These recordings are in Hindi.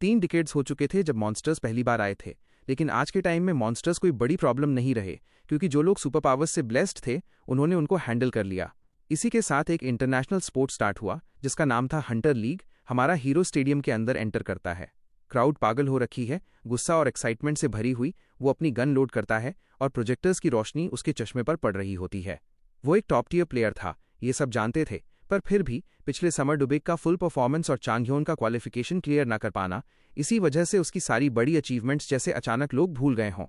3 डिकेड्स हो चुके थे जब मॉन्स्टर्स पहली बार आए थे, लेकिन आज के टाइम में मॉन्स्टर्स कोई बड़ी प्रॉब्लम नहीं रहे, क्योंकि जो लोग सुपर पावर्स से ब्लेस्ड थे उन्होंने उनको हैंडल कर लिया। इसी के साथ एक इंटरनेशनल स्पोर्ट स्टार्ट हुआ जिसका नाम था हंटर लीग। हमारा हीरो स्टेडियम के अंदर एंटर करता है। क्राउड पागल हो रखी है, गुस्सा और एक्साइटमेंट से भरी हुई। वो अपनी गन लोड करता है और प्रोजेक्टर्स की रोशनी उसके चश्मे पर पड़ रही होती है। वो एक टॉप टियर प्लेयर था, ये सब जानते थे, पर फिर भी पिछले समर डुबिक का फुल परफॉर्मेंस और चांगह्योन का क्वालिफिकेशन क्लियर ना कर पाना, इसी वजह से उसकी सारी बड़ी अचीवमेंट्स जैसे अचानक लोग भूल गए हों।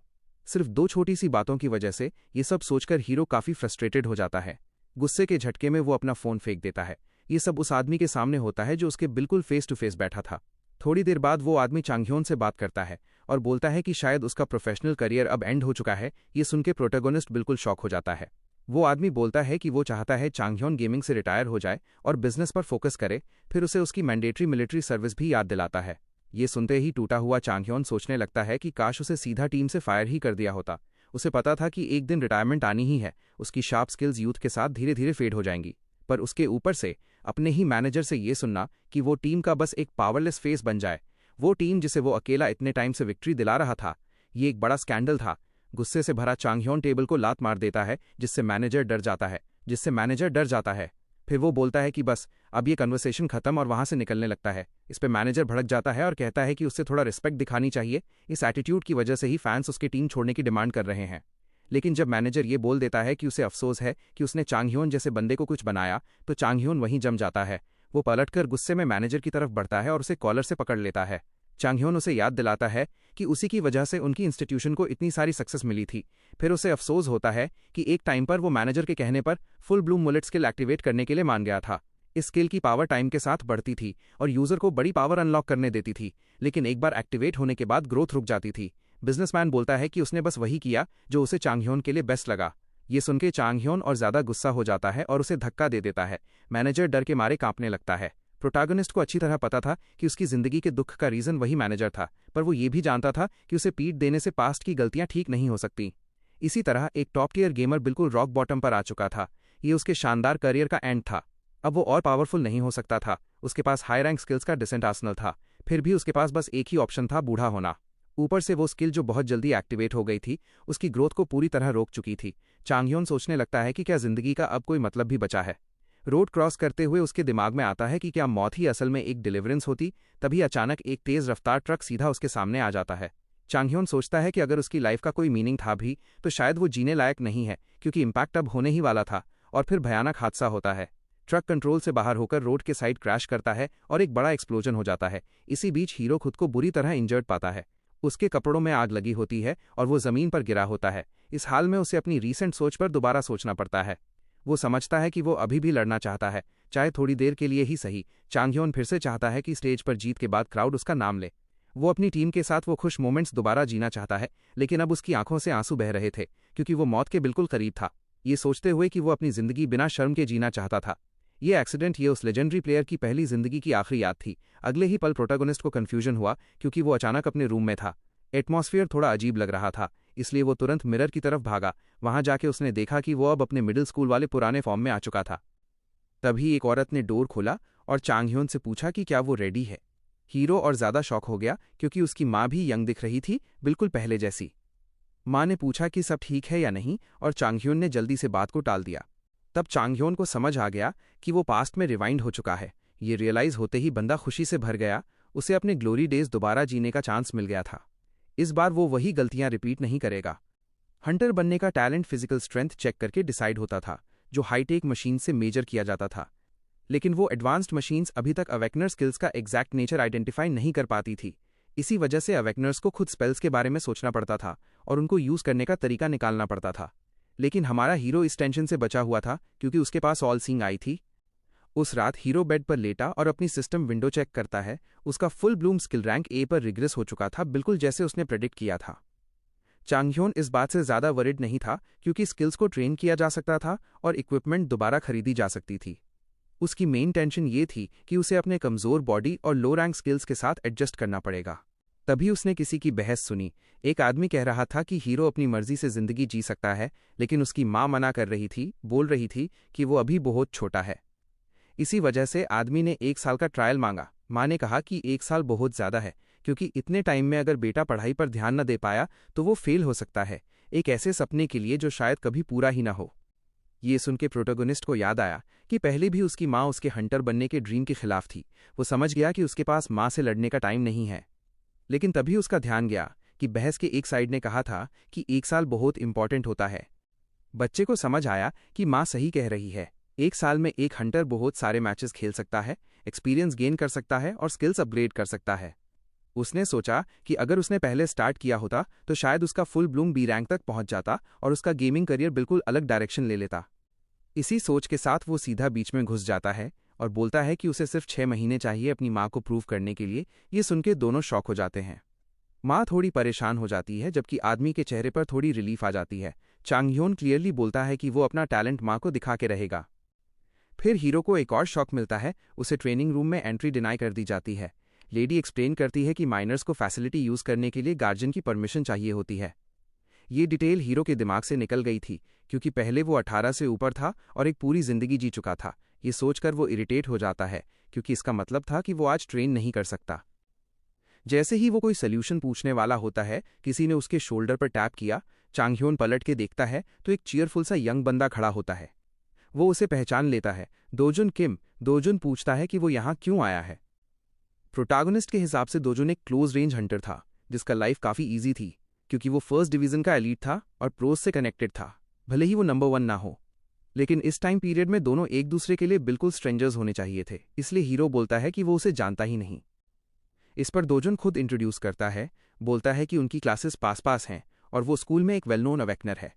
सिर्फ 2 छोटी सी बातों की वजह से ये सब सोचकर हीरो काफी फ्रस्ट्रेटेड हो जाता है। गुस्से के झटके में वो अपना फोन फेंक देता है। ये सब उस आदमी के सामने होता है जो उसके बिल्कुल फेस टू फेस बैठा था। थोड़ी देर बाद वो आदमी चांगह्योन से बात करता है और बोलता है कि शायद उसका प्रोफेशनल करियर अब एंड हो चुका है। ये सुन के प्रोटैगोनिस्ट बिल्कुल शॉक हो जाता है। वो आदमी बोलता है कि वो चाहता है चांगह्योन गेमिंग से रिटायर हो जाए और बिजनेस पर फोकस करे, फिर उसे उसकी मैंडेटरी मिलिट्री सर्विस भी याद दिलाता है। ये सुनते ही टूटा हुआ चांगह्योन सोचने लगता है कि काश उसे सीधा टीम से फायर ही कर दिया होता। उसे पता था कि एक दिन रिटायरमेंट आनी ही है, उसकी शार्प स्किल्स यूथ के साथ धीरे धीरे फेड हो जाएंगी। पर उसके ऊपर से अपने ही मैनेजर से ये सुनना कि वो टीम का बस एक पावरलेस फेस बन जाए, वो टीम जिसे वो अकेला इतने टाइम से विक्ट्री दिला रहा था, ये एक बड़ा स्कैंडल था। गुस्से से भरा चांगह्योन टेबल को लात मार देता है, जिससे मैनेजर डर जाता है। फिर वो बोलता है कि बस अब ये कन्वर्सेशन खत्म और वहां से निकलने लगता है। इस पे मैनेजर भड़क जाता है और कहता है कि उससे थोड़ा रिस्पेक्ट दिखानी चाहिए, इस एटीट्यूड की वजह से ही फैंस उसकी टीम छोड़ने की डिमांड कर रहे हैं। लेकिन जब मैनेजर ये बोल देता है कि उसे अफसोस है कि उसने चांगह्योन जैसे बंदे को कुछ बनाया, तो चांगह्योन वहीं जम जाता है। वो पलटकर गुस्से में मैनेजर की तरफ बढ़ता है और उसे कॉलर से पकड़ लेता है। चांगह्योन उसे याद दिलाता है कि उसी की वजह से उनकी इंस्टीट्यूशन को इतनी सारी सक्सेस मिली थी। फिर उसे अफसोस होता है कि एक टाइम पर वो मैनेजर के कहने पर full Bloom mullet skill activate करने के लिए मान गया था। इस स्किल की पावर टाइम के साथ बढ़ती थी और यूजर को बड़ी पावर अनलॉक करने देती थी, लेकिन एक बार एक्टिवेट होने के बाद ग्रोथ रुक जाती थी। बिजनेसमैन बोलता है कि उसने बस वही किया जो उसे चांगह्योन के लिए बेस्ट लगा। ये सुनकर चांगह्योन और ज्यादा गुस्सा हो जाता है और उसे धक्का दे देता है। मैनेजर डर के मारे कांपने लगता है। प्रोटैगनिस्ट को अच्छी तरह पता था कि उसकी जिंदगी के दुख का रीजन वही मैनेजर था, पर वो ये भी जानता था कि उसे पीठ देने से पास्ट की गलतियां ठीक नहीं हो सकती। इसी तरह एक टॉप टियर गेमर बिल्कुल रॉक बॉटम पर आ चुका था। ये उसके शानदार करियर का एंड था। अब वो और पावरफुल नहीं हो सकता था। उसके पास हाई रैंक स्किल्स का डिसेंट आर्सेनल था, फिर भी उसके पास बस एक ही ऑप्शन था, बूढ़ा होना। ऊपर से वो स्किल जो बहुत जल्दी एक्टिवेट हो गई थी, उसकी ग्रोथ को पूरी तरह रोक चुकी थी। चांगह्योन सोचने लगता है कि क्या जिंदगी का अब कोई मतलब भी बचा है। रोड क्रॉस करते हुए उसके दिमाग में आता है कि क्या मौत ही असल में एक डिलीवरेंस होती। तभी अचानक एक तेज रफ्तार ट्रक सीधा उसके सामने आ जाता है। चांगह्योन सोचता है कि अगर उसकी लाइफ का कोई मीनिंग था भी तो शायद वो जीने लायक नहीं है, क्योंकि इम्पैक्ट अब होने ही वाला था। और फिर भयानक हादसा होता है। ट्रक कंट्रोल से बाहर होकर रोड के साइड क्रैश करता है और एक बड़ा एक्सप्लोजन हो जाता है। इसी बीच हीरो खुद को बुरी तरह इंजर्ड पाता है। उसके कपड़ों में आग लगी होती है और वो जमीन पर गिरा होता है। इस हाल में उसे अपनी रीसेंट सोच पर दोबारा सोचना पड़ता है। वो समझता है कि वो अभी भी लड़ना चाहता है, चाहे थोड़ी देर के लिए ही सही। चांगह्योन फिर से चाहता है कि स्टेज पर जीत के बाद क्राउड उसका नाम ले। वो अपनी टीम के साथ वो खुश मोमेंट्स दोबारा जीना चाहता है, लेकिन अब उसकी आंखों से आंसू बह रहे थे, क्योंकि वो मौत के बिल्कुल करीब था। ये सोचते हुए कि वो अपनी जिंदगी बिना शर्म के जीना चाहता था। ये एक्सीडेंट, ये उस लेजेंडरी प्लेयर की पहली जिंदगी की आखिरी याद थी। अगले ही पल प्रोटैगनिस्ट को कंफ्यूजन हुआ, क्योंकि वो अचानक अपने रूम में था। एटमॉस्फेयर थोड़ा अजीब लग रहा था, इसलिए वो तुरंत मिरर की तरफ भागा। वहां जाके उसने देखा कि वो अब अपने मिडिल स्कूल वाले पुराने फॉर्म में आ चुका था। तभी एक औरत ने डोर खोला और चांगह्योन से पूछा कि क्या वो रेडी है। हीरो और ज्यादा शॉक हो गया, क्योंकि उसकी माँ भी यंग दिख रही थी, बिल्कुल पहले जैसी। माँ ने पूछा कि सब ठीक है या नहीं, और चांगह्योन ने जल्दी से बात को टाल दिया। तब चांगह्योन को समझ आ गया कि वो पास्ट में रिवाइंड हो चुका है। ये रियलाइज होते ही बंदा खुशी से भर गया। उसे अपने ग्लोरी डेज दोबारा जीने का चांस मिल गया था। इस बार वो वही गलतियां रिपीट नहीं करेगा। हंटर बनने का टैलेंट फिजिकल स्ट्रेंथ चेक करके डिसाइड होता था, जो हाईटेक मशीन से मेजर किया जाता था। लेकिन वो एडवांस्ड मशीन्स अभी तक अवेकनर स्किल्स का एग्जैक्ट नेचर आइडेंटिफाई नहीं कर पाती थी। इसी वजह से अवेकनर्स को खुद स्पेल्स के बारे में सोचना पड़ता था और उनको यूज करने का तरीका निकालना पड़ता था। लेकिन हमारा हीरो इस टेंशन से बचा हुआ था, क्योंकि उसके पास ऑल सीइंग आई थी। उस रात हीरो बेड पर लेटा और अपनी सिस्टम विंडो चेक करता है। उसका full Bloom skill rank A पर रिग्रेस हो चुका था, बिल्कुल जैसे उसने प्रेडिक्ट किया था। चांगह्योन इस बात से ज्यादा वरिड नहीं था, क्योंकि स्किल्स को ट्रेन किया जा सकता था और इक्विपमेंट दोबारा खरीदी जा सकती थी। उसकी मेन टेंशन ये थी कि उसे अपने कमजोर बॉडी और लो रैंक स्किल्स के साथ एडजस्ट करना पड़ेगा। तभी उसने किसी की बहस सुनी। एक आदमी कह रहा था कि हीरो अपनी मर्जी से जिंदगी जी सकता है, लेकिन उसकी माँ मना कर रही थी, बोल रही थी कि वो अभी बहुत छोटा है। इसी वजह से आदमी ने 1 साल का ट्रायल मांगा। माँ ने कहा कि 1 साल बहुत ज़्यादा है, क्योंकि इतने टाइम में अगर बेटा पढ़ाई पर ध्यान न दे पाया तो वो फेल हो सकता है, एक ऐसे सपने के लिए जो शायद कभी पूरा ही ना हो। ये सुन के प्रोटोगोनिस्ट को याद आया कि पहले भी उसकी माँ उसके हंटर बनने के ड्रीम के खिलाफ थी। वो समझ गया कि उसके पास माँ से लड़ने का टाइम नहीं है। लेकिन तभी उसका ध्यान गया कि बहस के एक साइड ने कहा था कि 1 साल बहुत इंपॉर्टेंट होता है। बच्चे को समझ आया कि माँ सही कह रही है। 1 साल में एक हंटर बहुत सारे मैचेस खेल सकता है, एक्सपीरियंस गेन कर सकता है और स्किल्स अपग्रेड कर सकता है। उसने सोचा कि अगर उसने पहले स्टार्ट किया होता तो शायद उसका फुल ब्लूम बी रैंक तक पहुंच जाता और उसका गेमिंग करियर बिल्कुल अलग डायरेक्शन ले लेता। इसी सोच के साथ वो सीधा बीच में घुस जाता है और बोलता है कि उसे सिर्फ 6 महीने चाहिए अपनी माँ को प्रूव करने के लिए। ये सुन के दोनों शॉक हो जाते हैं। माँ थोड़ी परेशान हो जाती है, जबकि आदमी के चेहरे पर थोड़ी रिलीफ आ जाती है। चांगह्योन क्लियरली बोलता है कि वो अपना टैलेंट माँ को दिखा के रहेगा। फिर हीरो को एक और शॉक मिलता है, उसे ट्रेनिंग रूम में एंट्री डिनाई कर दी जाती है। लेडी एक्सप्लेन करती है कि माइनर्स को फैसिलिटी यूज करने के लिए गार्जियन की परमिशन चाहिए होती है। ये डिटेल हीरो के दिमाग से निकल गई थी, क्योंकि पहले वो 18 से ऊपर था और एक पूरी जिंदगी जी चुका था। ये सोचकर वो इरिटेट हो जाता है, क्योंकि इसका मतलब था कि वो आज ट्रेन नहीं कर सकता। जैसे ही वो कोई सोल्यूशन पूछने वाला होता है, किसी ने उसके शोल्डर पर टैप किया। चांगह्योन पलट के देखता है तो एक चीयरफुल सा यंग बंदा खड़ा होता है। वो उसे पहचान लेता है, दोजुन किम। दोजुन पूछता है कि वो यहाँ क्यों आया है। प्रोटैगनिस्ट के हिसाब से दोजुन एक क्लोज रेंज हंटर था, जिसका लाइफ काफ़ी ईजी थी, क्योंकि वो फर्स्ट डिवीजन का एलीट था और प्रोज से कनेक्टेड था, भले ही वो नंबर 1 ना हो। लेकिन इस टाइम पीरियड में दोनों एक दूसरे के लिए बिल्कुल स्ट्रेंजर्स होने चाहिए थे, इसलिए हीरो बोलता है कि वो उसे जानता ही नहीं। इस पर दोजुन खुद इंट्रोड्यूस करता है, बोलता है कि उनकी क्लासेस पास पास हैं और वो स्कूल में एक वेल नोन अवेकनर है।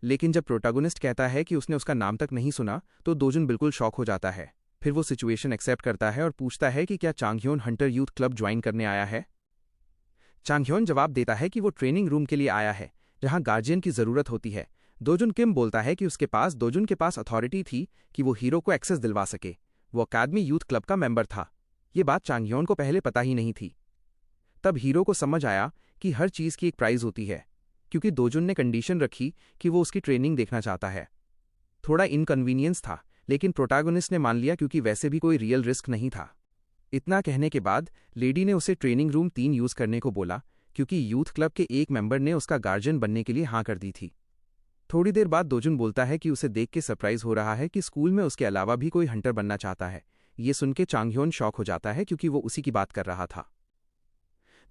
लेकिन जब प्रोटैगनिस्ट कहता है कि उसने उसका नाम तक नहीं सुना तो दोजुन बिल्कुल शॉक हो जाता है। फिर वो सिचुएशन एक्सेप्ट करता है और पूछता है कि क्या चांगह्योन हंटर यूथ क्लब ज्वाइन करने आया है। चांगह्योन जवाब देता है कि वो ट्रेनिंग रूम के लिए आया है, जहां गार्जियन की जरूरत होती है। दोजुन किम बोलता है कि दोजुन के पास अथॉरिटी थी कि वो हीरो को एक्सेस दिलवा सके। वो अकादमी यूथ क्लब का मेंबर था। ये बात चांगह्योन को पहले पता ही नहीं थी। तब हीरो को समझ आया कि हर चीज की एक प्राइस होती है, क्योंकि दोजुन ने कंडीशन रखी कि वो उसकी ट्रेनिंग देखना चाहता है। थोड़ा इनकन्वीनियंस था, लेकिन प्रोटैगनिस्ट ने मान लिया, क्योंकि वैसे भी कोई रियल रिस्क नहीं था। इतना कहने के बाद लेडी ने उसे ट्रेनिंग रूम 3 यूज करने को बोला, क्योंकि यूथ क्लब के एक मेंबर ने उसका गार्जियन बनने के लिए हाँ कर दी थी। थोड़ी देर बाद दोजुन बोलता है कि उसे देख के सरप्राइज हो रहा है कि स्कूल में उसके अलावा भी कोई हंटर बनना चाहता है। ये सुन के चांगह्योन शॉक हो जाता है, क्योंकि वो उसी की बात कर रहा था।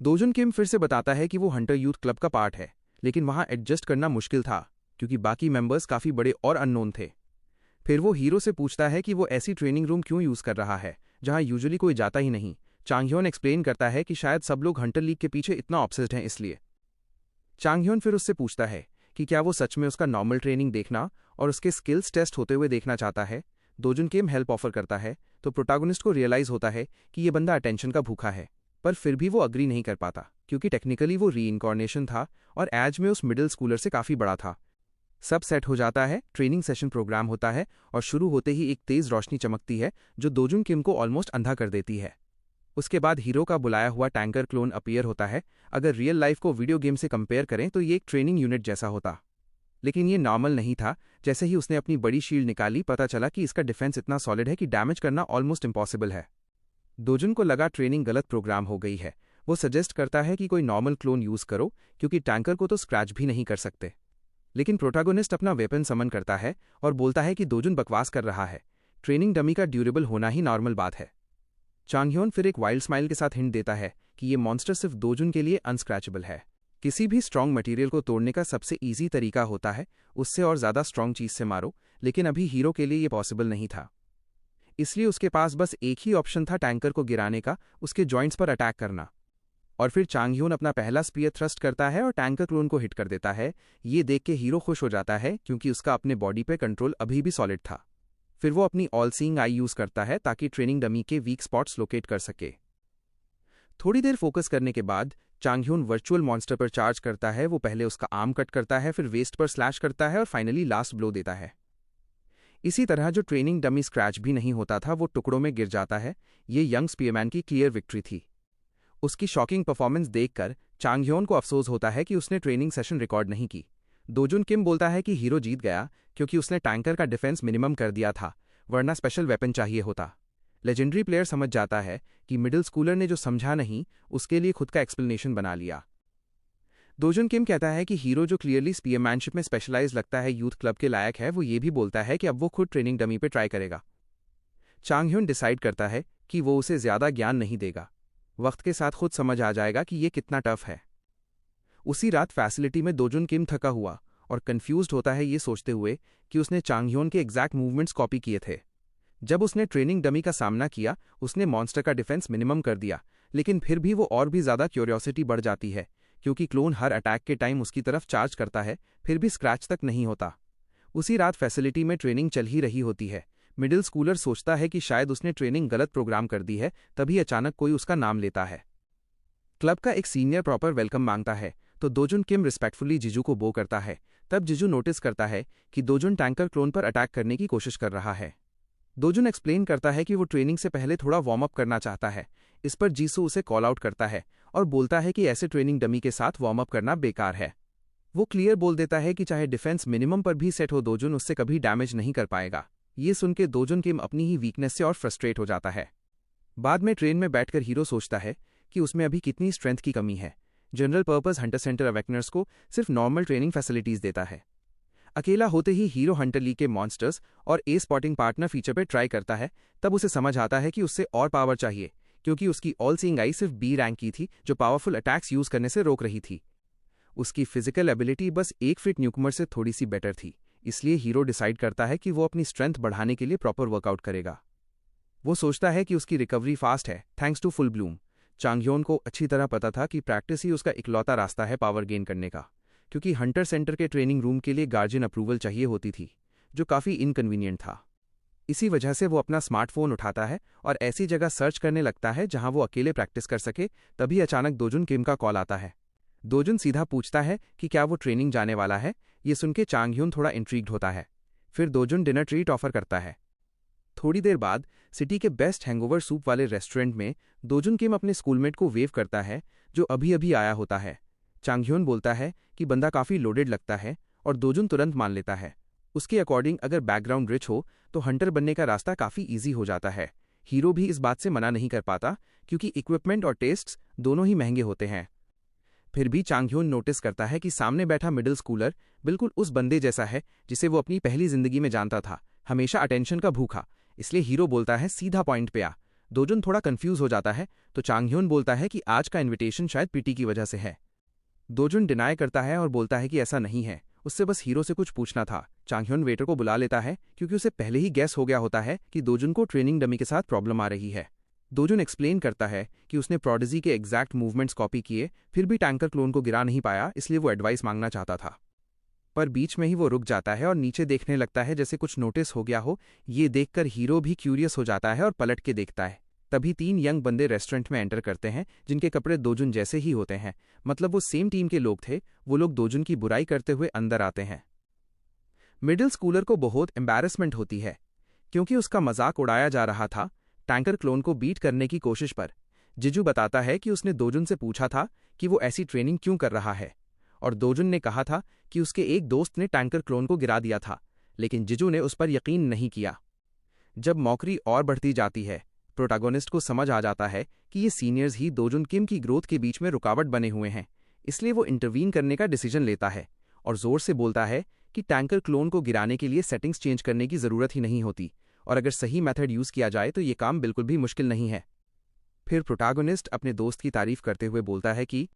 दोजुन किम फिर से बताता है कि वो हंटर यूथ क्लब का पार्ट है, लेकिन वहां एडजस्ट करना मुश्किल था, क्योंकि बाकी मेंबर्स काफी बड़े और अननोन थे। फिर वो हीरो से पूछता है कि वो ऐसी ट्रेनिंग रूम क्यों यूज कर रहा है जहां यूजुअली कोई जाता ही नहीं। चांगह्योन एक्सप्लेन करता है कि शायद सब लोग हंटर लीग के पीछे इतना ऑब्सेस्ड हैं, इसलिए। चांगह्योन फिर उससे पूछता है कि क्या वो सच में उसका नॉर्मल ट्रेनिंग देखना और उसके स्किल्स टेस्ट होते हुए देखना चाहता है। दोजुन किम हेल्प ऑफर करता है तो प्रोटैगनिस्ट को रियलाइज होता है कि ये बंदा अटेंशन का भूखा है, पर फिर भी वो अग्री नहीं कर पाता, क्योंकि टेक्निकली वो रीइंकॉर्नेशन था और एज में उस मिडिल स्कूलर से काफी बड़ा था। सब सेट हो जाता है, ट्रेनिंग सेशन प्रोग्राम होता है और शुरू होते ही एक तेज रोशनी चमकती है जो दोजुन किम को ऑलमोस्ट अंधा कर देती है। उसके बाद हीरो का बुलाया हुआ टैंकर क्लोन अपीयर होता है। अगर रियल लाइफ को वीडियो गेम से कंपेयर करें तो ये एक ट्रेनिंग यूनिट जैसा होता, लेकिन ये नॉर्मल नहीं था। जैसे ही उसने अपनी बड़ी शील्ड निकाली, पता चला कि इसका डिफेंस इतना सॉलिड है कि डैमेज करना ऑलमोस्ट इम्पॉसिबल है। दोजुन को लगा ट्रेनिंग गलत प्रोग्राम हो गई है। वो सजेस्ट करता है कि कोई नॉर्मल क्लोन यूज करो, क्योंकि टैंकर को तो स्क्रैच भी नहीं कर सकते। लेकिन प्रोटैगनिस्ट अपना वेपन समन करता है और बोलता है कि दोजुन बकवास कर रहा है, ट्रेनिंग डमी का ड्यूरेबल होना ही नॉर्मल बात है। चांगह्योन फिर एक वाइल्ड स्माइल के साथ हिंट देता है कि ये मॉन्स्टर सिर्फ दोजुन के लिए अनस्क्रैचेबल है। किसी भी स्ट्रॉन्ग मटेरियल को तोड़ने का सबसे ईजी तरीका होता है उससे और ज़्यादा स्ट्रॉन्ग चीज से मारो, लेकिन अभी हीरो के लिए ये पॉसिबल नहीं था। इसलिए उसके पास बस एक ही ऑप्शन था टैंकर को गिराने का, उसके जॉइंट्स पर अटैक करना। और फिर चांगह्योन अपना पहला स्पीयर थ्रस्ट करता है और टैंकर क्लोन को हिट कर देता है। ये देख के हीरो खुश हो जाता है, क्योंकि उसका अपने बॉडी पे कंट्रोल अभी भी सॉलिड था। फिर वो अपनी ऑल सीइंग आई यूज करता है ताकि ट्रेनिंग डमी के वीक स्पॉट्स लोकेट कर सके। थोड़ी देर फोकस करने के बाद चांगह्योन वर्चुअल मॉन्स्टर पर चार्ज करता है। वो पहले उसका आर्म कट करता है, फिर वेस्ट पर स्लैश करता है और फाइनली लास्ट ब्लो देता है। इसी तरह जो ट्रेनिंग डमी स्क्रैच भी नहीं होता था वो टुकड़ों में गिर जाता है। ये यंग स्पीयरमैन की क्लियर विक्ट्री थी। उसकी शॉकिंग परफॉर्मेंस देखकर चांगह्योन को अफसोस होता है कि उसने ट्रेनिंग सेशन रिकॉर्ड नहीं की। दोजुन किम बोलता है कि हीरो जीत गया, क्योंकि उसने टैंकर का डिफेंस मिनिमम कर दिया था, वरना स्पेशल वेपन चाहिए होता। लेजेंडरी प्लेयर समझ जाता है कि मिडिल स्कूलर ने जो समझा नहीं उसके लिए खुद का एक्सप्लेनेशन बना लिया। दोजुन किम कहता है कि हीरो जो क्लियरली स्पीयरमैनशिप में स्पेशलाइज लगता है यूथ क्लब के लायक है, वो ये भी बोलता है कि अब वो खुद ट्रेनिंग डमी पे ट्राई करेगा। चांग ह्यून डिसाइड करता है कि वो उसे ज्यादा ज्ञान नहीं देगा, वक्त के साथ खुद समझ आ जाएगा कि ये कितना टफ है। उसी रात फैसिलिटी में दोजुन किम थका हुआ और कंफ्यूज्ड होता है ये सोचते हुए कि उसने चांग ह्यून के एग्जैक्ट मूवमेंट्स कॉपी किए थे। जब उसने ट्रेनिंग डमी का सामना किया उसने मॉन्स्टर का डिफेंस मिनिमम कर दिया, लेकिन फिर भी वो और भी ज्यादा क्यूरियोसिटी बढ़ जाती है क्योंकि क्लोन हर अटैक के टाइम उसकी तरफ चार्ज करता है, फिर भी स्क्रैच तक नहीं होता। उसी रात फैसिलिटी में ट्रेनिंग चल ही रही होती है। मिडिल स्कूलर सोचता है कि शायद उसने ट्रेनिंग गलत प्रोग्राम कर दी है, तभी अचानक कोई उसका नाम लेता है। क्लब का एक सीनियर प्रॉपर वेलकम मांगता है तो दोजुन किम रिस्पेक्टफुली जिजू को बो करता है। तब जिजू नोटिस करता है कि दोजुन टैंकर क्लोन पर अटैक करने की कोशिश कर रहा है। दोजुन एक्सप्लेन करता है कि वो ट्रेनिंग से पहले थोड़ा वार्म अप करना चाहता है। इस पर जीसू उसे कॉल आउट करता है और बोलता है कि ऐसे ट्रेनिंग डमी के साथ वार्म अप करना बेकार है। वो क्लियर बोल देता है कि चाहे डिफेंस मिनिमम पर भी सेट हो दोजुन उससे कभी डैमेज नहीं कर पाएगा। ये सुनकर दोजुन किम अपनी ही वीकनेस से और फ्रस्ट्रेट हो जाता है। बाद में ट्रेन में बैठकर हीरो सोचता है कि उसमें अभी कितनी स्ट्रेंथ की कमी है। जनरल पर्पस हंटर सेंटर अवेकनर्स को सिर्फ नॉर्मल ट्रेनिंग फैसिलिटीज देता है। अकेला होते ही हीरो हंटर लीग के मॉन्स्टर्स और ए स्पॉटिंग पार्टनर फीचर पर ट्राई करता है। तब उसे समझ आता है कि उससे और पावर चाहिए क्योंकि उसकी ऑल सीइंग आई सिर्फ बी रैंक की थी जो पावरफुल अटैक्स यूज करने से रोक रही थी। उसकी फिजिकल एबिलिटी बस 1 फीट न्यूकमर से थोड़ी सी बेटर थी, इसलिए हीरो डिसाइड करता है कि वो अपनी स्ट्रेंथ बढ़ाने के लिए प्रॉपर वर्कआउट करेगा। वो सोचता है कि उसकी रिकवरी फास्ट है thanks to full bloom. Chang Hyun को अच्छी तरह पता था कि प्रैक्टिस ही उसका इकलौता रास्ता है पावर गेन करने का, क्योंकि हंटर सेंटर के ट्रेनिंग रूम के लिए गार्जियन अप्रूवल चाहिए होती थी, जो काफ़ी इनकन्वीनियंट था। इसी वजह से वो अपना स्मार्टफोन उठाता है और ऐसी जगह सर्च करने लगता है जहां वो अकेले प्रैक्टिस कर सके। तभी अचानक दोजुन किम का कॉल आता है। दोजुन सीधा पूछता है कि क्या वो ट्रेनिंग जाने वाला है। ये सुनकर चांग ह्यून थोड़ा इंट्रीग्ड होता है। फिर दोजुन डिनर ट्रीट ऑफर करता है। थोड़ी देर बाद सिटी के बेस्ट हैंगओवर सूप वाले रेस्टोरेंट में दोजुन किम अपने स्कूलमेट को वेव करता है जो अभी अभी आया होता है। चांग ह्यून बोलता है कि बंदा काफ़ी लोडेड लगता है और दोजुन तुरंत मान लेता है। उसके अकॉर्डिंग अगर बैकग्राउंड रिच हो तो हंटर बनने का रास्ता काफ़ी ईजी हो जाता है। हीरो भी इस बात से मना नहीं कर पाता क्योंकि इक्विपमेंट और टेस्ट्स दोनों ही महंगे होते हैं। फिर भी चांग ह्यून नोटिस करता है कि सामने बैठा मिडिल स्कूलर बिल्कुल उस बंदे जैसा है जिसे वो अपनी पहली जिंदगी में जानता था, हमेशा अटेंशन का भूखा। इसलिए हीरो बोलता है सीधा पॉइंट पे आ। दोजुन थोड़ा कंफ्यूज हो जाता है तो चांग ह्यून बोलता है कि आज का इन्विटेशन शायद पीटी की वजह से है। दोजुन डिनाई करता है और बोलता है कि ऐसा नहीं है, उससे बस हीरो से कुछ पूछना था। चांग ह्यून वेटर को बुला लेता है क्योंकि उसे पहले ही गैस हो गया होता है कि दोजुन को ट्रेनिंग डमी के साथ प्रॉब्लम आ रही है। दोजुन एक्सप्लेन करता है कि उसने प्रोडिजी के एग्जैक्ट मूवमेंट्स कॉपी किए, फिर भी टैंकर क्लोन को गिरा नहीं पाया, इसलिए वो एडवाइस मांगना चाहता था। पर बीच में ही वो रुक जाता है और नीचे देखने लगता है जैसे कुछ नोटिस हो गया हो। ये देखकर हीरो भी क्यूरियस हो जाता है और पलट के देखता है। तभी 3 यंग बंदे रेस्टोरेंट में एंटर करते हैं जिनके कपड़े दोजुन जैसे ही होते हैं, मतलब वो सेम टीम के लोग थे। वो लोग दोजुन की बुराई करते हुए अंदर आते हैं। मिडिल स्कूलर को बहुत एम्बैरेसमेंट होती है क्योंकि उसका मजाक उड़ाया जा रहा था टैंकर क्लोन को बीट करने की कोशिश पर। जिजू बताता है कि उसने दोजुन से पूछा था कि वो ऐसी ट्रेनिंग क्यों कर रहा है और दोजुन ने कहा था कि उसके एक दोस्त ने टैंकर क्लोन को गिरा दिया था, लेकिन जिजू ने उस पर यकीन नहीं किया। जब मौकरी और बढ़ती जाती है, प्रोटैगोनिस्ट को समझ आ जाता है कि ये सीनियर्स ही दोजुन किम की ग्रोथ के बीच में रुकावट बने हुए हैं, इसलिए वो इंटरवीन करने का डिसीजन लेता है और जोर से बोलता है कि टैंकर क्लोन को गिराने के लिए सेटिंग्स चेंज करने की ज़रूरत ही नहीं होती और अगर सही मेथड यूज़ किया जाए तो ये काम बिल्कुल भी मुश्किल नहीं है। फिर प्रोटैगोनिस्ट अपने दोस्त की तारीफ करते हुए बोलता है कि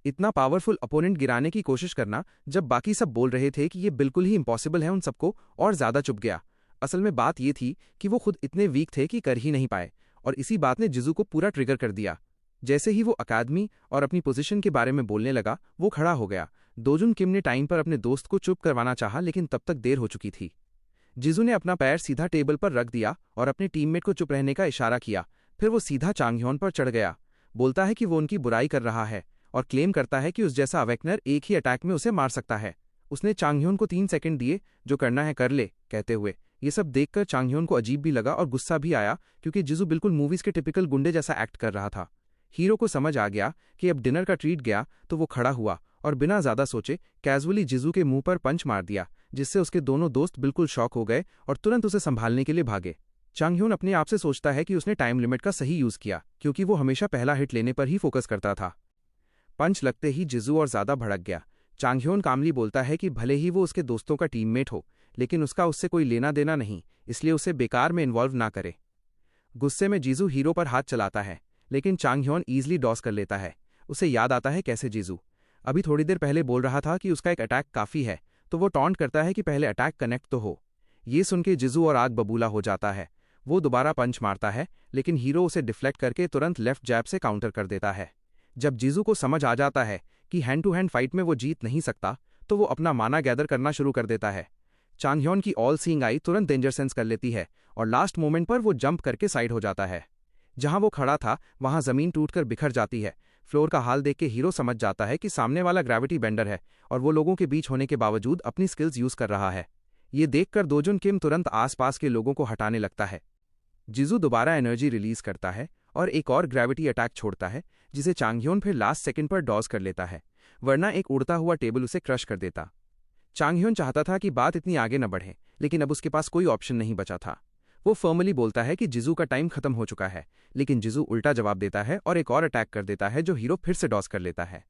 इतना पावरफुल अपोनेंट गिराने की कोशिश करना, जब बाकी सब बोल रहे थे कि ये बिल्कुल ही इम्पॉसिबल है, उन सबको और ज़्यादा चुभ गया। असल में बात ये थी कि वो खुद इतने वीक थे कि कर ही नहीं पाए और इसी बात ने जिजू को पूरा ट्रिगर कर दिया। जैसे ही वो अकादमी और अपनी पोजीशन के बारे में बोलने लगा, वो खड़ा हो गया। दोजुन किम ने टाइम पर अपने दोस्त को चुप करवाना चाहा, लेकिन तब तक देर हो चुकी थी। जिजू ने अपना पैर सीधा टेबल पर रख दिया और अपने टीममेट को चुप रहने का इशारा किया। फिर वो सीधा चांग ह्योन पर चढ़ गया, बोलता है कि वो उनकी बुराई कर रहा है और क्लेम करता है कि उस जैसा अवेकनर एक ही अटैक में उसे मार सकता है। उसने चांग ह्योन को 3 सेकंड दिए, जो करना है कर ले कहते हुए। ये सब देखकर चांग ह्योन को अजीब भी लगा और गुस्सा भी आया क्योंकि जिजू बिल्कुल मूवीज के टिपिकल गुंडे जैसा एक्ट कर रहा था। हीरो को समझ आ गया कि अब डिनर का ट्रीट गया, तो वो खड़ा हुआ और बिना ज्यादा सोचे कैजुअली जिजू के मुंह पर पंच मार दिया, जिससे उसके दोनों दोस्त बिल्कुल शॉक हो गए और तुरंत उसे संभालने के लिए भागे। चांगह्योन अपने आप से सोचता है कि उसने टाइम लिमिट का सही यूज किया, क्योंकि वो हमेशा पहला हिट लेने पर ही फोकस करता था। पंच लगते ही जिजू और ज्यादा भड़क गया। चांगह्योन कामली बोलता है कि भले ही वो उसके दोस्तों का टीममेट हो, लेकिन उसका उससे कोई लेना देना नहीं, इसलिए उसे बेकार में इन्वॉल्व ना करे। गुस्से में जीजू हीरो पर हाथ चलाता है, लेकिन चांगह्योन ईजिली डॉस कर लेता है। उसे याद आता है कैसे जीजू अभी थोड़ी देर पहले बोल रहा था कि उसका एक अटैक काफी है, तो वो टॉन्ट करता है कि पहले अटैक कनेक्ट तो हो। ये सुन के जिजू और आग बबूला हो जाता है। वो दोबारा पंच मारता है, लेकिन हीरो उसे डिफ्लेक्ट करके तुरंत लेफ्ट जैब से काउंटर कर देता है। जब जीजू को समझ आ जाता है कि हैंड टू हैंड फाइट में वो जीत नहीं सकता, तो वो अपना माना गैदर करना शुरू कर देता है। चांगह्योन की ऑल सीइंग आई तुरंत डेंजर सेंस कर लेती है और लास्ट मोमेंट पर वो जंप करके साइड हो जाता है। जहां वो खड़ा था वहां जमीन टूटकर बिखर जाती है। फ्लोर का हाल देख के हीरो समझ जाता है कि सामने वाला ग्रेविटी बेंडर है और वो लोगों के बीच होने के बावजूद अपनी स्किल्स यूज कर रहा है। ये देखकर दोजुन किम तुरंत आसपास के लोगों को हटाने लगता है। जिजू दोबारा एनर्जी रिलीज करता है और एक और ग्रेविटी अटैक छोड़ता है, जिसे चांगह्योन फिर लास्ट सेकंड पर डॉज कर लेता है, वरना एक उड़ता हुआ टेबल उसे क्रश कर देता। चांगह्योन चाहता था कि बात इतनी आगे न बढ़े, लेकिन अब उसके पास कोई ऑप्शन नहीं बचा था। वो फॉर्मली बोलता है कि जिजू का टाइम खत्म हो चुका है, लेकिन जिजू उल्टा जवाब देता है और एक और अटैक कर देता है, जो हीरो फिर से डॉस कर लेता है।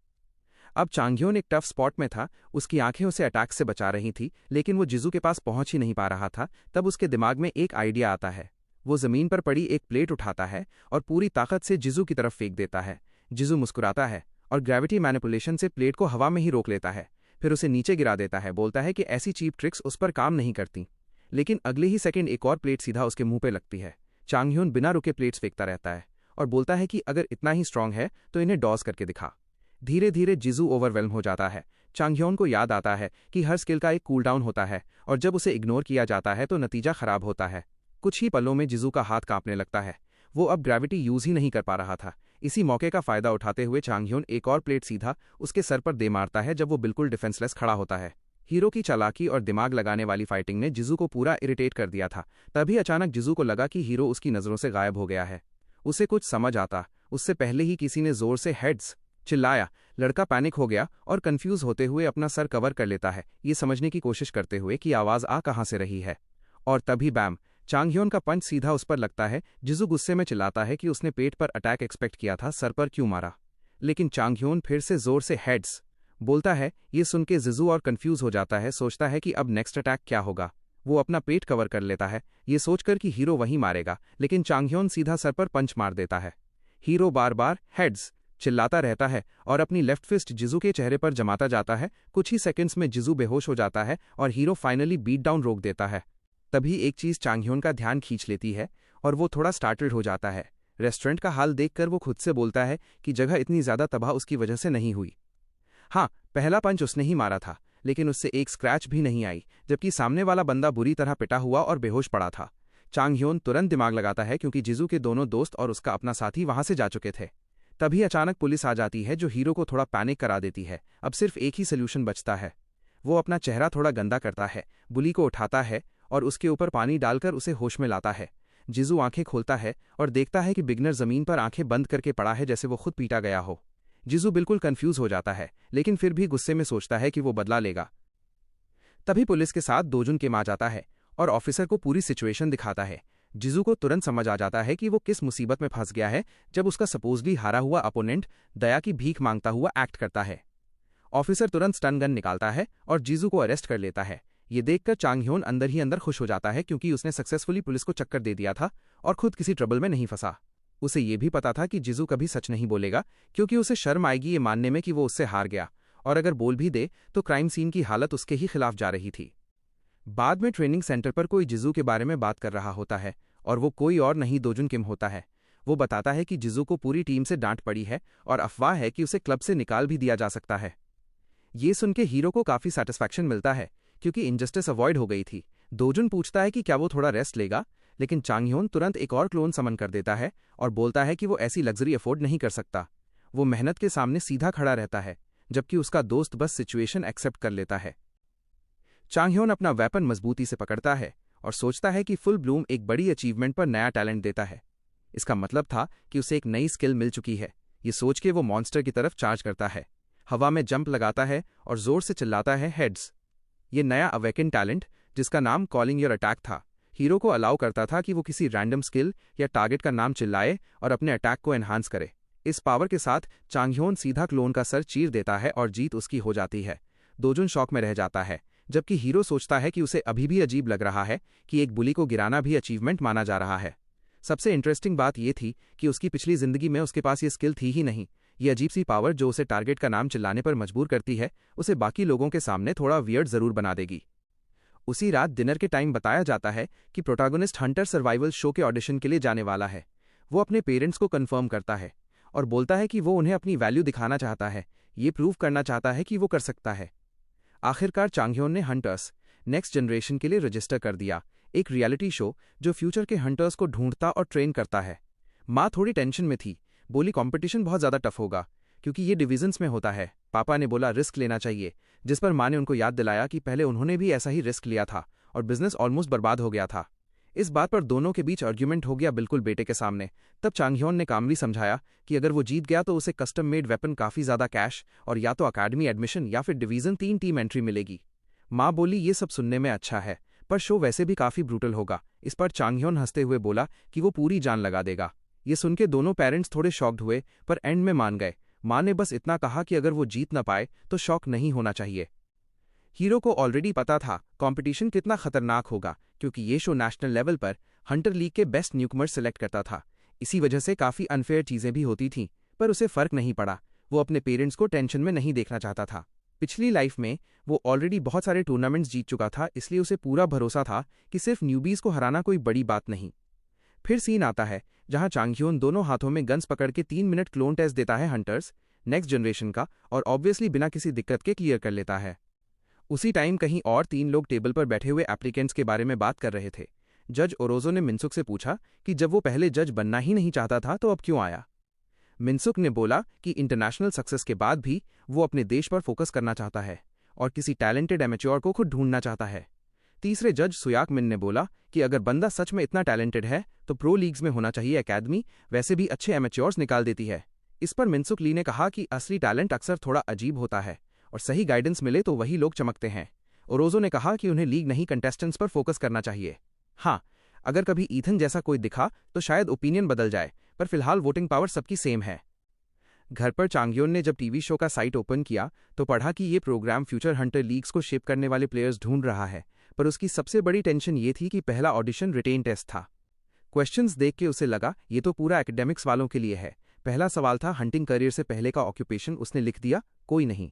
अब चांगह्योन एक टफ स्पॉट में था, उसकी आंखें उसे अटैक से बचा रही थी, लेकिन वो जिजू के पास पहुंच ही नहीं पा रहा था। तब उसके दिमाग में एक आइडिया आता है। वो जमीन पर पड़ी एक प्लेट उठाता है और पूरी ताकत से जिजू की तरफ फेंक देता है। जिजू मुस्कुराता है और ग्रेविटी मैनिपुलेशन से प्लेट को हवा में ही रोक लेता है, फिर उसे नीचे गिरा देता है। बोलता है कि ऐसी चीप ट्रिक्स उस पर काम नहीं करती, लेकिन अगले ही सेकंड एक और प्लेट सीधा उसके मुंह पे लगती है। चांगह्योन बिना रुके प्लेट्स फेंकता रहता है और बोलता है कि अगर इतना ही स्ट्रांग है तो इन्हें डॉस करके दिखा। धीरे धीरे जिजू ओवरवेल्म हो जाता है। चांगह्योन को याद आता है कि हर स्किल का एक कूलडाउन होता है और जब उसे इग्नोर किया जाता है तो नतीजा खराब होता है। कुछ ही पलों में जिजू का हाथ कांपने लगता है। वो अब ग्रेविटी यूज ही नहीं कर पा रहा था। इसी मौके का फायदा उठाते हुए चांगह्योन एक और प्लेट सीधा उसके सर पर दे मारता है, जब वो बिल्कुल डिफेंसलेस खड़ा होता है। हीरो की चालाकी और दिमाग लगाने वाली फाइटिंग ने जिजू को पूरा इरिटेट कर दिया था। तभी अचानक जिजू को लगा कि हीरो उसकी नजरों से गायब हो गया है। उसे कुछ समझ आता उससे पहले ही किसी ने जोर से हेड्स चिल्लाया। लड़का पैनिक हो गया और कंफ्यूज होते हुए अपना सर कवर कर लेता है, ये समझने की कोशिश करते हुए कि आवाज आ कहां से रही है। और तभी बैम, चांगह्योन का पंच सीधा उस पर लगता है। जिजू गुस्से में चिल्लाता है कि उसने पेट पर अटैक एक्सपेक्ट किया था, सर पर क्यों मारा। लेकिन चांगह्योन फिर से जोर से हेड्स बोलता है। ये सुन के जिजू और कंफ्यूज हो जाता है, सोचता है कि अब नेक्स्ट अटैक क्या होगा। वो अपना पेट कवर कर लेता है, ये सोचकर कि हीरो वहीं मारेगा, लेकिन चांगह्योन सीधा सर पर पंच मार देता है। हीरो बार बार हेड्स चिल्लाता रहता है और अपनी लेफ्ट फिस्ट जिजू के चेहरे पर जमाता जाता है। कुछ ही सेकंड्स में जिजू बेहोश हो जाता है और हीरो फाइनली बीट डाउन रोक देता है। तभी एक चीज चांगह्योन का ध्यान खींच लेती है और वो थोड़ा स्टार्टल्ड हो जाता है। रेस्टोरेंट का हाल देखकर वो खुद से बोलता है कि जगह इतनी ज्यादा तबाह उसकी वजह से नहीं हुई। हाँ, पहला पंच उसने ही मारा था, लेकिन उससे एक स्क्रैच भी नहीं आई, जबकि सामने वाला बंदा बुरी तरह पिटा हुआ और बेहोश पड़ा था। चांगह्योन तुरंत दिमाग लगाता है, क्योंकि जिजू के दोनों दोस्त और उसका अपना साथी वहां से जा चुके थे। तभी अचानक पुलिस आ जाती है, जो हीरो को थोड़ा पैनिक करा देती है। अब सिर्फ एक ही सोल्यूशन बचता है। वो अपना चेहरा थोड़ा गंदा करता है, बुली को उठाता है और उसके ऊपर पानी डालकर उसे होश में लाता है। जिजू आंखें खोलता है और देखता है कि बिगनर जमीन पर आंखें बंद करके पड़ा है, जैसे वो खुद पीटा गया हो। जिजू बिल्कुल कंफ्यूज हो जाता है, लेकिन फिर भी गुस्से में सोचता है कि वो बदला लेगा। तभी पुलिस के साथ दोजुन किम आ जाता है और ऑफिसर को पूरी सिचुएशन दिखाता है। जिजू को तुरंत समझ आ जाता है कि वो किस मुसीबत में फंस गया है, जब उसका सपोजली हारा हुआ अपोनेंट दया की भीख मांगता हुआ एक्ट करता है। ऑफिसर तुरंत स्टन गन निकालता है और जिजू को अरेस्ट कर लेता है। ये देखकर चांगह्योन अंदर ही अंदर खुश हो जाता है, क्योंकि उसने सक्सेसफुली पुलिस को चक्कर दे दिया था और खुद किसी ट्रबल में नहीं फंसा। उसे ये भी पता था कि जिजू कभी सच नहीं बोलेगा, क्योंकि उसे शर्म आएगी ये मानने में कि वो उससे हार गया, और अगर बोल भी दे तो क्राइम सीन की हालत उसके ही खिलाफ जा रही थी। बाद में ट्रेनिंग सेंटर पर कोई जिजू के बारे में बात कर रहा होता है, और वो कोई और नहीं दोजुन किम होता है। वो बताता है कि जिजू को पूरी टीम से डांट पड़ी है और अफवाह है कि उसे क्लब से निकाल भी दिया जा सकता है। ये सुन के हीरो को काफी सेटिस्फैक्शन मिलता है, क्योंकि इनजस्टिस अवॉइड हो गई थी। दोजुन पूछता है कि क्या वो थोड़ा रेस्ट लेगा, लेकिन चांगह्योन तुरंत एक और क्लोन समन कर देता है और बोलता है कि वो ऐसी लग्जरी अफोर्ड नहीं कर सकता। वो मेहनत के सामने सीधा खड़ा रहता है, जबकि उसका दोस्त बस सिचुएशन एक्सेप्ट कर लेता है। चांगह्योन अपना वेपन मजबूती से पकड़ता है और सोचता है कि फुल ब्लूम एक बड़ी अचीवमेंट पर नया टैलेंट देता है। इसका मतलब था कि उसे एक नई स्किल मिल चुकी है। ये सोच के वो मॉन्स्टर की तरफ चार्ज करता है, हवा में जंप लगाता है और जोर से चिल्लाता है हेड्स। ये नया अवेकन टैलेंट, जिसका नाम कॉलिंग योर अटैक था, हीरो को अलाउ करता था कि वो किसी रैंडम स्किल या टारगेट का नाम चिल्लाए और अपने अटैक को एनहांस करे। इस पावर के साथ चांगह्योन सीधा क्लोन का सर चीर देता है और जीत उसकी हो जाती है। दोजुन शॉक में रह जाता है, जबकि हीरो सोचता है कि उसे अभी भी अजीब लग रहा है कि एक बुली को गिराना भी अचीवमेंट माना जा रहा है। सबसे इंटरेस्टिंग बात यह थी कि उसकी पिछली जिंदगी में उसके पास ये स्किल थी ही नहीं। ये अजीब सी पावर जो उसे टारगेट का नाम चिल्लाने पर मजबूर करती है, उसे बाकी लोगों के सामने थोड़ा वियर्ड जरूर बना देगी। उसी रात डिनर के टाइम बताया जाता है कि प्रोटैगनिस्ट हंटर सर्वाइवल शो के ऑडिशन के लिए जाने वाला है। वो अपने पेरेंट्स को कंफर्म करता है और बोलता है कि वो उन्हें अपनी वैल्यू दिखाना चाहता है, ये प्रूव करना चाहता है कि वो कर सकता है। आखिरकार चांगह्योन ने हंटर्स नेक्स्ट जनरेशन के लिए रजिस्टर कर दिया, एक रियलिटी शो जो फ्यूचर के हंटर्स को ढूंढता और ट्रेन करता है। माँ थोड़ी टेंशन में थी, बोली कंपटीशन बहुत ज़्यादा टफ होगा क्योंकि ये डिवीजन्स में होता है। पापा ने बोला रिस्क लेना चाहिए, जिस पर माँ ने उनको याद दिलाया कि पहले उन्होंने भी ऐसा ही रिस्क लिया था और बिजनेस ऑलमोस्ट बर्बाद हो गया था। इस बात पर दोनों के बीच आर्ग्यूमेंट हो गया बिल्कुल बेटे के सामने। तब चांगह्योन ने कामली समझाया कि अगर वो जीत गया तो उसे कस्टम मेड वेपन, काफ़ी ज़्यादा कैश और या तो अकाडमी एडमिशन या फिर डिवीज़न 3 टीम एंट्री मिलेगी। माँ बोली ये सब सुनने में अच्छा है, पर शो वैसे भी काफ़ी ब्रूटल होगा। इस पर चांगह्योन हंसते हुए बोला कि वो पूरी जान लगा देगा। ये सुन के दोनों पेरेंट्स थोड़े शॉक्ड हुए, पर एंड में मान गए। माँ ने बस इतना कहा कि अगर वो जीत न पाए तो शॉक नहीं होना चाहिए। हीरो को ऑलरेडी पता था कंपटीशन कितना खतरनाक होगा, क्योंकि ये शो नेशनल लेवल पर हंटर लीग के बेस्ट न्यूकमर्स सेलेक्ट करता था। इसी वजह से काफ़ी अनफेयर चीज़ें भी होती थीं, पर उसे फ़र्क नहीं पड़ा। वो अपने पेरेंट्स को टेंशन में नहीं देखना चाहता था। पिछली लाइफ में वो ऑलरेडी बहुत सारे टूर्नामेंट्स जीत चुका था, इसलिए उसे पूरा भरोसा था कि सिर्फ न्यूबीज़ को हराना कोई बड़ी बात नहीं। फिर सीन आता है जहां चांगह्योन दोनों हाथों में गन्स पकड़ के 3 मिनट क्लोन टेस्ट देता है हंटर्स नेक्स्ट जनरेशन का, और ऑब्वियसली बिना किसी दिक्कत के क्लियर कर लेता है। उसी टाइम कहीं और 3 लोग टेबल पर बैठे हुए एप्लीकेंट्स के बारे में बात कर रहे थे। जज ओरोजो ने मिनसुक से पूछा कि जब वो पहले जज बनना ही नहीं चाहता था तो अब क्यों आया। मिनसुक ने बोला कि इंटरनेशनल सक्सेस के बाद भी वो अपने देश पर फोकस करना चाहता है और किसी टैलेंटेड एमेच्योर को खुद ढूंढना चाहता है। तीसरे जज सुयाक मिन ने बोला कि अगर बंदा सच में इतना टैलेंटेड है तो प्रो लीग्स में होना चाहिए एकेडमी, वैसे भी अच्छे एमेच्योर्स निकाल देती है। इस पर मिनसुक ली ने कहा कि असली टैलेंट अक्सर थोड़ा अजीब होता है और सही गाइडेंस मिले तो वही लोग चमकते हैं। ओरोजो ने कहा कि उन्हें लीग नहीं कंटेस्टेंट्स पर फोकस करना चाहिए। हाँ, अगर कभी ईथन जैसा कोई दिखा तो शायद ओपिनियन बदल जाए, पर फिलहाल वोटिंग पावर सबकी सेम है। घर पर चांगह्योन ने जब टीवी शो का साइट ओपन किया तो पढ़ा कि ये प्रोग्राम फ्यूचर हंटर लीग्स को शेप करने वाले प्लेयर्स ढूंढ रहा है, पर उसकी सबसे बड़ी टेंशन ये थी कि पहला ऑडिशन रिटेन टेस्ट था। क्वेश्चंस देख के उसे लगा ये तो पूरा एकेडमिक्स वालों के लिए है। पहला सवाल था हंटिंग करियर से पहले का ऑक्यूपेशन, उसने लिख दिया कोई नहीं।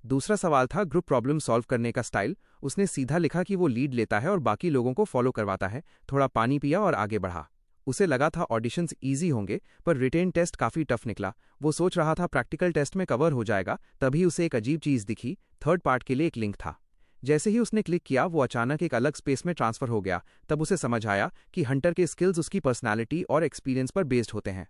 दूसरा सवाल था ग्रुप प्रॉब्लम सॉल्व करने का स्टाइल, उसने सीधा लिखा कि वो लीड लेता है और बाकी लोगों को फॉलो करवाता है। थोड़ा पानी पिया और आगे बढ़ा। उसे लगा था ऑडिशंस ईजी होंगे, पर रिटेन टेस्ट काफ़ी टफ निकला। वो सोच रहा था प्रैक्टिकल टेस्ट में कवर हो जाएगा, तभी उसे एक अजीब चीज़ दिखी। थर्ड पार्ट के लिए एक लिंक था। जैसे ही उसने क्लिक किया वो अचानक एक अलग स्पेस में ट्रांसफर हो गया। तब उसे समझ आया कि हंटर के स्किल्स उसकी पर्सनैलिटी और एक्सपीरियंस पर बेस्ड होते हैं।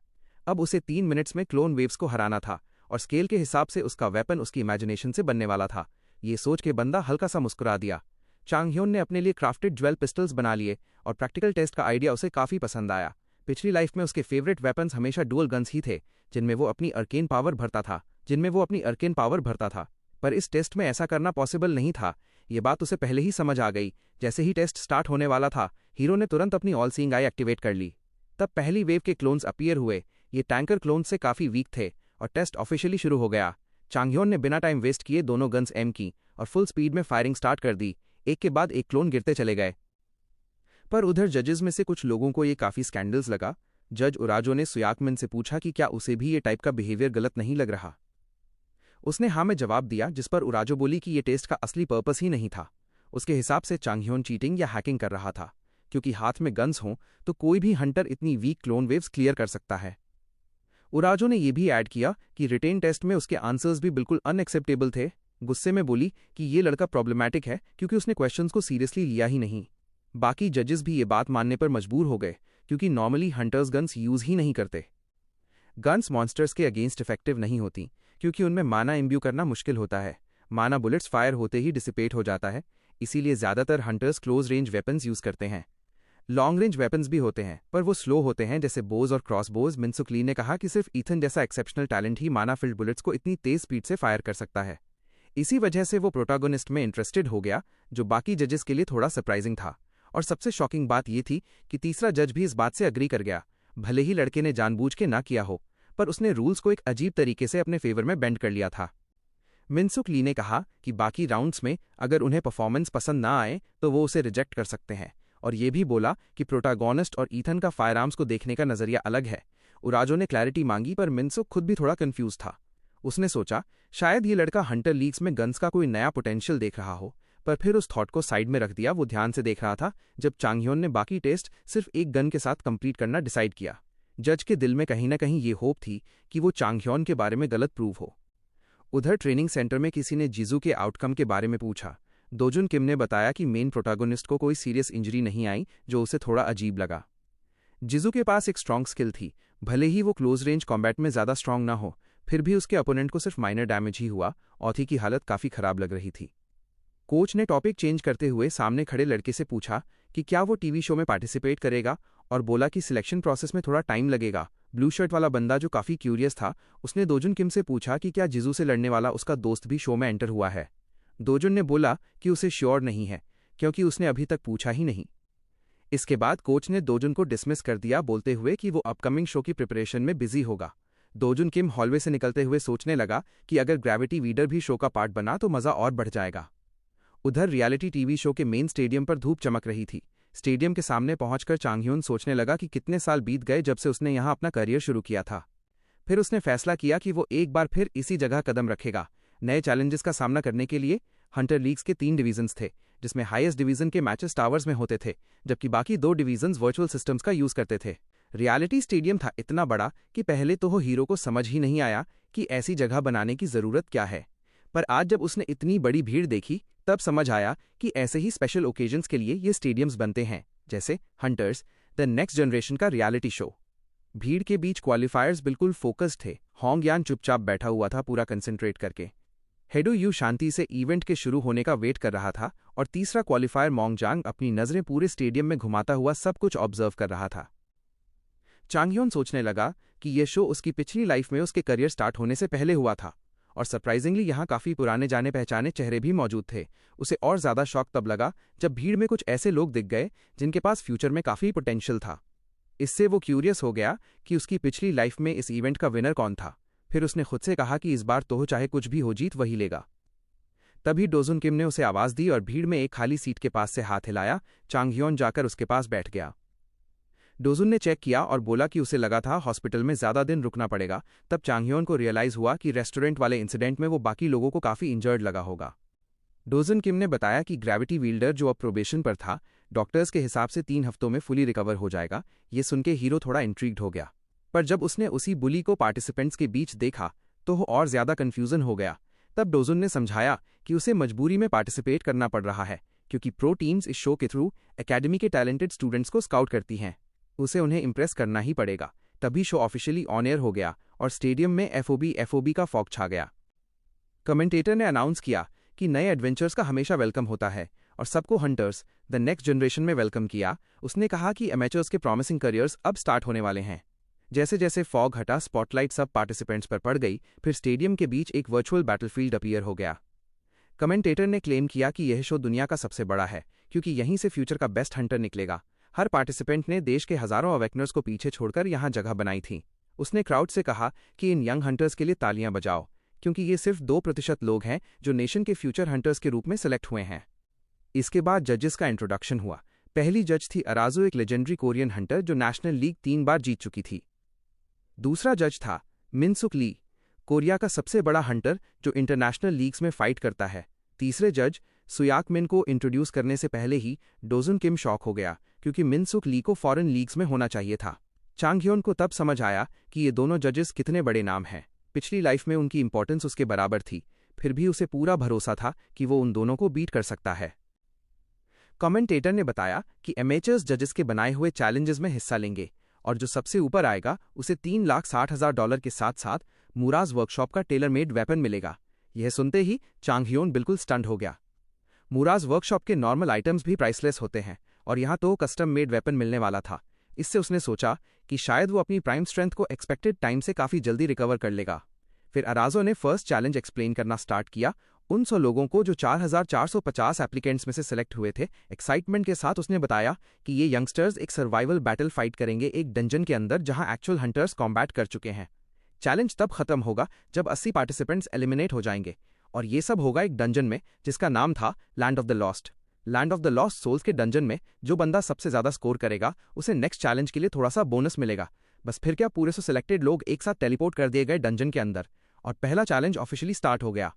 अब उसे 3 मिनट्स में क्लोन वेव्स को हराना था और स्केल के हिसाब से उसका वेपन उसकी इमेजिनेशन से बनने वाला था। ये सोच के बंदा हल्का सा मुस्कुरा दिया। चांगह्योन ने अपने लिए क्राफ्टेड ज्वेल पिस्टल्स बना लिए और प्रैक्टिकल टेस्ट का आइडिया उसे काफ़ी पसंद आया। पिछली लाइफ में उसके फेवरेट वेपन्स हमेशा डुअल गन्स ही थे, जिनमें वो अपनी अर्केन पावर भरता था, पर इस टेस्ट में ऐसा करना पॉसिबल नहीं था। ये बात उसे पहले ही समझ आ गई। जैसे ही टेस्ट स्टार्ट होने वाला था, हीरो ने तुरंत अपनी ऑल सीइंग आई एक्टिवेट कर ली। तब पहली वेव के क्लोन्स अपीयर हुए। ये टैंकर क्लोन्स से काफ़ी वीक थे और टेस्ट ऑफिशियली शुरू हो गया। चांगह्योन ने बिना टाइम वेस्ट किए दोनों गन्स एम की और फुल स्पीड में फायरिंग स्टार्ट कर दी। एक के बाद एक क्लोन गिरते चले गए। पर उधर जजेस में से कुछ लोगों को ये काफ़ी स्कैंडल्स लगा। जज ओराजो ने सुयाकमिन से पूछा कि क्या उसे भी ये टाइप का बिहेवियर गलत नहीं लग रहा। उसने हाँ में जवाब दिया, जिस पर ओराजो बोली कि ये टेस्ट का असली पर्पस ही नहीं था। उसके हिसाब से चांगह्योन चीटिंग या हैकिंग कर रहा था, क्योंकि हाथ में गन्स हों तो कोई भी हंटर इतनी वीक क्लोन वेव्स क्लियर कर सकता है। ओराजो ने यह भी ऐड किया कि रिटेन टेस्ट में उसके आंसर्स भी बिल्कुल अनएक्सेप्टेबल थे। गुस्से में बोली कि ये लड़का प्रॉब्लमैटिक है क्योंकि उसने क्वेश्चंस को सीरियसली लिया ही नहीं। बाकी जजेस भी ये बात मानने पर मजबूर हो गए, क्योंकि नॉर्मली हंटर्स गन्स यूज़ ही नहीं करते। गन्स मॉन्स्टर्स के अगेंस्ट इफेक्टिव नहीं होती, क्योंकि उनमें माना इम्ब्यू करना मुश्किल होता है। माना बुलेट्स फायर होते ही डिसिपेट हो जाता है, इसीलिए ज़्यादातर hunters close range weapons use करते हैं। लॉन्ग रेंज वेपन्स भी होते हैं, पर वो स्लो होते हैं, जैसे बोज और क्रॉसबोज। मिनसुक ली ने कहा कि सिर्फ ईथन जैसा एक्सेप्शनल टैलेंट ही माना फिल्ड बुलेट्स को इतनी तेज स्पीड से फायर कर सकता है। इसी वजह से वो प्रोटैगनिस्ट में इंटरेस्टेड हो गया, जो बाकी जजेस के लिए थोड़ा सरप्राइजिंग था। और सबसे शॉकिंग बात ये थी कि तीसरा जज भी इस बात से अग्री कर गया, भले ही लड़के ने जानबूझ के ना किया हो, पर उसने रूल्स को एक अजीब तरीके से अपने फेवर में बेंड कर लिया था। मिनसुक ली ने कहा कि बाकी राउंड्स में अगर उन्हें परफॉर्मेंस पसंद ना आए तो वो उसे रिजेक्ट कर सकते हैं, और ये भी बोला कि प्रोटागोनिस्ट और ईथन का फायरआर्म्स को देखने का नजरिया अलग है। उराजो ने क्लैरिटी मांगी, पर मिनसुक खुद भी थोड़ा कंफ्यूज था। उसने सोचा शायद ये लड़का हंटर लीग्स में गन्स का कोई नया पोटेंशियल देख रहा हो, पर फिर उस थॉट को साइड में रख दिया। वो ध्यान से देख रहा था जब चांगह्योन ने बाकी टेस्ट सिर्फ एक गन के साथ कंप्लीट करना डिसाइड किया। जज के दिल में कहीं ना कहीं ये होप थी कि वो चांगह्योन के बारे में गलत प्रूव हो। उधर ट्रेनिंग सेंटर में किसी ने जिजू के आउटकम के बारे में पूछा। दोजुन किम ने बताया कि मेन प्रोटैगनिस्ट को कोई सीरियस इंजरी नहीं आई, जो उसे थोड़ा अजीब लगा। जिजू के पास एक स्ट्रॉन्ग स्किल थी, भले ही वो क्लोज रेंज कॉम्बैट में ज्यादा स्ट्रॉन्ग ना हो, फिर भी उसके अपोनेंट को सिर्फ माइनर डैमेज ही हुआ। ऑथी की हालत काफी खराब लग रही थी। कोच ने टॉपिक चेंज करते हुए सामने खड़े लड़के से पूछा कि क्या वो टीवी शो में पार्टिसिपेट करेगा, और बोला कि सिलेक्शन प्रोसेस में थोड़ा टाइम लगेगा। ब्लू शर्ट वाला बंदा जो काफी क्यूरियस था, उसने दोजुन किम से पूछा कि क्या जिजू से लड़ने वाला उसका दोस्त भी शो में एंटर हुआ है। दोजुन ने बोला कि उसे श्योर नहीं है, क्योंकि उसने अभी तक पूछा ही नहीं। इसके बाद कोच ने दोजुन को डिसमिस कर दिया, बोलते हुए कि वो अपकमिंग शो की प्रिपरेशन में बिजी होगा। दोजुन किम हॉलवे से निकलते हुए सोचने लगा कि अगर ग्रेविटी वीडर भी शो का पार्ट बना तो मजा और बढ़ जाएगा। उधर रियलिटी टीवी शो के मेन स्टेडियम पर धूप चमक रही थी। स्टेडियम के सामने पहुंचकर चांगह्योन सोचने लगा कि कितने साल बीत गए जब से उसने यहां अपना करियर शुरू किया था। फिर उसने फैसला किया कि वो एक बार फिर इसी जगह कदम रखेगा। नए चैलेंजेस का सामना करने के लिए हंटर लीग्स के 3 डिवीजन्स थे, जिसमें हाईएस्ट डिवीजन के मैचेस टावर्स में होते थे, जबकि बाकी 2 डिवीजन्स वर्चुअल सिस्टम्स का यूज करते थे। रियलिटी स्टेडियम था इतना बड़ा कि पहले तो वो हीरो को समझ ही नहीं आया कि ऐसी जगह बनाने की जरूरत क्या है, पर आज जब उसने इतनी बड़ी भीड़ देखी तब समझ आया कि ऐसे ही स्पेशल ओकेजन्स के लिए ये स्टेडियम्स बनते हैं, जैसे हंटर्स द नेक्स्ट जनरेशन का रियलिटी शो। भीड़ के बीच क्वालिफायर्स बिल्कुल फोकस्ड थे। होंग यान चुपचाप बैठा हुआ था, पूरा कंसंट्रेट करके। हेडो यू शांति से इवेंट के शुरू होने का वेट कर रहा था, और तीसरा क्वालिफायर मोंगजांग अपनी नजरें पूरे स्टेडियम में घुमाता हुआ सब कुछ ऑब्जर्व कर रहा था। चांगह्योन सोचने लगा कि यह शो उसकी पिछली लाइफ में उसके करियर स्टार्ट होने से पहले हुआ था, और सरप्राइजिंगली यहाँ काफी पुराने जाने पहचाने चेहरे भी मौजूद थे। उसे और ज्यादा शॉक तब लगा जब भीड़ में कुछ ऐसे लोग दिख गए जिनके पास फ्यूचर में काफी पोटेंशियल था। इससे वो क्यूरियस हो गया कि उसकी पिछली लाइफ में इस इवेंट का विनर कौन था। फिर उसने खुद से कहा कि इस बार तो चाहे कुछ भी हो, जीत वही लेगा। तभी दोजुन किम ने उसे आवाज दी और भीड़ में एक खाली सीट के पास से हाथ हिलाया। चांगह्योन जाकर उसके पास बैठ गया। दोजुन ने चेक किया और बोला कि उसे लगा था हॉस्पिटल में ज्यादा दिन रुकना पड़ेगा। तब चांगह्योन को रियलाइज हुआ कि रेस्टोरेंट वाले इंसिडेंट में वो बाकी लोगों को काफी इंजर्ड लगा होगा। दोजुन किम ने बताया कि ग्रेविटी वील्डर जो अब प्रोबेशन पर था, डॉक्टर्स के हिसाब से 3 हफ्तों में फुली रिकवर हो जाएगा। ये सुनके हीरो थोड़ा इंट्रीग्ड हो गया, पर जब उसने उसी बुली को पार्टिसिपेंट्स के बीच देखा तो वो और ज्यादा कंफ्यूजन हो गया। तब दोजुन ने समझाया कि उसे मजबूरी में पार्टिसिपेट करना पड़ रहा है, क्योंकि प्रो टीम्स इस शो के थ्रू एकेडमी के टैलेंटेड स्टूडेंट्स को स्काउट करती हैं। उसे उन्हें इम्प्रेस करना ही पड़ेगा। तभी शो ऑफिशियली ऑन एयर हो गया और स्टेडियम में एफओबी का फॉग छा गया। कमेंटेटर ने अनाउंस किया कि नए एडवेंचर्स का हमेशा वेलकम होता है, और सबको हंटर्स द नेक्स्ट जनरेशन में वेलकम किया। उसने कहा कि एमेचर्स के प्रॉमिसिंग करियर्स अब स्टार्ट होने वाले हैं। जैसे जैसे फॉग हटा, स्पॉटलाइट सब पार्टिसिपेंट्स पर पड़ गई। फिर स्टेडियम के बीच एक वर्चुअल बैटलफील्ड अपीयर हो गया। कमेंटेटर ने क्लेम किया कि यह शो दुनिया का सबसे बड़ा है, क्योंकि यहीं से फ्यूचर का बेस्ट हंटर निकलेगा। हर पार्टिसिपेंट ने देश के हजारों अवेकनर्स को पीछे छोड़कर यहां जगह बनाई थी। उसने क्राउड से कहा कि इन यंग हंटर्स के लिए तालियां बजाओ, क्योंकि ये सिर्फ 2% लोग हैं जो नेशन के फ्यूचर हंटर्स के रूप में सिलेक्ट हुए हैं। इसके बाद जजेस का इंट्रोडक्शन हुआ। पहली जज थी अराजो, एक लेजेंडरी कोरियन हंटर जो नेशनल लीग 3 बार जीत चुकी थी। दूसरा जज था मिनसुक ली, कोरिया का सबसे बड़ा हंटर जो इंटरनेशनल लीग्स में फाइट करता है। तीसरे जज सुयाक मिन को इंट्रोड्यूस करने से पहले ही दोजुन किम शॉक हो गया, क्योंकि मिनसुक ली को फॉरेन लीग्स में होना चाहिए था। चांगह्योन को तब समझ आया कि ये दोनों जजेस कितने बड़े नाम हैं। पिछली लाइफ में उनकी इंपॉर्टेंस उसके बराबर थी, फिर भी उसे पूरा भरोसा था कि वो उन दोनों को बीट कर सकता है। कमेंटेटर ने बताया कि एमेचर्स जजेस के बनाए हुए चैलेंजेस में हिस्सा लेंगे, और जो सबसे ऊपर आएगा उसे $3,60,000 के साथ साथ मुराज वर्कशॉप का टेलर मेड वेपन मिलेगा। यह सुनते ही चांगह्योन बिल्कुल स्टंट हो गया। मुराज वर्कशॉप के नॉर्मल आइटम्स भी प्राइसलेस होते हैं, और यहाँ तो कस्टम मेड वेपन मिलने वाला था। इससे उसने सोचा कि शायद वो अपनी प्राइम स्ट्रेंथ को एक्सपेक्टेड टाइम से काफी जल्दी रिकवर कर लेगा। फिर अराजो ने फर्स्ट चैलेंज एक्सप्लेन करना स्टार्ट किया उन 100 लोगों को जो 4,450 एप्लीकेंट्स में से सिलेक्ट हुए थे, एक्साइटमेंट के साथ उसने बताया कि ये यंगस्टर्स एक सर्वाइवल बैटल फाइट करेंगे एक डंजन के अंदर जहां एक्चुअल हंटर्स कॉम्बैट कर चुके हैं। चैलेंज तब खत्म होगा जब 80 पार्टिसिपेंट्स एलिमिनेट हो जाएंगे, और ये सब होगा एक डंजन में जिसका नाम था land of the lost. Land of the lost souls के डंजन में जो बंदा सबसे ज्यादा स्कोर करेगा उसे नेक्स्ट चैलेंज के लिए थोड़ा सा बोनस मिलेगा। बस फिर क्या, पूरे 100 सिलेक्टेड लोग एक साथ टेलीपोर्ट कर दिए गए डंजन के अंदर, और पहला चैलेंज ऑफिशियली स्टार्ट हो गया।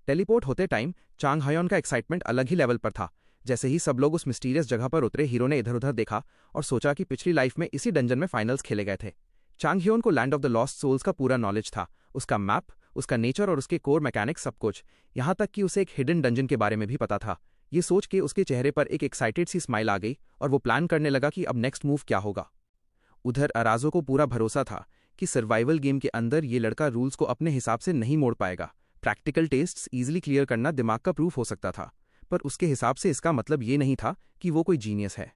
टेलीपोर्ट होते टाइम चांग हयोन का एक्साइटमेंट अलग ही लेवल पर था। जैसे ही सब लोग उस मिस्टीरियस जगह पर उतरे, हीरो ने इधर उधर देखा और सोचा कि पिछली लाइफ में इसी डंजन में फाइनल्स खेले गए थे। चांग हयोन को land of the lost souls का पूरा नॉलेज था, उसका मैप, उसका नेचर और उसके कोर मैकेनिक्स, सब कुछ। यहाँ तक कि उसे एक हिडन डंजन के बारे में भी पता था। ये सोच के उसके चेहरे पर एक एक्साइटेड सी स्माइल आ गई और वो प्लान करने लगा कि अब नेक्स्ट मूव क्या होगा। उधर अराजो को पूरा भरोसा था कि सर्वाइवल गेम के अंदर ये लड़का रूल्स को अपने हिसाब से नहीं मोड़ पाएगा। प्रैक्टिकल टेस्ट्स इजीली क्लियर करना दिमाग का प्रूफ हो सकता था, पर उसके हिसाब से इसका मतलब ये नहीं था कि वो कोई जीनियस है।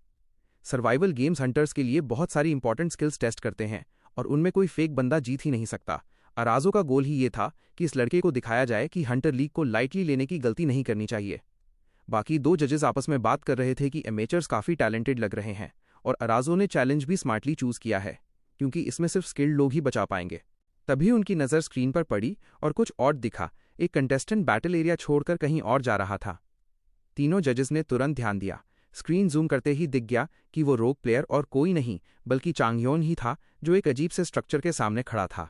सर्वाइवल गेम्स हंटर्स के लिए बहुत सारी इंपॉर्टेंट स्किल्स टेस्ट करते हैं और उनमें कोई फेक बंदा जीत ही नहीं सकता। अराजो का गोल ही ये था कि इस लड़के को दिखाया जाए कि हंटर लीग को लाइटली लेने की गलती नहीं करनी चाहिए। बाकी 2 जजेस आपस में बात कर रहे थे कि एमेचर्स काफी टैलेंटेड लग रहे हैं, और अराजो ने चैलेंज भी स्मार्टली चूज किया है क्योंकि इसमें सिर्फ स्किल्ड लोग ही बचा पाएंगे। तभी उनकी नज़र स्क्रीन पर पड़ी और कुछ और दिखा। एक कंटेस्टेंट बैटल एरिया छोड़कर कहीं और जा रहा था। तीनों जजेस ने तुरंत ध्यान दिया। स्क्रीन जूम करते ही दिख गया कि वो रोग प्लेयर और कोई नहीं बल्कि चांग हयोन ही था, जो एक अजीब से स्ट्रक्चर के सामने खड़ा था।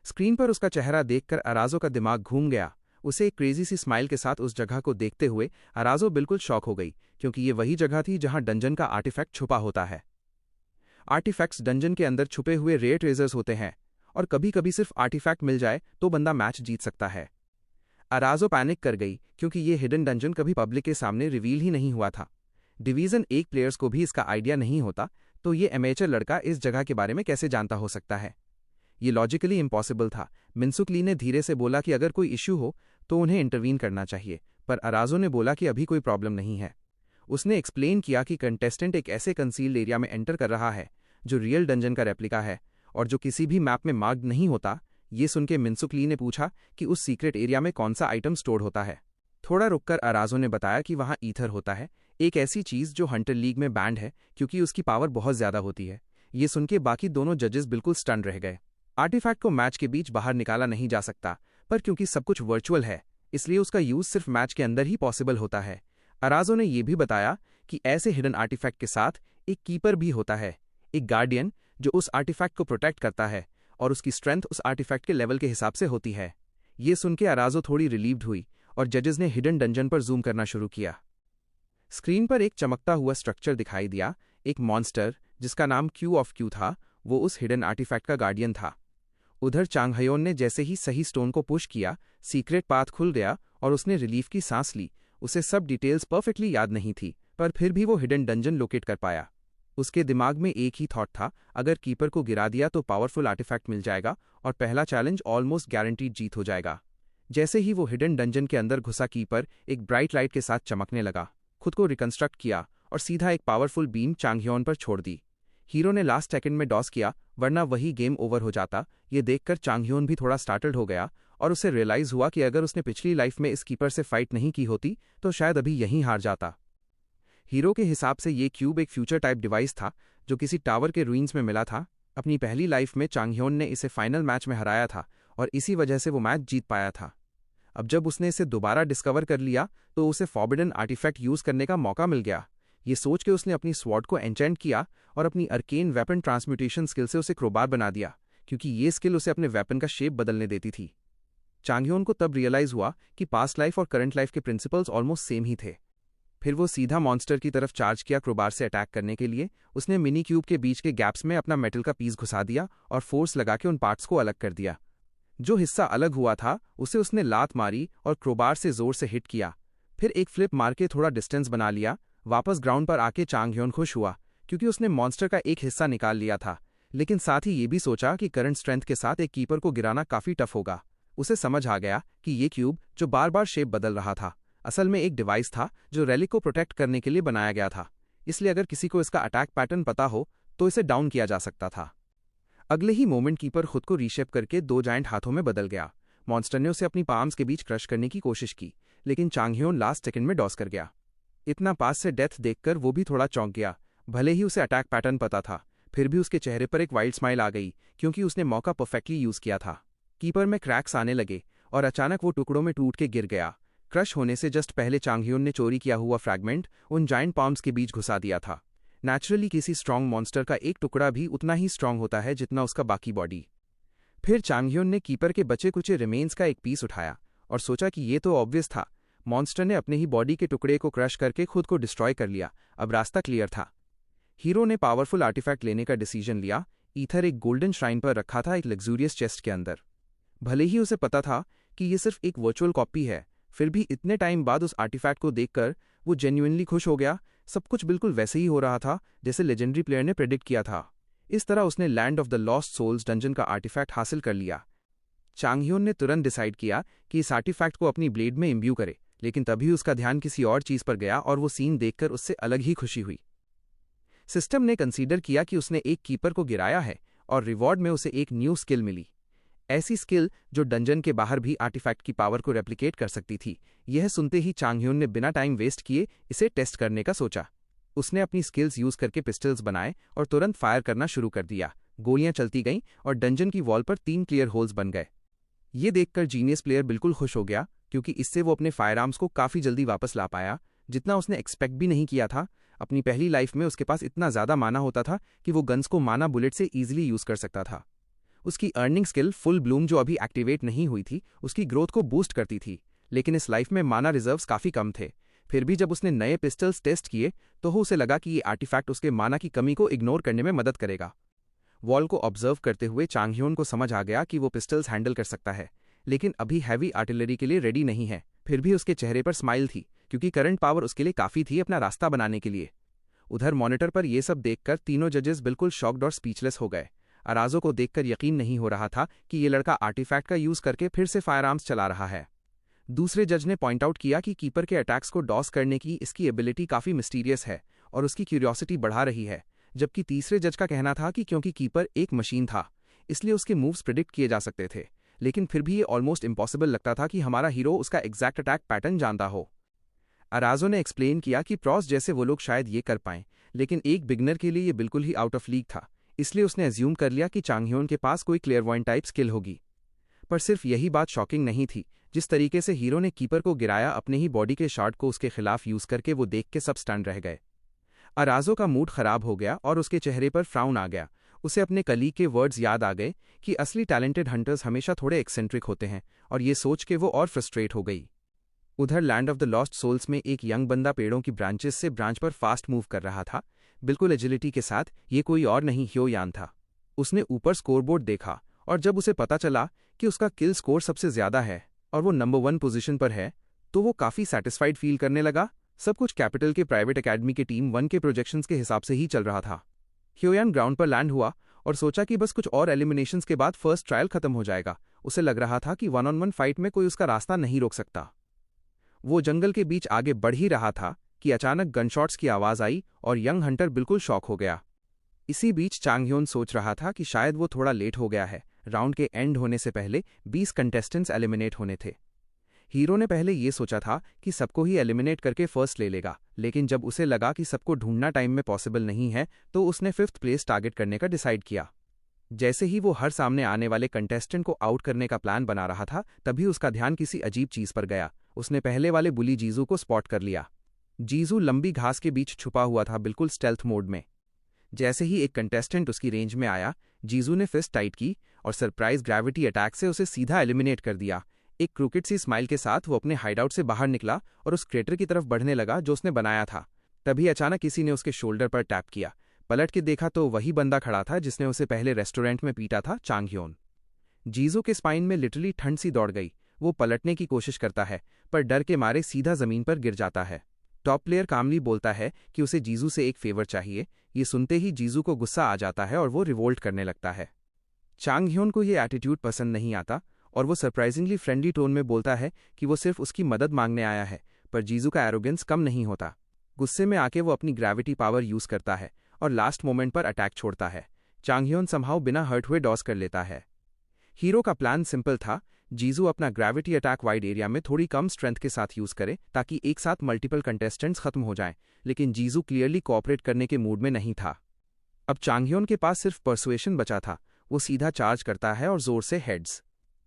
स्क्रीन पर उसका चेहरा देखकर अराजो का दिमाग घूम गया। उसे एक क्रेजी सी स्माइल के साथ उस जगह को देखते हुए अराजो बिल्कुल शॉक हो गई, क्योंकि ये वही जगह थी जहां डंजन का आर्टिफैक्ट छुपा होता है। आर्टिफैक्ट्स डंजन के अंदर छुपे हुए रेयर ट्रेजर्स होते हैं, और कभी कभी सिर्फ आर्टिफैक्ट मिल जाए तो बंदा मैच जीत सकता है। अराजो पैनिक कर गई क्योंकि ये हिडन डंजन कभी पब्लिक के सामने रिवील ही नहीं हुआ था। डिवीजन 1 प्लेयर्स को भी इसका आइडिया नहीं होता, तो ये एमेचर लड़का इस जगह के बारे में कैसे जानता हो सकता है। ये लॉजिकली इम्पॉसिबल था। मिनसुक ली ने धीरे से बोला कि अगर कोई इश्यू हो तो उन्हें इंटरवीन करना चाहिए, पर अराजो ने बोला कि अभी कोई प्रॉब्लम नहीं है। उसने एक्सप्लेन किया कि कंटेस्टेंट एक ऐसे कंसील्ड एरिया में एंटर कर रहा है जो रियल डंजन का रेप्लिका है और जो किसी भी मैप में मार्क्ड नहीं होता। ये सुनके मिनसुक ली ने पूछा कि उस सीक्रेट एरिया में कौन सा आइटम स्टोर्ड होता है। थोड़ा रुककर अराजो ने बताया कि वहां ईथर होता है, एक ऐसी चीज जो हंटर लीग में बैंड है क्योंकि उसकी पावर बहुत ज्यादा होती है। ये सुनके बाकी दोनों जजेस बिल्कुल स्टन रह गए। आर्टिफैक्ट को मैच के बीच बाहर निकाला नहीं जा सकता, पर क्योंकि सब कुछ वर्चुअल है इसलिए उसका यूज सिर्फ मैच के अंदर ही पॉसिबल होता है। अराजो ने यह भी बताया कि ऐसे हिडन आर्टिफैक्ट के साथ एक कीपर भी होता है, एक गार्डियन जो उस आर्टिफैक्ट को प्रोटेक्ट करता है, और उसकी स्ट्रेंथ उस आर्टिफैक्ट के लेवल के हिसाब से होती है। ये सुनके अराजो थोड़ी रिलीव्ड हुई और जजेस ने हिडन डंजन पर जूम करना शुरू किया। स्क्रीन पर एक चमकता हुआ स्ट्रक्चर दिखाई दिया, एक मॉन्स्टर जिसका नाम क्यू ऑफ क्यू था। वो उस हिडन आर्टिफैक्ट का गार्डियन था। उधर चांग हयोन ने जैसे ही सही स्टोन को पुश किया, सीक्रेट पाथ खुल गया और उसने रिलीफ की सांस ली। उसे सब डिटेल्स परफेक्टली याद नहीं थी, पर फिर भी वो हिडन डंजन लोकेट कर पाया। उसके दिमाग में एक ही थॉट था, अगर कीपर को गिरा दिया तो पावरफुल आर्टिफैक्ट मिल जाएगा और पहला चैलेंज ऑलमोस्ट गारंटीड जीत हो जाएगा। जैसे ही वो हिडन डंजन के अंदर घुसा, कीपर एक ब्राइट लाइट के साथ चमकने लगा, खुद को रिकंस्ट्रक्ट किया और सीधा एक पावरफुल बीम चांग हयोन पर छोड़ दी। हीरो ने लास्ट सेकंड में डॉस किया, वरना वही गेम ओवर हो जाता। ये देखकर चांग हयोन भी थोड़ा स्टार्टल्ड हो गया और उसे रियलाइज हुआ कि अगर उसने पिछली लाइफ में इस कीपर से फाइट नहीं की होती तो शायद अभी यहीं हार जाता। हीरो के हिसाब से ये क्यूब एक फ्यूचर टाइप डिवाइस था जो किसी टावर के रूइंस में मिला था। अपनी पहली लाइफ में चांग हयोन ने इसे फाइनल मैच में हराया था और इसी वजह से वो मैच जीत पाया था। अब जब उसने इसे दोबारा डिस्कवर कर लिया तो उसे फॉरबिडन आर्टिफैक्ट यूज करने का मौका मिल गया। ये सोच के उसने अपनी स्वॉर्ड को एन्चेंट किया और अपनी अर्केन वेपन ट्रांसम्यूटेशन स्किल से उसे क्रोबार बना दिया, क्योंकि ये स्किल उसे अपने वेपन का शेप बदलने देती थी। चांग हयोन को तब रियलाइज हुआ कि पास्ट लाइफ और करंट लाइफ के प्रिंसिपल्स ऑलमोस्ट सेम ही थे। फिर वो सीधा मॉन्स्टर की तरफ चार्ज किया क्रोबार से अटैक करने के लिए। उसने मिनी क्यूब के बीच के गैप्स में अपना मेटल का पीस घुसा दिया और फोर्स लगा के उन पार्ट्स को अलग कर दिया। जो हिस्सा अलग हुआ था उसे उसने लात मारी और क्रोबार से जोर से हिट किया। फिर एक फ्लिप मार के थोड़ा डिस्टेंस बना लिया। वापस ग्राउंड पर आके चांग हयोन खुश हुआ क्योंकि उसने मॉन्स्टर का एक हिस्सा निकाल लिया था, लेकिन साथ ही ये भी सोचा कि करंट स्ट्रेंथ के साथ एक कीपर को गिराना काफी टफ होगा। उसे समझ आ गया कि ये क्यूब जो बार बार शेप बदल रहा था असल में एक डिवाइस था जो रैलिक को प्रोटेक्ट करने के लिए बनाया गया था, इसलिए अगर किसी को इसका अटैक पैटर्न पता हो तो इसे डाउन किया जा सकता था। अगले ही मोमेंट कीपर खुद को रीशेप करके 2 जायंट हाथों में बदल गया। मॉन्स्टर ने उसे अपनी पाम्स के बीच क्रश करने की कोशिश की, लेकिन चांग ह्योन लास्ट सेकंड में डॉस कर गया। इतना पास से डेथ देखकर वो भी थोड़ा चौंक गया। भले ही उसे अटैक पैटर्न पता था, फिर भी उसके चेहरे पर एक वाइल्ड स्माइल आ गई, क्योंकि उसने मौका परफेक्टली यूज किया था। कीपर में क्रैक्स आने लगे और अचानक वो टुकड़ों में टूट के गिर गया। क्रश होने से जस्ट पहले चांग ह्योन ने चोरी किया हुआ फ्रैगमेंट उन जायंट पाम्स के बीच घुसा दिया था। नेचुरली किसी स्ट्रॉन्ग मॉन्स्टर का एक टुकड़ा भी उतना ही स्ट्रॉन्ग होता है जितना उसका बाकी बॉडी। फिर चांग ह्योन ने कीपर के बचे कुचे रिमेन्स का एक पीस उठाया और सोचा कि ये तो ऑब्वियस था, मॉन्स्टर ने अपने ही बॉडी के टुकड़े को क्रश करके खुद को डिस्ट्रॉय कर लिया, अब रास्ता क्लियर था। हीरो ने पावरफुल आर्टिफैक्ट लेने का डिसीजन लिया। ईथर एक गोल्डन श्राइन पर रखा था, एक लग्जूरियस चेस्ट के अंदर। भले ही उसे पता था कि ये सिर्फ एक वर्चुअल कॉपी है, फिर भी इतने टाइम बाद उस आर्टिफैक्ट को देखकर वो जेन्युइनली खुश हो गया। सब कुछ बिल्कुल वैसे ही हो रहा था जैसे लेजेंडरी प्लेयर ने प्रेडिक्ट किया था। इस तरह उसने land of the lost souls dungeon का आर्टिफैक्ट हासिल कर लिया। चांग ह्योन ने तुरंत डिसाइड किया कि इस आर्टिफैक्ट को अपनी ब्लेड में इम्ब्यू करे, लेकिन तभी उसका ध्यान किसी और चीज पर गया और वो सीन देखकर उससे अलग ही खुशी हुई। सिस्टम ने कंसीडर किया कि उसने एक कीपर को गिराया है और रिवॉर्ड में उसे एक न्यू स्किल मिली, ऐसी स्किल जो डंजन के बाहर भी आर्टिफैक्ट की पावर को रेप्लिकेट कर सकती थी। यह सुनते ही चांग ह्योन ने बिना टाइम वेस्ट किए इसे टेस्ट करने का सोचा। उसने अपनी स्किल्स यूज करके पिस्टल्स बनाए और तुरंत फायर करना शुरू कर दिया। गोलियां चलती गईं और डंजन की वॉल पर 3 क्लियर होल्स बन गए। ये देखकर जीनियस प्लेयर बिल्कुल खुश हो गया, क्योंकि इससे वो अपने फायर आर्म्स को काफी जल्दी वापस ला पाया, जितना उसने एक्सपेक्ट भी नहीं किया था। अपनी पहली लाइफ में उसके पास इतना ज्यादा माना होता था कि वो गन्स को माना बुलेट से ईजिली यूज कर सकता था। उसकी अर्निंग स्किल फुल ब्लूम जो अभी एक्टिवेट नहीं हुई थी, उसकी ग्रोथ को बूस्ट करती थी, लेकिन इस लाइफ में माना रिजर्व्स काफी कम थे। फिर भी जब उसने नए पिस्टल्स टेस्ट किए तो उसे लगा कि ये आर्टिफैक्ट उसके माना की कमी को इग्नोर करने में मदद करेगा। वॉल को ऑब्जर्व करते हुए चांग ह्योन को समझ आ गया कि वो पिस्टल्स हैंडल कर सकता है, लेकिन अभी हैवी आर्टिलरी के लिए रेडी नहीं है। फिर भी उसके चेहरे पर स्माइल थी, क्योंकि करंट पावर उसके लिए काफी थी अपना रास्ता बनाने के लिए। उधर मॉनिटर पर यह सब देखकर तीनों जजेस बिल्कुल शॉक्ड और स्पीचलेस हो गए। अराजो को देखकर यकीन नहीं हो रहा था कि ये लड़का आर्टिफैक्ट का यूज करके फिर से फायर आर्म्स चला रहा है। दूसरे जज ने पॉइंट आउट किया कि कीपर के अटैक्स को डॉस करने की इसकी एबिलिटी काफी मिस्टीरियस है और उसकी क्यूरियोसिटी बढ़ा रही है, जबकि तीसरे जज का कहना था कि क्योंकि कीपर एक मशीन था इसलिए उसके मूव्स प्रिडिक्ट किए जा सकते थे, लेकिन फिर भी ये ऑलमोस्ट इम्पॉसिबल लगता था कि हमारा हीरो उसका एग्जैक्ट अटैक पैटर्न जानता हो। अराजो ने एक्सप्लेन किया कि प्रॉस जैसे वो लोग शायद ये कर पाएं, लेकिन एक बिगनर के लिए ये बिल्कुल ही आउट ऑफ लीग था, इसलिए उसने अज्यूम कर लिया कि चांग ह्योन के पास कोई क्लियरवॉइंट टाइप स्किल होगी। पर सिर्फ यही बात शॉकिंग नहीं थी, जिस तरीके से हीरो ने कीपर को गिराया अपने ही बॉडी के शॉट को उसके खिलाफ यूज करके, वो देख के सब स्टन रह गए। अराजो का मूड खराब हो गया और उसके चेहरे पर फ्राउन आ गया। उसे अपने कलीग के वर्ड्स याद आ गए कि असली टैलेंटेड हंटर्स हमेशा थोड़े एक्सेंट्रिक होते हैं, और ये सोच के वो और फ्रस्ट्रेट हो गई। उधर land of the lost souls में एक यंग बंदा पेड़ों की ब्रांचेस से ब्रांच पर फास्ट मूव कर रहा था, बिल्कुल एजिलिटी के साथ। ये कोई और नहीं ह्यो यान था। उसने ऊपर स्कोरबोर्ड देखा और जब उसे पता चला कि उसका किल स्कोर सबसे ज्यादा है और वो नंबर 1 पोजीशन पर है, तो वो काफी सैटिस्फाइड फील करने लगा। सब कुछ कैपिटल के प्राइवेट एकेडमी के टीम 1 के प्रोजेक्शंस के हिसाब से ही चल रहा था। ह्योयान ग्राउंड पर लैंड हुआ और सोचा कि बस कुछ और एलिमिनेशंस के बाद फर्स्ट ट्रायल खत्म हो जाएगा। उसे लग रहा था कि 1-on-1 फाइट में कोई उसका रास्ता नहीं रोक सकता। वो जंगल के बीच आगे बढ़ ही रहा था कि अचानक गनशॉट्स की आवाज आई और यंग हंटर बिल्कुल शॉक हो गया। इसी बीच चांग ह्योन सोच रहा था कि शायद वो थोड़ा लेट हो गया है। राउंड के एंड होने से पहले 20 कंटेस्टेंट्स एलिमिनेट होने थे। हीरो ने पहले ये सोचा था कि सबको ही एलिमिनेट करके फर्स्ट ले लेगा, लेकिन जब उसे लगा कि सबको ढूंढना टाइम में पॉसिबल नहीं है, तो उसने 5th प्लेस टारगेट करने का डिसाइड किया। जैसे ही वो हर सामने आने वाले कंटेस्टेंट को आउट करने का प्लान बना रहा था, तभी उसका ध्यान किसी अजीब चीज पर गया। उसने पहले वाले बुली जीजू को स्पॉट कर लिया। जीजू लंबी घास के बीच छुपा हुआ था, बिल्कुल स्टेल्थ मोड में। जैसे ही एक कंटेस्टेंट उसकी रेंज में आया, जीजू ने फिस्ट टाइट की और सरप्राइज ग्रेविटी अटैक से उसे सीधा एलिमिनेट कर दिया। एक क्रूकेट सी स्माइल के साथ वो अपने हाइडआउट से बाहर निकला और उस क्रेटर की तरफ बढ़ने लगा जो उसने बनाया था। तभी अचानक किसी ने उसके शोल्डर पर टैप किया। पलट के देखा तो वही बंदा खड़ा था जिसने उसे पहले रेस्टोरेंट में पीटा था, चांग ह्योन। जीजू के स्पाइन में लिटरली ठंड सी दौड़ गई। वो पलटने की कोशिश करता है, पर डर के मारे सीधा जमीन पर गिर जाता है। टॉप प्लेयर कामली बोलता है कि उसे जीजू से एक फेवर चाहिए। ये सुनते ही जीजू को गुस्सा आ जाता है और वो रिवोल्ट करने लगता है। चांग ह्योन को ये एटीट्यूड पसंद नहीं आता और वो सरप्राइजिंगली फ्रेंडली टोन में बोलता है कि वो सिर्फ उसकी मदद मांगने आया है, पर जीजू का एरोगेंस कम नहीं होता। गुस्से में आके वो अपनी ग्रेविटी पावर यूज करता है और लास्ट मोमेंट पर अटैक छोड़ता है। चांग ह्योन समहाउ बिना हर्ट हुए डॉस कर लेता है। हीरो का प्लान सिंपल था जीजू अपना ग्रेविटी अटैक वाइड एरिया में थोड़ी कम स्ट्रेंथ के साथ यूज करे ताकि एक साथ मल्टीपल कंटेस्टेंट्स खत्म हो जाएं, लेकिन जीजू क्लियरली कोऑपरेट करने के मूड में नहीं था। अब चांगह्योन के पास सिर्फ परसुएशन बचा था। वो सीधा चार्ज करता है और जोर से हेड्स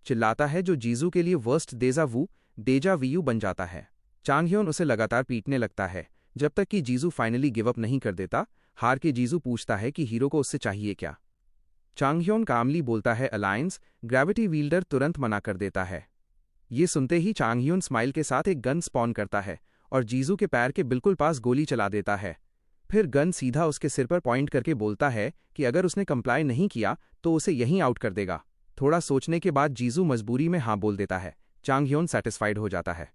चिल्लाता है, जो जीजू के लिए वर्स्ट डेजा वीयू बन जाता है। चांगह्योन उसे लगातार पीटने लगता है जब तक कि जीजू फाइनली गिव अप नहीं कर देता। हार के जीजू पूछता है कि हीरो को उससे चाहिए क्या। चांगह्योन कामली बोलता है अलायंस। ग्रेविटी वील्डर तुरंत मना कर देता है। ये सुनते ही चांगह्योन स्माइल के साथ एक गन स्पॉन करता है और जीजू के पैर के बिल्कुल पास गोली चला देता है। फिर गन सीधा उसके सिर पर पॉइंट करके बोलता है कि अगर उसने कंप्लाई नहीं किया तो उसे यहीं आउट कर देगा। थोड़ा सोचने के बाद जीजू मजबूरी में हाँ बोल देता है। चांगह्योन सैटिस्फाइड हो जाता है।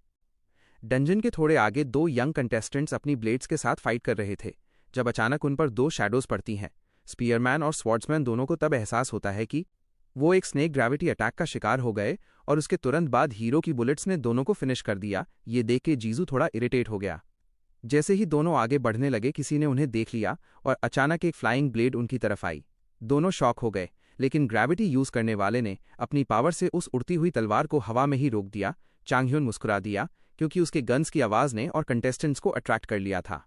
डंजन के थोड़े आगे दो यंग कंटेस्टेंट्स अपनी ब्लेड्स के साथ फाइट कर रहे थे जब अचानक उन पर दो शैडोज पड़ती हैं। स्पीयरमैन और स्वॉर्ड्समैन दोनों को तब एहसास होता है कि वो एक स्नेक ग्रेविटी अटैक का शिकार हो गए और उसके तुरंत बाद हीरो की बुलेट्स ने दोनों को फिनिश कर दिया। ये देख के जीजू थोड़ा इरिटेट हो गया। जैसे ही दोनों आगे बढ़ने लगे किसी ने उन्हें देख लिया और अचानक एक फ्लाइंग ब्लेड उनकी तरफ आई। दोनों शॉक हो गए, लेकिन ग्रेविटी यूज करने वाले ने अपनी पावर से उस उड़ती हुई तलवार को हवा में ही रोक दिया। चांगह्योन मुस्कुरा दिया क्योंकि उसके गन्स की आवाज ने और कंटेस्टेंट्स को अट्रैक्ट कर लिया था।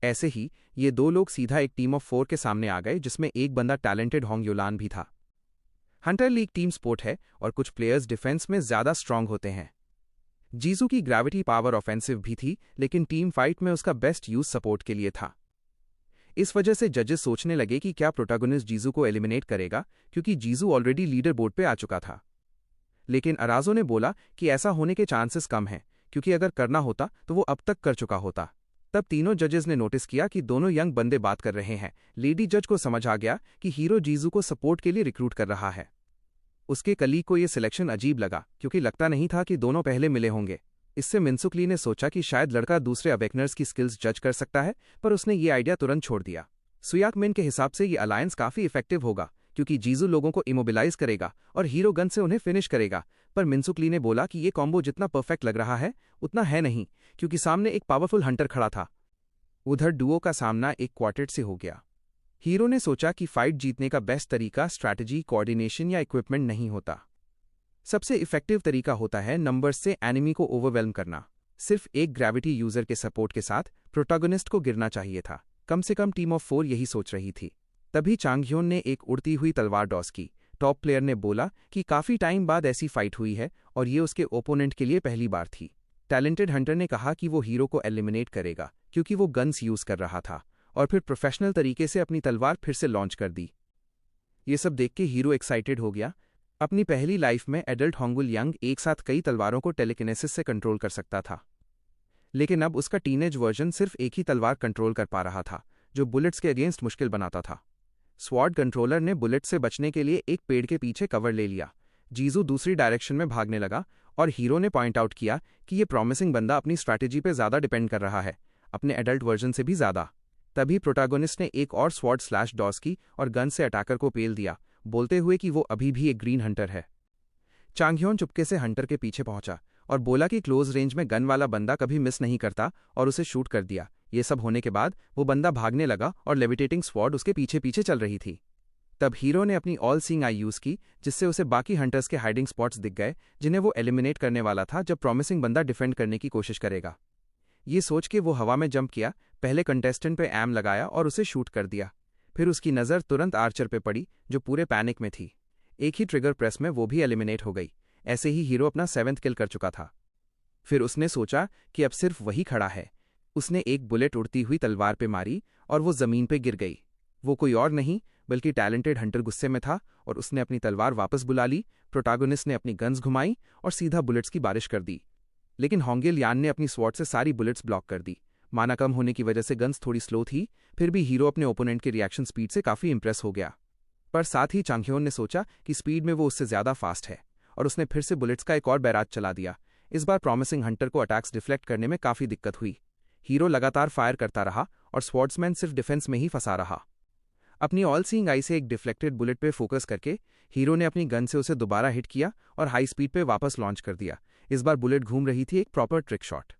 ऐसे ही ये दो लोग सीधा एक टीम ऑफ 4 के सामने आ गए जिसमें एक बंदा टैलेंटेड होंग योलान भी था। हंटर लीग टीम स्पोर्ट है और कुछ प्लेयर्स डिफेंस में ज्यादा स्ट्रांग होते हैं। जीजू की ग्रेविटी पावर ऑफेंसिव भी थी, लेकिन टीम फाइट में उसका बेस्ट यूज सपोर्ट के लिए था। इस वजह से जजेस सोचने लगे कि क्या प्रोटैगनिस्ट जीजू को एलिमिनेट करेगा, क्योंकि जीजू ऑलरेडी लीडर बोर्ड पे आ चुका था। लेकिन अराजो ने बोला कि ऐसा होने के चांसेस कम हैं, क्योंकि अगर करना होता तो वो अब तक कर चुका होता। तब तीनों जजेस ने नोटिस किया कि दोनों यंग बंदे बात कर रहे हैं। लेडी जज को समझ आ गया कि हीरो जीजू को सपोर्ट के लिए रिक्रूट कर रहा है। उसके कलीग को यह सिलेक्शन अजीब लगा क्योंकि लगता नहीं था कि दोनों पहले मिले होंगे। इससे मिनसुक ली ने सोचा कि शायद लड़का दूसरे अवेकनर्स की स्किल्स जज कर सकता है, पर उसने ये आइडिया तुरंत छोड़ दिया। सुयाक मिन के हिसाब से ये अलायंस काफी इफेक्टिव होगा क्योंकि जीजू लोगों को इमोबिलाइज करेगा और हीरो गन से उन्हें फिनिश करेगा। पर मिनसुक ली ने बोला कि ये कॉम्बो जितना परफेक्ट लग रहा है उतना है नहीं, क्योंकि सामने एक पावरफुल हंटर खड़ा था। उधर डुओ का सामना एक क्वार्टेट से हो गया। हीरो ने सोचा कि फाइट जीतने का बेस्ट तरीका स्ट्रैटेजी, कोऑर्डिनेशन या इक्विपमेंट नहीं होता। सबसे इफेक्टिव तरीका होता है नंबर्स से एनिमी को ओवरवेल्म करना। सिर्फ एक ग्रेविटी यूजर के सपोर्ट के साथ प्रोटैगनिस्ट को गिरना चाहिए था। कम से कम टीम ऑफ 4 यही सोच रही थी। तभी चांगह्योन ने एक उड़ती हुई तलवार टॉस की। टॉप प्लेयर ने बोला कि काफी टाइम बाद ऐसी फाइट हुई है और ये उसके ओपोनेंट के लिए पहली बार थी। टैलेंटेड हंटर ने कहा कि वो हीरो को एलिमिनेट करेगा क्योंकि वो गन्स यूज कर रहा था, और फिर प्रोफेशनल तरीके से अपनी तलवार फिर से लॉन्च कर दी। ये सब देख के हीरो एक्साइटेड हो गया। अपनी पहली लाइफ में एडल्ट होंगुल यंग एक साथ कई तलवारों को टेलीकिनेसिस से कंट्रोल कर सकता था, लेकिन अब उसका टीनेज वर्जन सिर्फ एक ही तलवार कंट्रोल कर पा रहा था, जो बुलेट्स के अगेंस्ट मुश्किल बनाता था। स्वॉर्ड कंट्रोलर ने बुलेट से बचने के लिए एक पेड़ के पीछे कवर ले लिया। जीजू दूसरी डायरेक्शन में भागने लगा और हीरो ने पॉइंट आउट किया कि ये प्रॉमिसिंग बंदा अपनी स्ट्रैटेजी पे ज्यादा डिपेंड कर रहा है, अपने एडल्ट वर्जन से भी ज्यादा। तभी प्रोटैगनिस्ट ने एक और स्वॉर्ड स्लैश डॉस की और गन से अटैकर को पेल दिया, बोलते हुए कि वो अभी भी एक ग्रीन हंटर है। चांगह्योन चुपके से हंटर के पीछे पहुंचा और बोला कि क्लोज रेंज में गन वाला बंदा कभी मिस नहीं करता, और उसे शूट कर दिया। ये सब होने के बाद वो बंदा भागने लगा और लेविटेटिंग स्वॉर्ड उसके पीछे पीछे चल रही थी। तब हीरो ने अपनी ऑल सीइंग आई यूज की, जिससे उसे बाकी हंटर्स के हाइडिंग स्पॉट्स दिख गए जिन्हें वो एलिमिनेट करने वाला था जब प्रॉमिसिंग बंदा डिफेंड करने की कोशिश करेगा। ये सोच के वो हवा में जंप किया, पहले कंटेस्टेंट पे एम लगाया और उसे शूट कर दिया। फिर उसकी नज़र तुरंत आर्चर पे पड़ी जो पूरे पैनिक में थी। एक ही ट्रिगर प्रेस में वो भी एलिमिनेट हो गई। ऐसे ही हीरो अपना 7th किल कर चुका था। फिर उसने सोचा कि अब सिर्फ वही खड़ा है। उसने एक बुलेट उड़ती हुई तलवार पे मारी और वो जमीन पे गिर गई। वो कोई और नहीं बल्कि टैलेंटेड हंटर गुस्से में था और उसने अपनी तलवार वापस बुला ली। प्रोटैगनिस्ट ने अपनी गन्स घुमाई और सीधा बुलेट्स की बारिश कर दी, लेकिन होंगिल यान ने अपनी स्वॉर्ड से सारी बुलेट्स ब्लॉक कर दी। माना कम होने की वजह से गन्स थोड़ी स्लो थी, फिर भी हीरो अपने ओपोनेंट के रिएक्शन स्पीड से काफी इंप्रेस हो गया। पर साथ ही चांगह्योन ने सोचा कि स्पीड में वो उससे ज्यादा फास्ट है, और उसने फिर से बुलेट्स का एक और बैराज चला दिया। इस बार प्रॉमिसिंग हंटर को अटैक्स डिफ्लेक्ट करने में काफी दिक्कत हुई। हीरो लगातार फायर करता रहा और स्वॉर्ड्समैन सिर्फ डिफेंस में ही फंसा रहा। अपनी ऑल सीइंग आई से एक डिफ्लेक्टेड बुलेट पे फोकस करके हीरो ने अपनी गन से उसे दोबारा हिट किया और हाई स्पीड पे वापस लॉन्च कर दिया। इस बार बुलेट घूम रही थी, एक proper trick shot.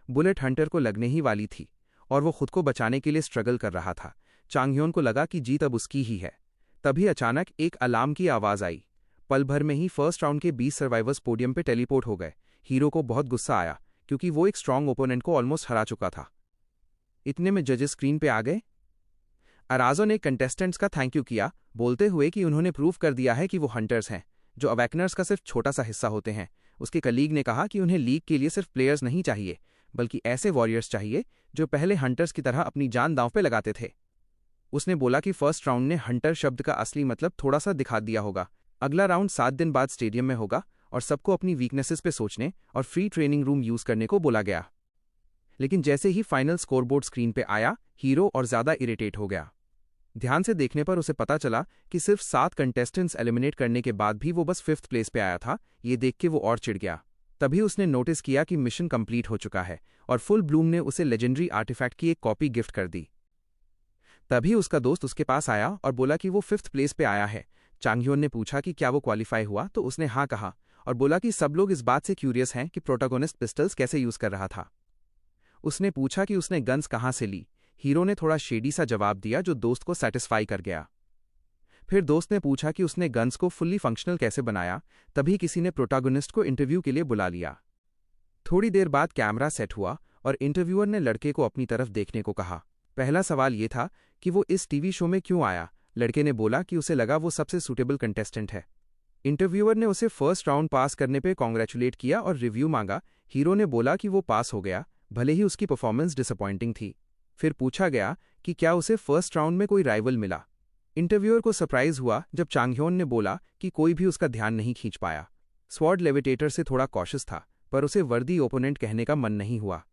Bullet Hunter को लगने ही वाली थी और वो खुद को बचाने के लिए स्ट्रगल कर रहा था। चांगह्योन को लगा कि जीत अब उसकी ही है। तभी अचानक एक अलार्म की आवाज आई। पल भर में ही फर्स्ट राउंड के 20 सर्वाइवर्स पोडियम पे टेलीपोर्ट हो गए। हीरो को बहुत गुस्सा आया क्योंकि वो एक स्ट्रॉन्ग ओपोनेंट को ऑलमोस्ट हरा चुका था। इतने में जजेस स्क्रीन पे आ गए। अराजो ने कंटेस्टेंट्स का थैंक यू किया, बोलते हुए कि उन्होंने प्रूव कर दिया है कि वो हंटर्स हैं, जो अवेकनर्स का सिर्फ छोटा सा हिस्सा होते हैं। उसके कलीग ने कहा कि उन्हें लीग के लिए सिर्फ प्लेयर्स नहीं चाहिए, बल्कि ऐसे वॉरियर्स चाहिए जो पहले हंटर्स की तरह अपनी जान दांव पे लगाते थे। उसने बोला कि फर्स्ट राउंड ने हंटर शब्द का असली मतलब थोड़ा सा दिखा दिया होगा। अगला राउंड 7 दिन बाद स्टेडियम में होगा और सबको अपनी वीकनेसेस पे सोचने और फ्री ट्रेनिंग रूम यूज करने को बोला गया। लेकिन जैसे ही फाइनल स्कोरबोर्ड स्क्रीन पे आया, हीरो और ज्यादा इरिटेट हो गया। ध्यान से देखने पर उसे पता चला कि सिर्फ 7 कंटेस्टेंट्स एलिमिनेट करने के बाद भी वो बस 5th प्लेस पे आया था। ये देख के वो और चिढ़ गया। तभी उसने नोटिस किया कि मिशन कंप्लीट हो चुका है और फुल ब्लूम ने उसे लेजेंडरी आर्टिफैक्ट की एक कॉपी गिफ्ट कर दी। तभी उसका दोस्त उसके पास आया और बोला कि वो 5th प्लेस पे आया है। चांगह्योन ने पूछा कि क्या वो क्वालिफाई हुआ, तो उसने हाँ कहा और बोला कि सब लोग इस बात से क्यूरियस हैं कि प्रोटोगोनिस्ट पिस्टल्स कैसे यूज कर रहा था। उसने पूछा कि उसने गन्स कहाँ से ली। हीरो ने थोड़ा शेडी सा जवाब दिया जो दोस्त को सेटिस्फाई कर गया। फिर दोस्त ने पूछा कि उसने गन्स को फुल्ली फंक्शनल कैसे बनाया। तभी किसी ने प्रोटोगोनिस्ट को इंटरव्यू के लिए बुला लिया। थोड़ी देर बाद कैमरा सेट हुआ और इंटरव्यूअर ने लड़के को अपनी तरफ देखने को कहा। पहला सवाल ये था कि वो इस टीवी शो में क्यों आया। लड़के ने बोला कि उसे लगा वो सबसे सूटेबल कंटेस्टेंट है। इंटरव्यूअर ने उसे फर्स्ट राउंड पास करने पे कॉन्ग्रेचुलेट किया और रिव्यू मांगा। हीरो ने बोला कि वो पास हो गया, भले ही उसकी परफॉर्मेंस डिसअपॉइंटिंग थी। फिर पूछा गया कि क्या उसे फर्स्ट राउंड में कोई राइवल मिला। इंटरव्यूअर को सरप्राइज हुआ जब चांगह्योन ने बोला कि कोई भी उसका ध्यान नहीं खींच पाया। स्वॉर्ड लेविटेटर से थोड़ा कॉशियस था, पर उसे वर्दी ओपोनेंट कहने का मन नहीं हुआ।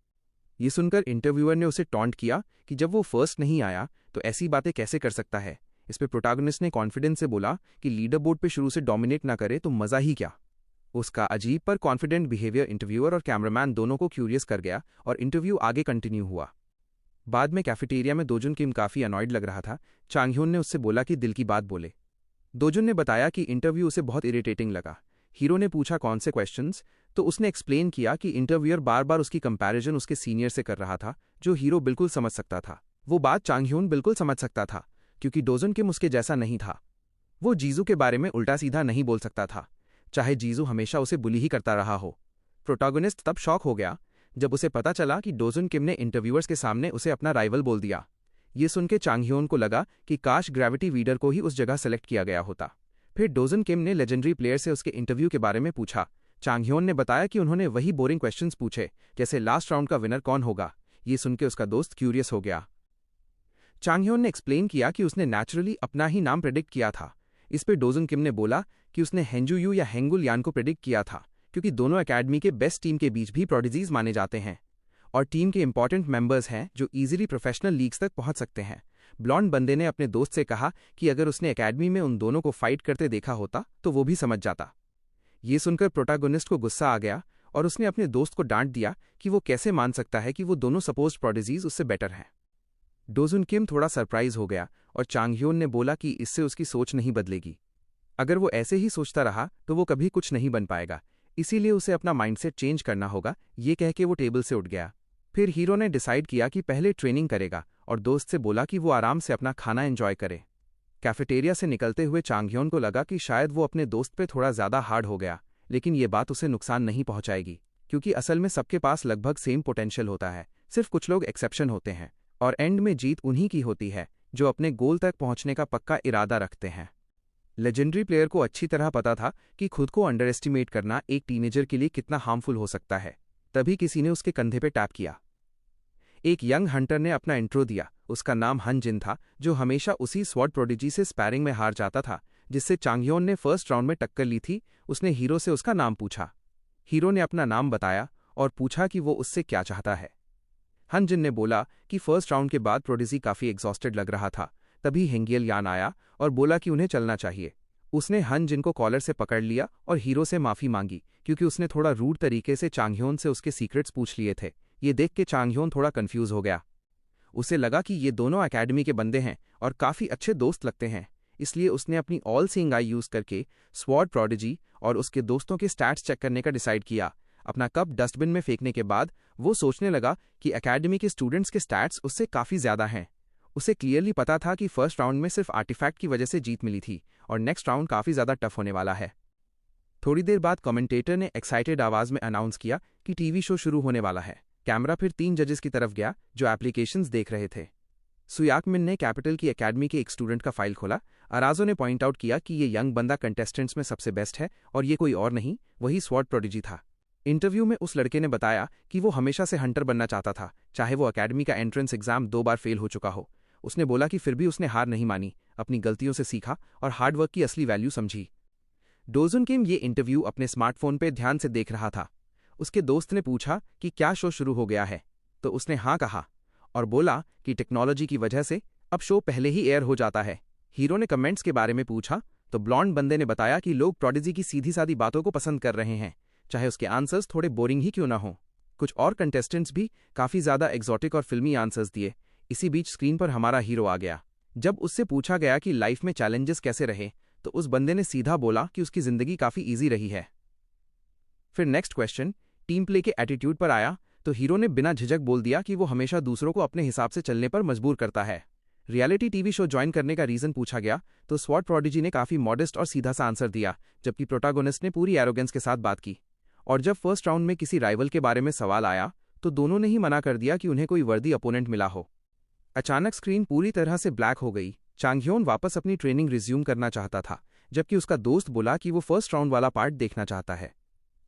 ये सुनकर इंटरव्यूअर ने उसे टॉन्ट किया कि जब वो फर्स्ट नहीं आया तो ऐसी बातें कैसे कर सकता है। इस पे प्रोटैगनिस्ट ने कॉन्फिडेंस से बोला कि लीडर बोर्ड पे शुरू से डोमिनेट ना करे तो मजा ही क्या। उसका अजीब पर कॉन्फिडेंट बिहेवियर इंटरव्यूअर और कैमरामैन दोनों को क्यूरियस कर गया और इंटरव्यू आगे कंटिन्यू हुआ। बाद में कैफेटेरिया में दोजुन किम काफी अनॉयड लग रहा था। चांगह्योन ने उससे बोला कि दिल की बात बोले। दोजुन ने बताया कि इंटरव्यू उसे बहुत इरिटेटिंग लगा। हीरो ने पूछा कौन से क्वेश्चंस, तो उसने एक्सप्लेन किया कि इंटरव्यूअर बार बार उसकी कंपैरिजन उसके सीनियर से कर रहा था, जो हीरो बिल्कुल समझ सकता था। वो बात चांगह्योन बिल्कुल समझ सकता था क्योंकि दोजुन किम उसके जैसा नहीं था। वो जीजू के बारे में उल्टा सीधा नहीं बोल सकता था, चाहे जीजू हमेशा उसे बुली ही करता रहा हो। प्रोटैगनिस्ट तब शॉक हो गया जब उसे पता चला कि दोजुन किम ने इंटरव्यूअर्स के सामने उसे अपना राइवल बोल दिया। ये सुन के चांगह्योन को लगा कि काश ग्रेविटी वीडर को ही उस जगह सेलेक्ट किया गया होता। फिर दोजुन किम ने लेजेंडरी प्लेयर से उसके इंटरव्यू के बारे में पूछा। चांगह्योन ने बताया कि उन्होंने वही बोरिंग क्वेश्चंस पूछे, जैसे लास्ट राउंड का विनर कौन होगा। ये सुन के उसका दोस्त क्यूरियस हो गया। चांगह्योन ने एक्सप्लेन किया कि उसने नेचुरली अपना ही नाम प्रेडिक्ट किया था। इस पर दोजुन किम ने बोला कि उसने हेंजुयू या हेंगुल यान को प्रेडिक्ट किया था, क्योंकि दोनों एकेडमी के बेस्ट टीम के बीच भी प्रोडिजीज माने जाते हैं और टीम के इंपॉर्टेंट मेंबर्स हैं जो इजीली प्रोफेशनल लीग्स तक पहुंच सकते हैं। ब्लॉन्ड बंदे ने अपने दोस्त से कहा कि अगर उसने एकेडमी में उन दोनों को फाइट करते देखा होता तो वो भी समझ जाता। ये सुनकर प्रोटैगनिस्ट को गुस्सा आ गया और उसने अपने दोस्त को डांट दिया कि वो कैसे मान सकता है कि वो दोनों सपोज्ड प्रोडिजीज उससे बेटर हैं। दोजुन किम थोड़ा सरप्राइज हो गया और चांगह्योन ने बोला कि इससे उसकी सोच नहीं बदलेगी। अगर वो ऐसे ही सोचता रहा तो वो कभी कुछ नहीं बन पाएगा, इसीलिए उसे अपना माइंडसेट चेंज करना होगा। ये कह के वो टेबल से उठ गया। फिर हीरो ने डिसाइड किया कि पहले ट्रेनिंग करेगा और दोस्त से बोला कि वो आराम से अपना खाना एंजॉय करे। कैफेटेरिया से निकलते हुए चांगह्योन को लगा कि शायद वो अपने दोस्त पे थोड़ा ज्यादा हार्ड हो गया, लेकिन ये बात उसे नुकसान नहीं पहुंचाएगी क्योंकि असल में सबके पास लगभग सेम पोटेंशियल होता है, सिर्फ कुछ लोग एक्सेप्शन होते हैं और एंड में जीत उन्हीं की होती है जो अपने गोल तक पहुंचने का पक्का इरादा रखते हैं। लेजेंडरी प्लेयर को अच्छी तरह पता था कि खुद को अंडर एस्टिमेट करना एक टीनेजर के लिए कितना हार्मफुल हो सकता है। तभी किसी ने उसके कंधे पे टैप किया। एक यंग हंटर ने अपना इंट्रो दिया। उसका नाम हन जिन था, जो हमेशा उसी स्वॉर्ड प्रोडिजी से स्पैरिंग में हार जाता था जिससे चांगह्योन ने फर्स्ट राउंड में टक्कर ली थी। उसने हीरो से उसका नाम पूछा। हीरो ने अपना नाम बताया और पूछा कि वो उससे क्या चाहता है। हन जिन ने बोला कि फर्स्ट राउंड के बाद प्रोडिजी काफी एग्जॉस्टेड लग रहा था। तभी हेंगियल यान आया और बोला कि उन्हें चलना चाहिए। उसने हन जिन को कॉलर से पकड़ लिया और हीरो से माफी मांगी क्योंकि उसने थोड़ा रूड तरीके से चांगह्योन से उसके सीक्रेट्स पूछ लिए थे। ये देख के चांगह्योन थोड़ा कंफ्यूज हो गया। उसे लगा कि ये दोनों एकेडमी के बंदे हैं और काफी अच्छे दोस्त लगते हैं, इसलिए उसने अपनी ऑल सीइंग आई यूज करके स्वॉर्ड प्रोडिजी और उसके दोस्तों के स्टैट्स चेक करने का डिसाइड किया। अपना कप डस्टबिन में फेंकने के बाद वो सोचने लगा कि एकेडमी के स्टूडेंट्स के स्टैट्स उससे काफी ज्यादा हैं। उसे क्लियरली पता था कि फर्स्ट राउंड में सिर्फ आर्टिफैक्ट की वजह से जीत मिली थी और नेक्स्ट राउंड काफी ज्यादा टफ होने वाला है। थोड़ी देर बाद कमेंटेटर ने एक्साइटेड आवाज में अनाउंस किया कि टीवी शो शुरू होने वाला है। कैमरा फिर 3 जजेस की तरफ गया जो एप्लीकेशंस देख रहे थे। सुयाकमिन ने कैपिटल की एकेडमी के एक स्टूडेंट का फाइल खोला। अराजो ने पॉइंट आउट किया कि ये यंग बंदा कंटेस्टेंट्स में सबसे बेस्ट है और ये कोई और नहीं, वही स्वॉर्ड प्रोडिजी था। इंटरव्यू में उस लड़के ने बताया कि वो हमेशा से हंटर बनना चाहता था, चाहे वो एकेडमी का एंट्रेंस एग्जाम 2 बार फेल हो चुका हो। उसने बोला कि फिर भी उसने हार नहीं मानी, अपनी गलतियों से सीखा और हार्डवर्क की असली वैल्यू समझी। डोजुन किम ये इंटरव्यू अपने स्मार्टफोन पे ध्यान से देख रहा था। उसके दोस्त ने पूछा कि क्या शो शुरू हो गया है, तो उसने हाँ कहा और बोला कि टेक्नोलॉजी की वजह से अब शो पहले ही एयर हो जाता है। हीरो ने कमेंट्स के बारे में पूछा तो ब्लॉन्ड बंदे ने बताया कि लोग प्रोडिजी की सीधी सादी बातों को पसंद कर रहे हैं, चाहे उसके आंसर्स थोड़े बोरिंग ही क्यों ना हो। कुछ और कंटेस्टेंट्स भी काफी ज्यादा एग्जॉटिक और फिल्मी आंसर्स दिए। इसी बीच स्क्रीन पर हमारा हीरो आ गया। जब उससे पूछा गया कि लाइफ में चैलेंजेस कैसे रहे, तो उस बंदे ने सीधा बोला कि उसकी जिंदगी काफी ईजी रही है। फिर नेक्स्ट क्वेश्चन टीम प्ले के एटीट्यूड पर आया तो हीरो ने बिना झिझक बोल दिया कि वो हमेशा दूसरों को अपने हिसाब से चलने पर मजबूर करता है। रियलिटी टीवी शो ज्वाइन करने का रीजन पूछा गया तो स्वॉर्ड प्रोडिजी ने काफी मॉडेस्ट और सीधा सा आंसर दिया, जबकि प्रोटागोनिस्ट ने पूरी एरोगेंस के साथ बात की। और जब फर्स्ट राउंड में किसी राइवल के बारे में सवाल आया तो दोनों ने ही मना कर दिया कि उन्हें कोई वर्दी अपोनेंट मिला हो। अचानक स्क्रीन पूरी तरह से ब्लैक हो गई। चांगह्योन वापस अपनी ट्रेनिंग रिज्यूम करना चाहता था, जबकि उसका दोस्त बोला कि वो फर्स्ट राउंड वाला पार्ट देखना चाहता है।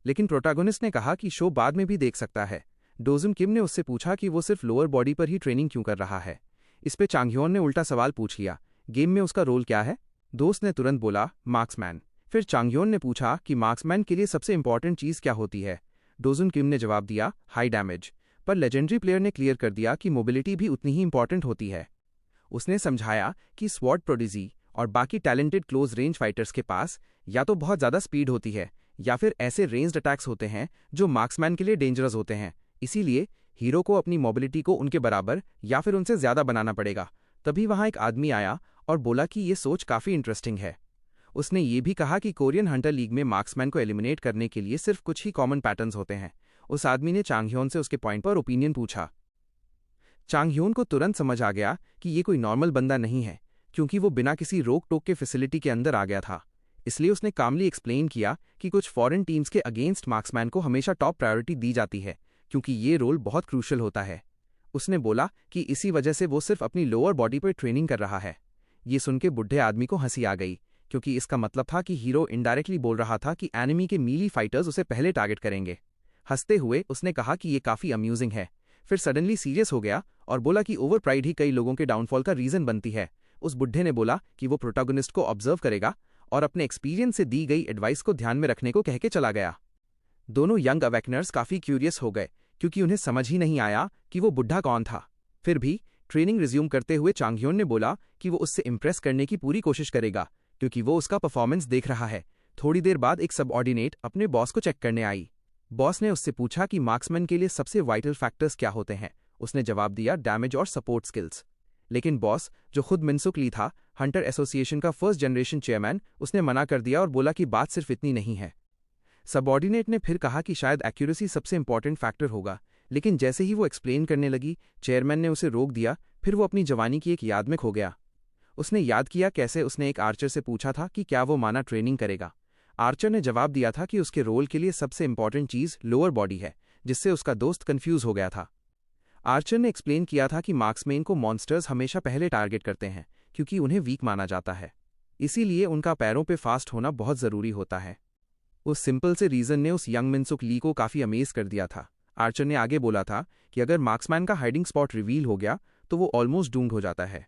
लेकिन प्रोटागोनिस्ट ने कहा कि शो बाद में भी देख सकता है। डोजुन किम ने उससे पूछा कि वो सिर्फ लोअर बॉडी पर ही ट्रेनिंग क्यों कर रहा है। इस पे चांगह्योन ने उल्टा सवाल पूछ लिया, गेम में उसका रोल क्या है? दोस्त ने तुरंत बोला, मार्क्समैन। फिर चांगह्योन ने पूछा कि मार्क्समैन के लिए सबसे इंपॉर्टेंट चीज क्या होती है? डोजुन किम ने जवाब दिया, हाई डैमेज। पर लेजेंडरी प्लेयर ने क्लियर कर दिया कि मोबिलिटी भी उतनी ही इंपॉर्टेंट होती है। उसने समझाया कि स्वॉर्ड प्रोडिजी और बाकी टैलेंटेड क्लोज रेंज फाइटर्स के पास या तो बहुत ज्यादा स्पीड होती है या फिर ऐसे रेंज्ड अटैक्स होते हैं जो मार्क्समैन के लिए डेंजरस होते हैं। इसीलिए हीरो को अपनी मोबिलिटी को उनके बराबर या फिर उनसे ज्यादा बनाना पड़ेगा। तभी वहां एक आदमी आया और बोला कि ये सोच काफी इंटरेस्टिंग है। उसने ये भी कहा कि कोरियन हंटर लीग में मार्क्समैन को एलिमिनेट करने के लिए सिर्फ कुछ ही कॉमन पैटर्न्स होते हैं। उस आदमी ने चांगह्योन से उसके पॉइंट पर ओपिनियन पूछा। चांगह्योन को तुरंत समझ आ गया कि ये कोई नॉर्मल बंदा नहीं है, क्योंकि वो बिना किसी रोक टोक के फैसिलिटी के अंदर आ गया था। इसलिए उसने कामली एक्सप्लेन किया कि कुछ फॉरेन टीम्स के अगेंस्ट मार्क्समैन को हमेशा टॉप प्रायोरिटी दी जाती है, क्योंकि ये रोल बहुत क्रूशल होता है। उसने बोला कि इसी वजह से वो सिर्फ अपनी लोअर बॉडी पर ट्रेनिंग कर रहा है। ये सुन के बुढ़े आदमी को हंसी आ गई, क्योंकि इसका मतलब था कि हीरो इनडायरेक्टली बोल रहा था कि एनिमी के मीली फाइटर्स उसे पहले टारगेट करेंगे। हंसते हुए उसने कहा कि ये काफी अम्यूजिंग है। फिर सडनली सीरियस हो गया और बोला कि ओवर प्राइड ही कई लोगों के डाउनफॉल का रीजन बनती है। उस बुढ़े ने बोला कि वो प्रोटैगनिस्ट को ऑब्जर्व करेगा और अपने एक्सपीरियंस से दी गई एडवाइस को ध्यान में रखने को कह के चला गया। दोनों यंग अवेकनर्स काफी क्यूरियस हो गए, क्योंकि उन्हें समझ ही नहीं आया कि वो बुढ़ा कौन था। फिर भी ट्रेनिंग रिज्यूम करते हुए चांगह्योन ने बोला कि वो उससे इंप्रेस करने की पूरी कोशिश करेगा, क्योंकि वो उसका परफॉर्मेंस देख रहा है। थोड़ी देर बाद एक सबऑर्डिनेट अपने बॉस को चेक करने आई। बॉस ने उससे पूछा कि मार्क्समैन के लिए सबसे वाइटल फैक्टर्स क्या होते हैं। उसने जवाब दिया, डैमेज और सपोर्ट स्किल्स। लेकिन बॉस, जो खुद मिनसुक ली था, हंटर एसोसिएशन का फर्स्ट जनरेशन चेयरमैन, उसने मना कर दिया और बोला कि बात सिर्फ इतनी नहीं है। सबऑर्डिनेट ने फिर कहा कि शायद एक्यूरेसी सबसे इंपॉर्टेंट फैक्टर होगा, लेकिन जैसे ही वो एक्सप्लेन करने लगी, चेयरमैन ने उसे रोक दिया। फिर वो अपनी जवानी की एक याद में खो गया। उसने याद किया कैसे उसने एक आर्चर से पूछा था कि क्या वो माना ट्रेनिंग करेगा। आर्चर ने जवाब दिया था कि उसके रोल के लिए सबसे इंपॉर्टेंट चीज लोअर बॉडी है, जिससे उसका दोस्त कंफ्यूज हो गया था। आर्चर ने एक्सप्लेन किया था कि मार्क्समैन को मॉन्स्टर्स हमेशा पहले टारगेट करते हैं, क्योंकि उन्हें वीक माना जाता है। इसीलिए उनका पैरों पे फास्ट होना बहुत जरूरी होता है। उस सिंपल से रीजन ने उस यंग मिनसुक ली को काफी अमेज कर दिया था। आर्चर ने आगे बोला था कि अगर मार्क्समैन का हाइडिंग स्पॉट रिवील हो गया तो वो ऑलमोस्ट डूम्ड हो जाता है,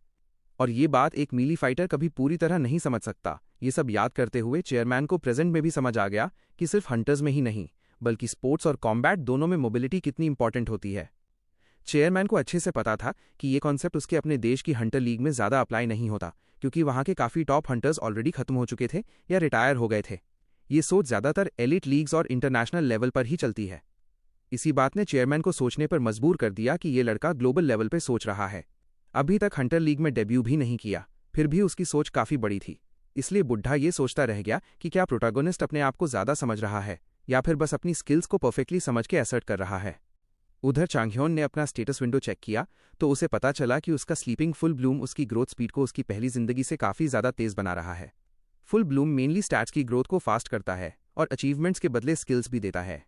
और ये बात एक मीली फाइटर कभी पूरी तरह नहीं समझ सकता। ये सब याद करते हुए चेयरमैन को प्रेजेंट में भी समझ आ गया कि सिर्फ हंटर्स में ही नहीं, बल्कि स्पोर्ट्स और कॉम्बैट दोनों में मोबिलिटी कितनी इंपॉर्टेंट होती है। चेयरमैन को अच्छे से पता था कि ये कॉन्सेप्ट उसके अपने देश की हंटर लीग में ज्यादा अप्लाई नहीं होता, क्योंकि वहां के काफी टॉप हंटर्स ऑलरेडी खत्म हो चुके थे या रिटायर हो गए थे। ये सोच ज्यादातर एलिट लीग्स और इंटरनेशनल लेवल पर ही चलती है। इसी बात ने चेयरमैन को सोचने पर मजबूर कर दिया कि ये लड़का ग्लोबल लेवल पर सोच रहा है। अभी तक हंटर लीग में डेब्यू भी नहीं किया, फिर भी उसकी सोच काफी बड़ी थी। इसलिए बुढ़ा ये सोचता रह गया कि क्या प्रोटैगनिस्ट अपने आप को ज्यादा समझ रहा है या फिर बस अपनी स्किल्स को परफेक्टली समझ के असर्ट कर रहा है। उधर चांगह्योन ने अपना स्टेटस विंडो चेक किया तो उसे पता चला कि उसका स्लीपिंग फुल ब्लूम उसकी ग्रोथ स्पीड को उसकी पहली जिंदगी से काफी ज्यादा तेज बना रहा है। फुल ब्लूम मेनली स्टैट्स की ग्रोथ को फास्ट करता है और अचीवमेंट्स के बदले स्किल्स भी देता है।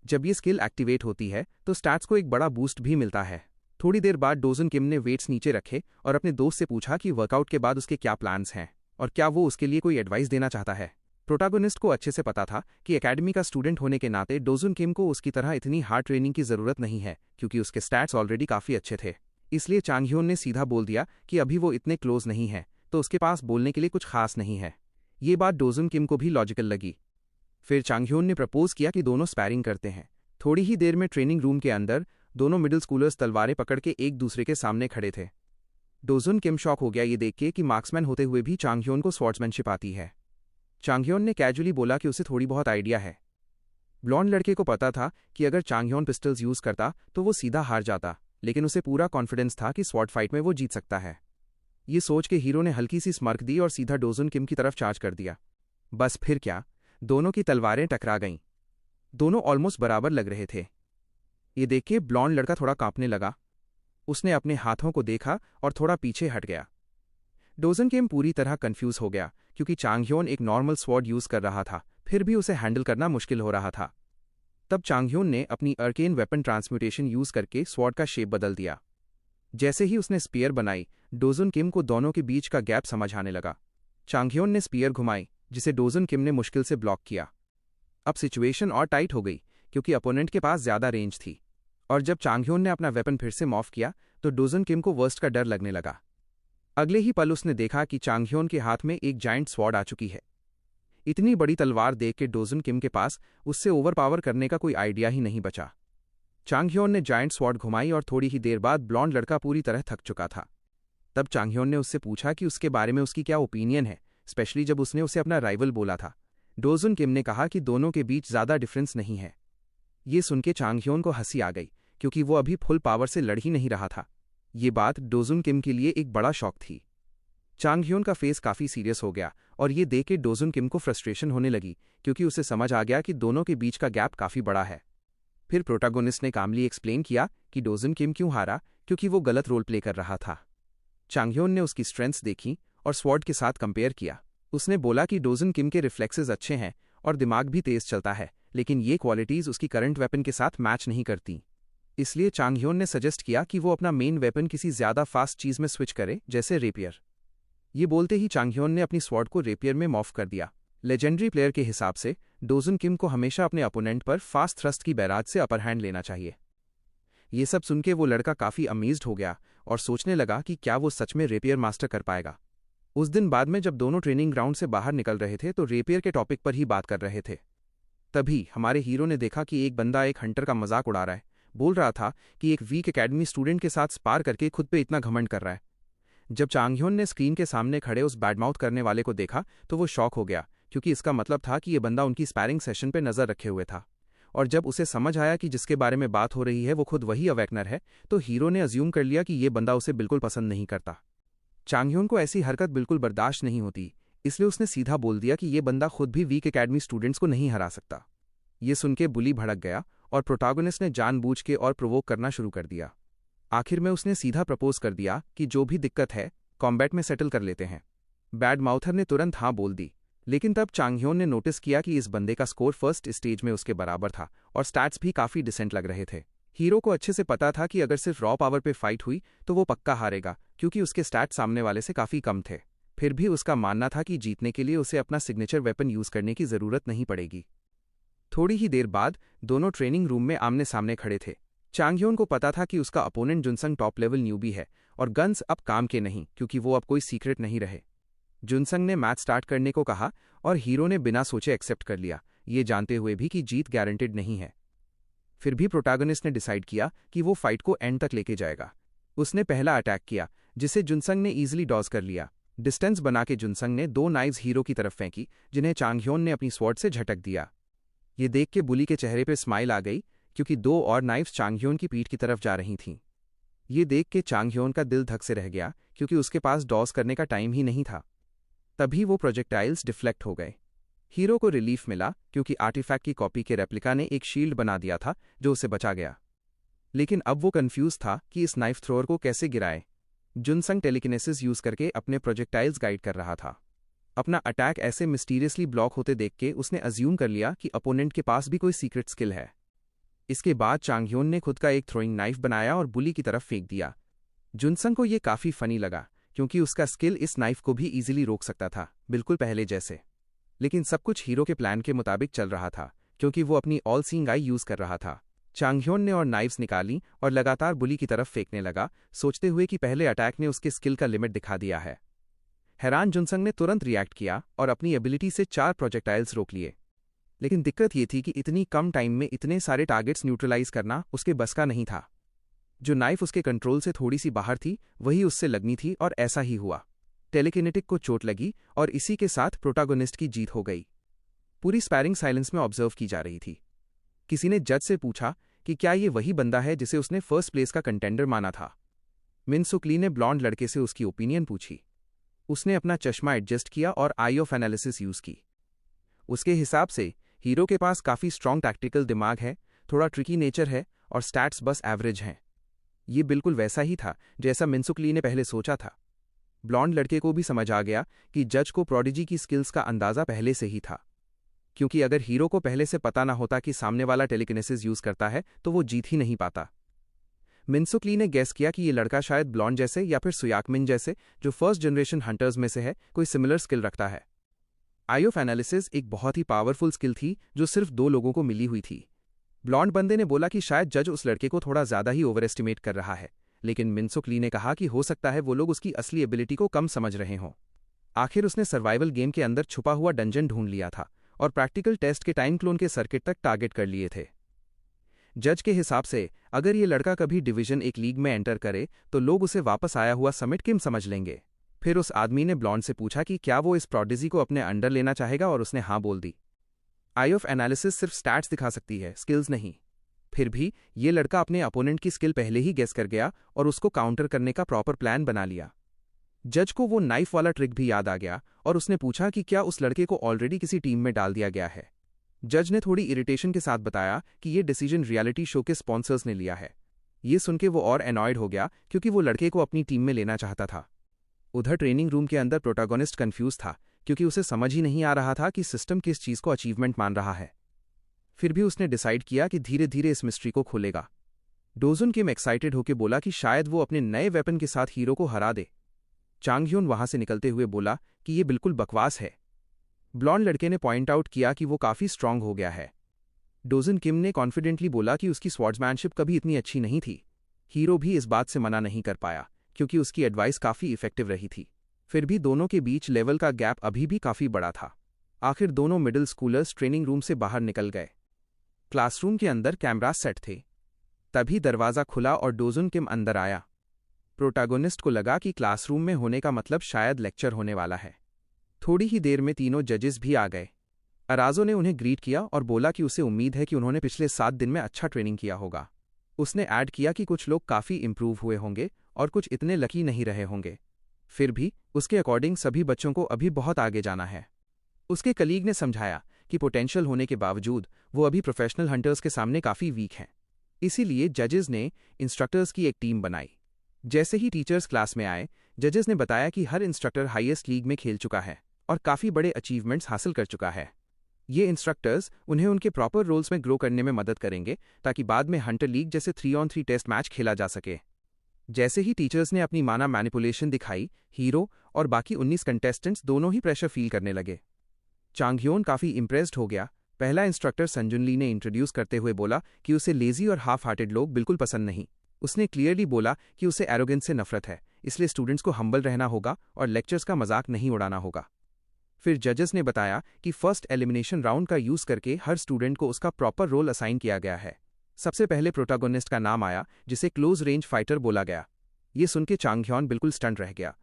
जब ये स्किल एक्टिवेट होती है तो स्टैट्स को एक बड़ा बूस्ट भी मिलता है। थोड़ी देर बाद डोजन किम ने वेट्स नीचे रखे और अपने दोस्त से पूछा कि वर्कआउट के बाद उसके क्या प्लान्स हैं और क्या वो उसके लिए कोई एडवाइस देना चाहता है। प्रोटैगोनिस्ट को अच्छे से पता था कि एकेडमी का स्टूडेंट होने के नाते डोजन किम को उसकी तरह इतनी हार्ड ट्रेनिंग की जरूरत नहीं है, क्योंकि उसके स्टैट्स ऑलरेडी काफी अच्छे थे। इसलिए चांग ह्योन ने सीधा बोल दिया कि अभी वो इतने क्लोज नहीं है, तो उसके पास बोलने के लिए कुछ खास नहीं है। ये बात डोजन किम को भी लॉजिकल लगी। फिर चांग ह्योन ने प्रपोज किया कि दोनों स्पैरिंग करते हैं। थोड़ी ही देर में ट्रेनिंग रूम के अंदर दोनों मिडिल स्कूलर्स तलवारें पकड़ के एक दूसरे के सामने खड़े थे। डोजन किम शॉक हो गया ये देख के कि मार्क्समैन होते हुए भी चांग ह्योन को स्वॉर्ड्समैनशिप आती है। चांग ह्योन ने कैजुअली बोला कि उसे थोड़ी बहुत आइडिया है। ब्लॉन्ड लड़के को पता था कि अगर चांग ह्योन पिस्टल्स यूज करता तो वो सीधा हार जाता, लेकिन उसे पूरा कॉन्फिडेंस था कि स्वॉर्ड फाइट में वो जीत सकता है। ये सोच के हीरो ने हल्की सी स्मर्क दी और सीधा डोजन किम की तरफ चार्ज कर दिया। बस फिर क्या, दोनों की तलवारें टकरा गईं। दोनों ऑलमोस्ट बराबर लग रहे थे। ये देख के ब्लॉन्ड लड़का थोड़ा कांपने लगा। उसने अपने हाथों को देखा और थोड़ा पीछे हट गया। डोजन किम पूरी तरह कंफ्यूज हो गया, क्योंकि चांग ह्योन एक नॉर्मल स्वॉर्ड यूज कर रहा था, फिर भी उसे हैंडल करना मुश्किल हो रहा था। तब चांग ह्योन ने अपनी अर्केन वेपन ट्रांसम्यूटेशन यूज करके स्वॉर्ड का शेप बदल दिया। जैसे ही उसने स्पीयर बनाई, डोजन किम को दोनों के बीच का गैप समझ आने लगा। चांग ह्योन ने स्पीयर घुमाई, जिसे डोजन किम ने मुश्किल से ब्लॉक किया। अब सिचुएशन और टाइट हो गई, क्योंकि अपोनेंट के पास ज्यादा रेंज थी। और जब चांग ह्योन ने अपना वेपन फिर से मॉफ किया तो डोजन किम को वर्स्ट का डर लगने लगा। अगले ही पल उसने देखा कि चांग ह्योन के हाथ में एक जायंट स्वॉर्ड आ चुकी है। इतनी बड़ी तलवार देख के डोजन किम के पास उससे ओवरपावर करने का कोई आइडिया ही नहीं बचा। चांग ह्योन ने जायंट स्वॉर्ड घुमाई और थोड़ी ही देर बाद ब्लॉन्ड लड़का पूरी तरह थक चुका था। तब चांग ह्योन ने उससे पूछा कि उसके बारे में उसकी क्या ओपिनियन है, स्पेशली जब उसने उसे अपना राइवल बोला था। डोजन किम ने कहा कि दोनों के बीच ज्यादा डिफरेंस नहीं है। ये सुन के चांग ह्योन को हंसी आ गई, क्योंकि वो अभी फुल पावर से लड़ ही नहीं रहा था। ये बात डोजन किम के लिए एक बड़ा शॉक थी। चांग ह्योन का फेस काफी सीरियस हो गया और ये देख के डोजन किम को फ्रस्ट्रेशन होने लगी, क्योंकि उसे समझ आ गया कि दोनों के बीच का गैप काफी बड़ा है। फिर प्रोटैगोनिस्ट ने कामली एक्सप्लेन किया कि डोजन किम क्यों हारा, क्योंकि वो गलत रोल प्ले कर रहा था। चांग ह्योन ने उसकी स्ट्रेंथ्स देखी और स्वॉर्ड के साथ कंपेयर किया। उसने बोला कि डोजन किम के रिफ्लेक्सेस अच्छे हैं और दिमाग भी तेज चलता है, लेकिन ये क्वालिटीज उसकी करंट वेपन के साथ मैच नहीं करती। इसलिए चांग ह्योन ने सजेस्ट किया कि वो अपना मेन वेपन किसी ज्यादा फास्ट चीज में स्विच करे, जैसे रेपियर। ये बोलते ही चांग ह्योन ने अपनी स्वॉर्ड को रेपियर में मॉफ कर दिया। लेजेंडरी प्लेयर के हिसाब से डोजन किम को हमेशा अपने अपोनेंट पर फास्ट थ्रस्ट की बैराज से अपर हैंड लेना चाहिए। ये सब सुनके वो लड़का काफी अमेज्ड हो गया और सोचने लगा कि क्या वो सच में रेपियर मास्टर कर पाएगा। उस दिन बाद में जब दोनों ट्रेनिंग ग्राउंड से बाहर निकल रहे थे तो रेपियर के टॉपिक पर ही बात कर रहे थे। तभी हमारे हीरो ने देखा कि एक बंदा एक हंटर का मजाक उड़ा रहा है। बोल रहा था कि एक वीक एकेडमी स्टूडेंट के साथ स्पार करके खुद पे इतना घमंड कर रहा है। जब चांग ह्योन ने स्क्रीन के सामने खड़े उस बैडमाउथ करने वाले को देखा तो वो शॉक हो गया, क्योंकि इसका मतलब था कि ये बंदा उनकी स्पैरिंग सेशन पे नजर रखे हुए था। और जब उसे समझ आया कि जिसके बारे में बात हो रही है वो खुद वही अवेकनर है, तो हीरो ने अज्यूम कर लिया कि ये बंदा उसे बिल्कुल पसंद नहीं करता। चांग ह्योन को ऐसी हरकत बिल्कुल बर्दाश्त नहीं होती, इसलिए उसने सीधा बोल दिया कि ये बंदा खुद भी वीक एकेडमी स्टूडेंट्स को नहीं हरा सकता। ये सुनके बुली भड़क गया और प्रोटैगोनिस्ट ने जानबूझ के और प्रोवोक करना शुरू कर दिया। आखिर में उसने सीधा प्रपोज कर दिया कि जो भी दिक्कत है कॉम्बैट में सेटल कर लेते हैं। बैड माउथर ने तुरंत हाँ बोल दी, लेकिन तब चांग ह्योन ने नोटिस किया कि इस बंदे का स्कोर फर्स्ट स्टेज में उसके बराबर था और स्टैट्स भी काफी डिसेंट लग रहे थे। हीरो को अच्छे से पता था कि अगर सिर्फ रॉ पावर पे फाइट हुई तो वो पक्का हारेगा, क्योंकि उसके स्टैट्स सामने वाले से काफी कम थे। फिर भी उसका मानना था कि जीतने के लिए उसे अपना सिग्नेचर वेपन यूज करने की जरूरत नहीं पड़ेगी। थोड़ी ही देर बाद दोनों ट्रेनिंग रूम में आमने सामने खड़े थे। चांग ह्योन को पता था कि उसका अपोनेंट जुनसंग टॉप लेवल न्यूबी है और गन्स अब काम के नहीं, क्योंकि वो अब कोई सीक्रेट नहीं रहे। जुनसंग ने मैच स्टार्ट करने को कहा और हीरो ने बिना सोचे एक्सेप्ट कर लिया, ये जानते हुए भी कि जीत गारंटेड नहीं है। फिर भी प्रोटैगोनिस्ट ने डिसाइड किया कि वो फाइट को एंड तक लेके जाएगा। उसने पहला अटैक किया, जिसे जुनसंग ने ईजिली डॉज कर लिया। डिस्टेंस बना के जुनसंग ने 2 नाइव्स हीरो की तरफ फेंकी, जिन्हें चांग ह्योन ने अपनी स्वॉर्ड से झटक दिया। ये देख के बुली के चेहरे पे स्माइल आ गई, क्योंकि 2 और नाइफ्स चांग ह्योन की पीठ की तरफ जा रही थीं। ये देख के चांग ह्योन का दिल धक से रह गया, क्योंकि उसके पास डॉज करने का टाइम ही नहीं था। तभी वो प्रोजेक्टाइल्स डिफ्लेक्ट हो गए। हीरो को रिलीफ मिला, क्योंकि आर्टिफैक्ट की कॉपी के रेप्लिका ने एक शील्ड बना दिया था जो उसे बचा गया। लेकिन अब वो कंफ्यूज था कि इस नाइफ थ्रोअर को कैसे गिराए। जुनसंग टेलीकिनेसिस यूज करके अपने प्रोजेक्टाइल्स गाइड कर रहा था। अपना अटैक ऐसे मिस्टीरियसली ब्लॉक होते देख के उसने अज्यूम कर लिया कि अपोनेंट के पास भी कोई सीक्रेट स्किल है। इसके बाद चांगह्योन ने खुद का एक थ्रोइंग नाइफ बनाया और बुली की तरफ फेंक दिया। जुनसंग को ये काफी फनी लगा, क्योंकि उसका स्किल इस नाइफ को भी इजीली रोक सकता था, बिल्कुल पहले जैसे। लेकिन सब कुछ हीरो के प्लान के मुताबिक चल रहा था, क्योंकि वो अपनी ऑल सीइंग आई यूज कर रहा था। चांगह्योन ने और नाइफ्स निकाली और लगातार बुली की तरफ फेंकने लगा, सोचते हुए कि पहले अटैक ने उसके स्किल का लिमिट दिखा दिया है। हैरान जुनसंग ने तुरंत रिएक्ट किया और अपनी एबिलिटी से 4 प्रोजेक्टाइल्स रोक लिए। लेकिन दिक्कत ये थी कि इतनी कम टाइम में इतने सारे टारगेट्स न्यूट्रलाइज करना उसके बस का नहीं था। जो नाइफ उसके कंट्रोल से थोड़ी सी बाहर थी, वही उससे लगनी थी, और ऐसा ही हुआ। टेलीकिनेटिक को चोट लगी और इसी के साथ प्रोटागोनिस्ट की जीत हो गई। पूरी स्पैरिंग साइलेंस में ऑब्जर्व की जा रही थी। किसी ने जज से पूछा कि क्या ये वही बंदा है जिसे उसने फर्स्ट प्लेस का कंटेंडर माना था। मिन सुक ली ने ब्लॉन्ड लड़के से उसकी ओपिनियन पूछी। उसने अपना चश्मा एडजस्ट किया और आई ऑफ एनालिसिस यूज की। उसके हिसाब से हीरो के पास काफी स्ट्रॉन्ग टैक्टिकल दिमाग है, थोड़ा ट्रिकी नेचर है और स्टैट्स बस एवरेज हैं। ये बिल्कुल वैसा ही था जैसा मिनसुक ली ने पहले सोचा था। ब्लॉन्ड लड़के को भी समझ आ गया कि जज को प्रोडिजी की स्किल्स का अंदाजा पहले से ही था, क्योंकि अगर हीरो को पहले से पता ना होता कि सामने वाला टेलीकिनेसिस यूज करता है तो वो जीत ही नहीं पाता। मिनसुक ली ने गेस किया कि ये लड़का शायद ब्लॉन्ड जैसे या फिर सुयाकमिन जैसे, जो फर्स्ट जनरेशन हंटर्स में से है, कोई सिमिलर स्किल रखता है। आई ऑफ एनालिसिस एक बहुत ही पावरफुल स्किल थी जो सिर्फ 2 लोगों को मिली हुई थी। ब्लॉन्ड बंदे ने बोला कि शायद जज उस लड़के को थोड़ा ज्यादा ही ओवर एस्टिमेट कर रहा है, लेकिन मिनसुक ली ने कहा कि हो सकता है वो लोग उसकी असली एबिलिटी को कम समझ रहे हों। आखिर उसने सर्वाइवल गेम के अंदर छुपा हुआ डंजन ढूंढ लिया था और प्रैक्टिकल टेस्ट के टाइम क्लोन के सर्किट तक टारगेट कर लिए थे। जज के हिसाब से अगर ये लड़का कभी डिवीजन 1 लीग में एंटर करे तो लोग उसे वापस आया हुआ समिट किम समझ लेंगे। फिर उस आदमी ने ब्लॉन्ड से पूछा कि क्या वो इस प्रोडिजी को अपने अंडर लेना चाहेगा, और उसने हाँ बोल दी। आई ऑफ एनालिसिस सिर्फ स्टैट्स दिखा सकती है, स्किल्स नहीं। फिर भी ये लड़का अपने अपोनेंट की स्किल पहले ही गेस कर गया और उसको काउंटर करने का प्रॉपर प्लान बना लिया। जज को वो नाइफ वाला ट्रिक भी याद आ गया और उसने पूछा कि क्या उस लड़के को ऑलरेडी किसी टीम में डाल दिया गया है। जज ने थोड़ी इरिटेशन के साथ बताया कि ये डिसीजन रियलिटी शो के स्पॉन्सर्स ने लिया है। ये सुन के वो और एनॉयड हो गया, क्योंकि वो लड़के को अपनी टीम में लेना चाहता था। उधर ट्रेनिंग रूम के अंदर प्रोटैगनिस्ट कंफ्यूज था, क्योंकि उसे समझ ही नहीं आ रहा था कि सिस्टम किस चीज को अचीवमेंट मान रहा है। फिर भी उसने डिसाइड किया कि धीरे धीरे इस मिस्ट्री को खोलेगा। डोजुन किम एक्साइटेड होकर बोला कि शायद वो अपने नए वेपन के साथ हीरो को हरा दे। चांगह्योन वहां से निकलते हुए बोला कि ये बिल्कुल बकवास है। ब्लॉन्ड लड़के ने पॉइंट आउट किया कि वो काफी स्ट्रांग हो गया है। डोजुन किम ने कॉन्फिडेंटली बोला कि उसकी स्वॉर्ड्समैनशिप कभी इतनी अच्छी नहीं थी। हीरो भी इस बात से मना नहीं कर पाया, क्योंकि उसकी एडवाइस काफी इफेक्टिव रही थी। फिर भी दोनों के बीच लेवल का गैप अभी भी काफी बड़ा था। आखिर दोनों मिडिल स्कूलर्स ट्रेनिंग रूम से बाहर निकल गए। क्लासरूम के अंदर कैमरा सेट थे। तभी दरवाजा खुला और डोजुन किम अंदर आया। प्रोटैगनिस्ट को लगा कि क्लासरूम में होने का मतलब शायद लेक्चर होने वाला है। थोड़ी ही देर में तीनों जजेस भी आ गए। अराजो ने उन्हें ग्रीट किया और बोला कि उसे उम्मीद है कि उन्होंने पिछले 7 दिन में अच्छा ट्रेनिंग किया होगा। उसने ऐड किया कि कुछ लोग काफी इंप्रूव हुए होंगे और कुछ इतने लकी नहीं रहे होंगे। फिर भी उसके अकॉर्डिंग सभी बच्चों को अभी बहुत आगे जाना है। उसके कलीग ने समझाया कि पोटेंशियल होने के बावजूद वो अभी प्रोफेशनल हंटर्स के सामने काफी वीक हैं। इसीलिए जजेस ने इंस्ट्रक्टर्स की एक टीम बनाई। जैसे ही टीचर्स क्लास में आए, जजेस ने बताया कि हर इंस्ट्रक्टर हाईएस्ट लीग में खेल चुका है और काफी बड़े अचीवमेंट्स हासिल कर चुका है। ये इंस्ट्रक्टर्स उन्हें उनके प्रॉपर रोल्स में ग्रो करने में मदद करेंगे, ताकि बाद में हंटर लीग जैसे 3-on-3 टेस्ट मैच खेला जा सके। जैसे ही टीचर्स ने अपनी माना मैनिपुलेशन दिखाई, हीरो और बाकी 19 कंटेस्टेंट्स दोनों ही प्रेशर फील करने लगे। चांगह्योन काफी इम्प्रेस्ड हो गया। पहला इंस्ट्रक्टर संजुन ली ने इंट्रोड्यूस करते हुए बोला कि उसे लेजी और हाफ हार्टेड लोग बिल्कुल पसंद नहीं। उसने क्लियरली बोला कि उसे एरोगेंस से नफरत है, इसलिए स्टूडेंट्स को हम्बल रहना होगा और लेक्चर्स का मजाक नहीं उड़ाना होगा। फिर जजेस ने बताया कि फर्स्ट एलिमिनेशन राउंड का यूज करके हर स्टूडेंट को उसका प्रॉपर रोल असाइन किया गया है। सबसे पहले प्रोटैगनिस्ट का नाम आया, जिसे क्लोज रेंज फाइटर बोला गया। ये सुन के चांगह्योन बिल्कुल स्टंट रह गया।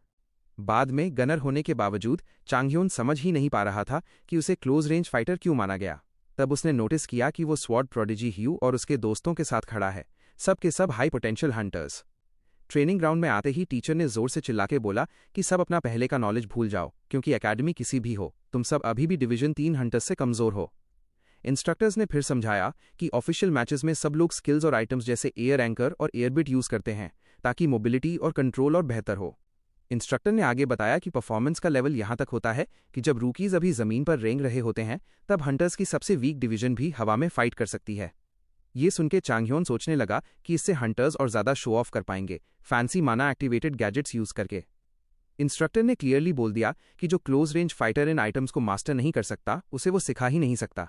बाद में गनर होने के बावजूद चांगह्योन समझ ही नहीं पा रहा था कि उसे क्लोज रेंज फाइटर क्यों माना गया। तब उसने नोटिस किया कि वो स्वॉर्ड प्रोडिजी ह्यू और उसके दोस्तों के साथ खड़ा है, सब के सब high potential hunters. Training ground में आते ही टीचर ने जोर से चिल्लाके बोला कि सब अपना पहले का नॉलेज भूल जाओ, क्योंकि एकेडमी किसी भी हो, तुम सब अभी भी डिवीजन 3 हंटर्स से कमजोर हो। इंस्ट्रक्टर्स ने फिर समझाया कि ऑफिशियल मैचेस में सब लोग स्किल्स और आइटम्स जैसे एयर एंकर और एयरबिट यूज करते हैं, ताकि मोबिलिटी और कंट्रोल और बेहतर हो। इंस्ट्रक्टर ने आगे बताया कि परफॉर्मेंस का लेवल यहाँ तक होता है कि जब रूकीज अभी जमीन पर रेंग रहे होते हैं तब हंटर्स की सबसे वीक डिवीजन भी हवा में फाइट कर सकती है। ये सुन के चांगह्योन सोचने लगा कि इससे हंटर्स और ज़्यादा शो ऑफ कर पाएंगे, फैंसी माना एक्टिवेटेड गैजेट्स यूज करके। इंस्ट्रक्टर ने क्लियरली बोल दिया कि जो क्लोज रेंज फाइटर इन आइटम्स को मास्टर नहीं कर सकता उसे वो सिखा ही नहीं सकता।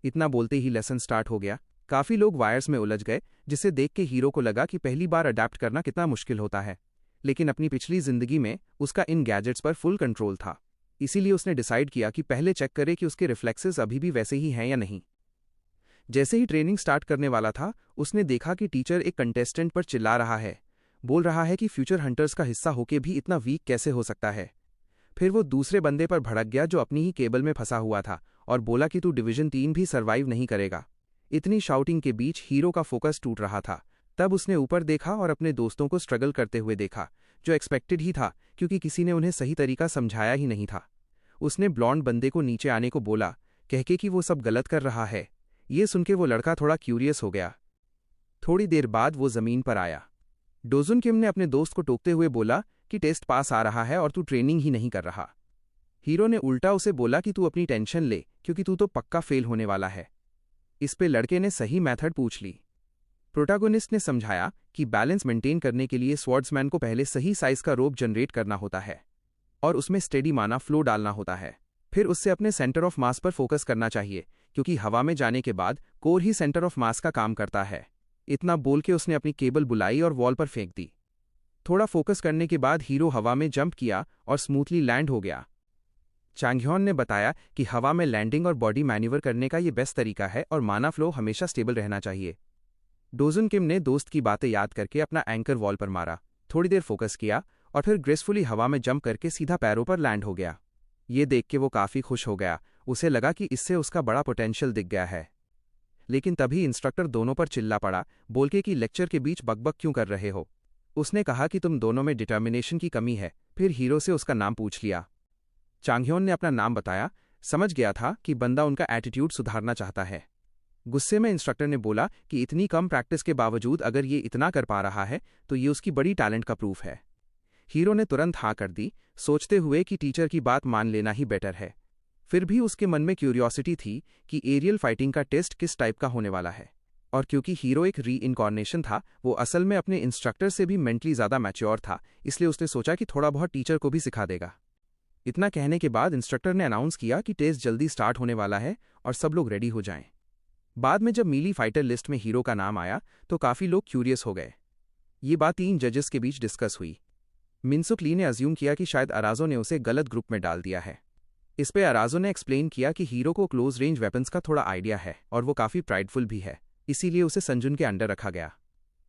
इतना बोलते ही लेसन स्टार्ट हो गया। काफ़ी लोग वायर्स में उलझ गए, जिसे देख के हीरो को लगा कि पहली बार अडेप्ट करना कितना मुश्किल होता है, लेकिन अपनी पिछली जिंदगी में उसका इन गैजेट्स पर फुल कंट्रोल था। इसीलिए उसने डिसाइड किया कि पहले चेक करे कि उसके रिफ्लेक्सेस अभी भी वैसे ही हैं या नहीं। जैसे ही ट्रेनिंग स्टार्ट करने वाला था, उसने देखा कि टीचर एक कंटेस्टेंट पर चिल्ला रहा है, बोल रहा है कि फ्यूचर हंटर्स का हिस्सा होके भी इतना वीक कैसे हो सकता है। फिर वो दूसरे बंदे पर भड़क गया जो अपनी ही केबल में फंसा हुआ था, और बोला कि तू डिवीजन 3 भी सर्वाइव नहीं करेगा। इतनी शाउटिंग के बीच हीरो का फोकस टूट रहा था। तब उसने ऊपर देखा और अपने दोस्तों को स्ट्रगल करते हुए देखा, जो एक्सपेक्टेड ही था क्योंकि किसी ने उन्हें सही तरीका समझाया ही नहीं था। उसने ब्लॉन्ड बंदे को नीचे आने को बोला, कहके कि वो सब गलत कर रहा है। ये सुनके वो लड़का थोड़ा क्यूरियस हो गया। थोड़ी देर बाद वो जमीन पर आया। डोजुन किम ने अपने दोस्त को टोकते हुए बोला कि टेस्ट पास आ रहा है और तू ट्रेनिंग ही नहीं कर रहा। हीरो ने उल्टा उसे बोला कि तू अपनी टेंशन ले, क्योंकि तू तो पक्का फेल होने वाला है। इस पे लड़के ने सही मेथड पूछ ली। प्रोटैगोनिस्ट ने समझाया कि बैलेंस मेंटेन करने के लिए स्वॉर्ड्समैन को पहले सही साइज का रोप जनरेट करना होता है और उसमें स्टेडी माना फ्लो डालना होता है। फिर उससे अपने सेंटर ऑफ मास पर फोकस करना चाहिए, क्योंकि हवा में जाने के बाद core he centre of mass का काम करता है। इतना बोल के उसने अपनी केबल बुलाई और वॉल पर फेंक दी। थोड़ा फोकस करने के बाद हीरो हवा में जंप किया और स्मूथली लैंड हो गया। चांगह्योन ने बताया कि हवा में लैंडिंग और बॉडी मैन्यूवर करने का ये बेस्ट तरीका है और माना फ्लो हमेशा स्टेबल रहना चाहिए। डोजुन किम ने दोस्त की बातें याद करके अपना एंकर वॉल पर मारा, थोड़ी देर फोकस किया और फिर ग्रेसफुली हवा में जंप करके सीधा पैरों पर लैंड हो गया। ये देख के वो काफ़ी खुश हो गया। उसे लगा कि इससे उसका बड़ा पोटेंशियल दिख गया है। लेकिन तभी इंस्ट्रक्टर दोनों पर चिल्ला पड़ा, बोल के कि लेक्चर के बीच बकबक क्यों कर रहे हो। उसने कहा कि तुम दोनों में डिटर्मिनेशन की कमी है। फिर हीरो से उसका नाम पूछ लिया। चांगह्योन ने अपना नाम बताया। समझ गया था कि बंदा उनका एटीट्यूड सुधारना चाहता है। गुस्से में इंस्ट्रक्टर ने बोला कि इतनी कम प्रैक्टिस के बावजूद अगर ये इतना कर पा रहा है तो ये उसकी बड़ी टैलेंट का प्रूफ है। हीरो ने तुरंत हाँ कर दी, सोचते हुए कि टीचर की बात मान लेना ही बेटर है। फिर भी उसके मन में क्यूरियोसिटी थी कि एरियल फाइटिंग का टेस्ट किस टाइप का होने वाला है, और क्योंकि हीरो एक री इनकॉर्नेशन था, वो असल में अपने इंस्ट्रक्टर से भी मेंटली ज़्यादा मैच्योर था, इसलिए उसने सोचा कि थोड़ा बहुत टीचर को भी सिखा देगा। इतना कहने के बाद इंस्ट्रक्टर ने अनाउंस किया कि टेस्ट जल्दी स्टार्ट होने वाला है और सब लोग रेडी हो जाएं। बाद में जब मीली फाइटर लिस्ट में हीरो का नाम आया तो काफ़ी लोग क्यूरियस हो गए। ये बात 3 जजेस के बीच डिस्कस हुई। मिनसुक ली ने अज्यूम किया कि शायद अराजो ने उसे गलत ग्रुप में डाल दिया है। इस पे अराजो ने एक्सप्लेन किया कि हीरो को क्लोज रेंज वेपन्स का थोड़ा आइडिया है और वो काफ़ी प्राइडफुल भी है, इसीलिए उसे संजुन के अंडर रखा गया।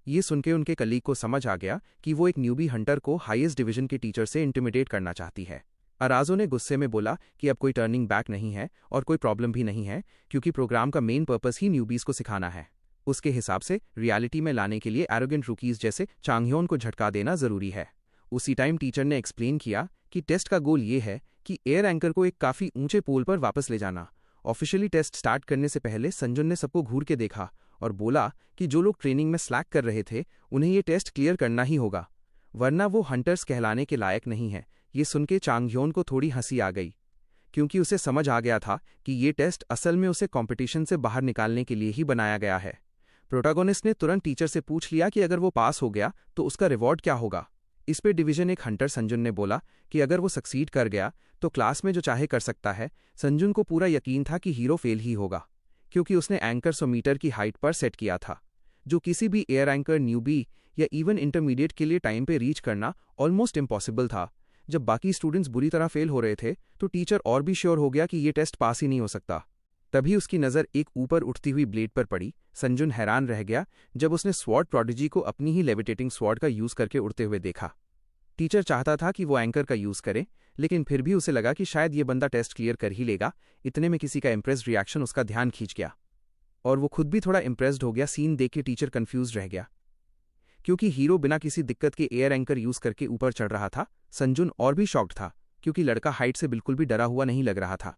ये सुनके उनके कलीग को समझ आ गया कि वो एक न्यूबी हंटर को हाईएस्ट डिवीजन के टीचर से इंटिमिडेट करना चाहती है। अराजो ने गुस्से में बोला कि अब कोई टर्निंग बैक नहीं है और कोई प्रॉब्लम भी नहीं है, क्योंकि प्रोग्राम का मेन पर्पस ही न्यूबीज को सिखाना है। उसके हिसाब से रियलिटी में लाने के लिए एरोगेंट रूकीज जैसे चांगह्योन को झटका देना जरूरी है। उसी टाइम टीचर ने एक्सप्लेन किया कि टेस्ट का गोल ये है कि एयर एंकर को एक काफ़ी ऊंचे पोल पर वापस ले जाना। ऑफिशियली टेस्ट स्टार्ट करने से पहले संजुन ने सबको घूर के देखा और बोला कि जो लोग ट्रेनिंग में स्लैक कर रहे थे उन्हें ये टेस्ट क्लियर करना ही होगा, वरना वो हंटर्स कहलाने के लायक नहीं है। ये सुनके चांगह्योन को थोड़ी हंसी आ गई, क्योंकि उसे समझ आ गया था कि ये टेस्ट असल में उसे कंपटीशन से बाहर निकालने के लिए ही बनाया गया है। प्रोटैगोनिस्ट ने तुरंत टीचर से पूछ लिया कि अगर वो पास हो गया तो उसका रिवॉर्ड क्या होगा। इस पे डिवीजन एक हंटर संजुन ने बोला कि अगर वो सक्सीड कर गया तो क्लास में जो चाहे कर सकता है। संजुन को पूरा यकीन था कि हीरो फेल ही होगा, क्योंकि उसने एंकर 100 मीटर की हाइट पर सेट किया था, जो किसी भी एयर एंकर न्यूबी या इवन इंटरमीडिएट के लिए टाइम पे रीच करना ऑलमोस्ट इम्पॉसिबल था। जब बाकी स्टूडेंट्स बुरी तरह फेल हो रहे थे तो टीचर और भी श्योर हो गया कि ये टेस्ट पास ही नहीं हो सकता। तभी उसकी नज़र एक ऊपर उठती हुई ब्लेड पर पड़ी। संजुन हैरान रह गया जब उसने स्वॉर्ड प्रोडिजी को अपनी ही लेविटेटिंग स्वॉर्ड का यूज़ करके उड़ते हुए देखा। टीचर चाहता था कि वो एंकर का यूज़ करे, लेकिन फिर भी उसे लगा कि शायद ये बंदा टेस्ट क्लियर कर ही लेगा। इतने में किसी का इम्प्रेस्ड रिएक्शन उसका ध्यान खींच गया और वो खुद भी थोड़ा इम्प्रेस्ड हो गया। सीन देख के टीचर कन्फ्यूज रह गया, क्योंकि हीरो बिना किसी दिक्कत के एयर एंकर यूज़ करके ऊपर चढ़ रहा था। संजुन और भी शॉक्ड था, क्योंकि लड़का हाइट से बिल्कुल भी डरा हुआ नहीं लग रहा था।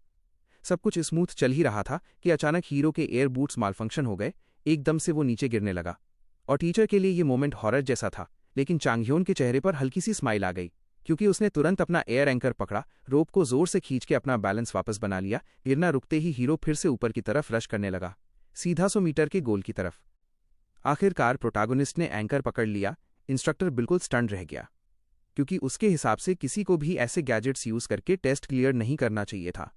सब कुछ स्मूथ चल ही रहा था कि अचानक हीरो के एयर बूट्स मालफंक्शन हो गए। एकदम से वो नीचे गिरने लगा और टीचर के लिए ये मोमेंट हॉरर जैसा था, लेकिन चांगह्योन के चेहरे पर हल्की सी स्माइल आ गई। क्योंकि उसने तुरंत अपना एयर एंकर पकड़ा, रोप को जोर से खींच के अपना बैलेंस वापस बना लिया। गिरना रुकते ही हीरो फिर से ऊपर की तरफ रश करने लगा, सीधा 100 मीटर के गोल की तरफ। आखिरकार प्रोटैगनिस्ट ने एंकर पकड़ लिया। इंस्ट्रक्टर बिल्कुल स्टन्ड रह गया, क्योंकि उसके हिसाब से किसी को भी ऐसे गैजेट्स यूज करके टेस्ट क्लियर नहीं करना चाहिए था,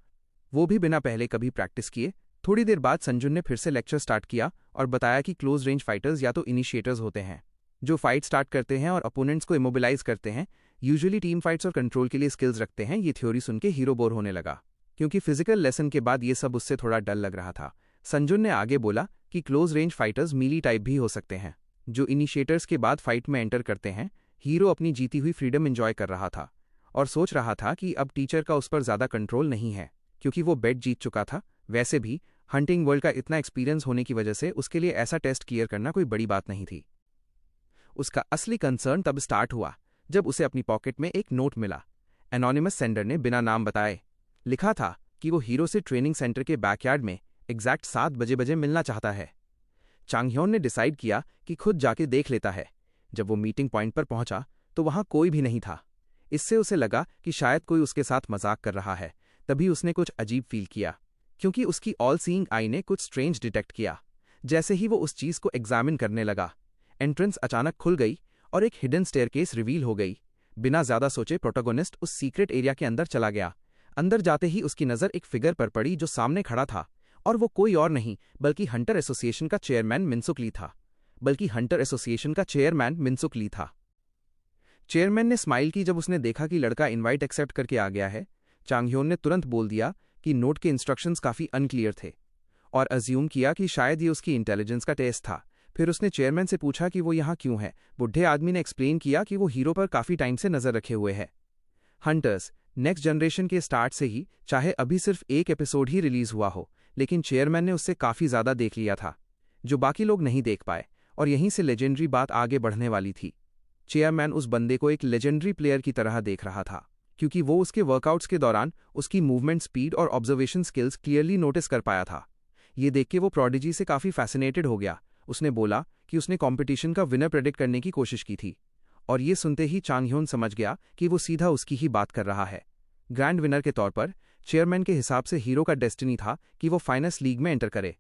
वो भी बिना पहले कभी प्रैक्टिस किए। थोड़ी देर बाद संजुन ने फिर से लेक्चर स्टार्ट किया और बताया कि क्लोज रेंज फाइटर्स या तो इनिशिएटर्स होते हैं, जो फाइट स्टार्ट करते हैं और अपोनेंट्स को इमोबिलाइज करते हैं, यूजुअली टीम फाइट्स और कंट्रोल के लिए स्किल्स रखते हैं। ये थ्योरी सुन के हीरो बोर होने लगा, क्योंकि फिजिकल लेसन के बाद ये सब उससे थोड़ा डर लग रहा था। संजुन ने आगे बोला कि close range fighters mealy type भी हो सकते हैं, जो इनिशिएटर्स के बाद फाइट में एंटर करते हैं। हीरो अपनी जीती हुई फ्रीडम एंजॉय कर रहा था और सोच रहा था कि अब टीचर का उस पर ज़्यादा कंट्रोल नहीं है, क्योंकि वो बेट जीत चुका था। वैसे भी हंटिंग वर्ल्ड का इतना एक्सपीरियंस होने की वजह से उसके लिए ऐसा टेस्ट क्लियर करना कोई बड़ी बात नहीं थी। उसका असली कंसर्न तब स्टार्ट हुआ जब उसे अपनी पॉकेट में एक नोट मिला। एनोनिमस सेंडर ने बिना नाम बताए लिखा था कि वो हीरो से ट्रेनिंग सेंटर के बैकयार्ड में एग्जैक्ट 7 बजे मिलना चाहता है। चांगह्योन ने डिसाइड किया कि खुद जाके देख लेता है। जब वो मीटिंग पॉइंट पर पहुंचा तो वहां कोई भी नहीं था। इससे उसे लगा कि शायद कोई उसके साथ मजाक कर रहा है। तभी उसने कुछ अजीब फील किया, क्योंकि उसकी ऑल सीइंग आई ने कुछ स्ट्रेंज डिटेक्ट किया। जैसे ही वो उस चीज को एग्जामिन करने लगा, एंट्रेंस अचानक खुल गई और एक हिडन स्टेयरकेस रिवील हो गई। बिना ज्यादा सोचे प्रोटोगोनिस्ट उस सीक्रेट एरिया के अंदर चला गया। अंदर जाते ही उसकी नजर एक फिगर पर पड़ी जो सामने खड़ा था, और वो कोई और नहीं बल्कि हंटर एसोसिएशन का चेयरमैन मिनसुक ली था। चेयरमैन ने स्माइल की जब उसने देखा कि लड़का इनवाइट एक्सेप्ट करके आ गया है। चांगह्योन ने तुरंत बोल दिया कि नोट के इंस्ट्रक्शंस काफी अनक्लियर थे और अज्यूम किया कि शायद ये उसकी इंटेलिजेंस का टेस्ट था। फिर उसने चेयरमैन से पूछा कि वो यहाँ क्यों है। बुढ़े आदमी ने एक्सप्लेन किया कि वो हीरो पर काफी टाइम से नजर रखे हुए है। हंटर्स नेक्स्ट जनरेशन के स्टार्ट से ही, चाहे अभी सिर्फ एक एपिसोड ही रिलीज हुआ हो, लेकिन चेयरमैन ने उससे काफी ज्यादा देख लिया था, जो बाकी लोग नहीं देख पाए, और यहीं से लेजेंडरी बात आगे बढ़ने वाली थी। चेयरमैन उस बंदे को एक लेजेंडरी प्लेयर की तरह देख रहा था, क्योंकि वो उसके वर्कआउट्स के दौरान उसकी मूवमेंट स्पीड और ऑब्जर्वेशन स्किल्स क्लियरली नोटिस कर पाया था। ये देख के वो प्रोडिजी से काफी फैसिनेटेड हो गया। उसने बोला कि उसने कंपटीशन का विनर प्रेडिक्ट करने की कोशिश की थी, और ये सुनते ही चांगह्योन समझ गया कि वो सीधा उसकी ही बात कर रहा है। ग्रैंड विनर के तौर पर चेयरमैन के हिसाब से हीरो का डेस्टिनी था कि वो फाइनेंस लीग में एंटर करे,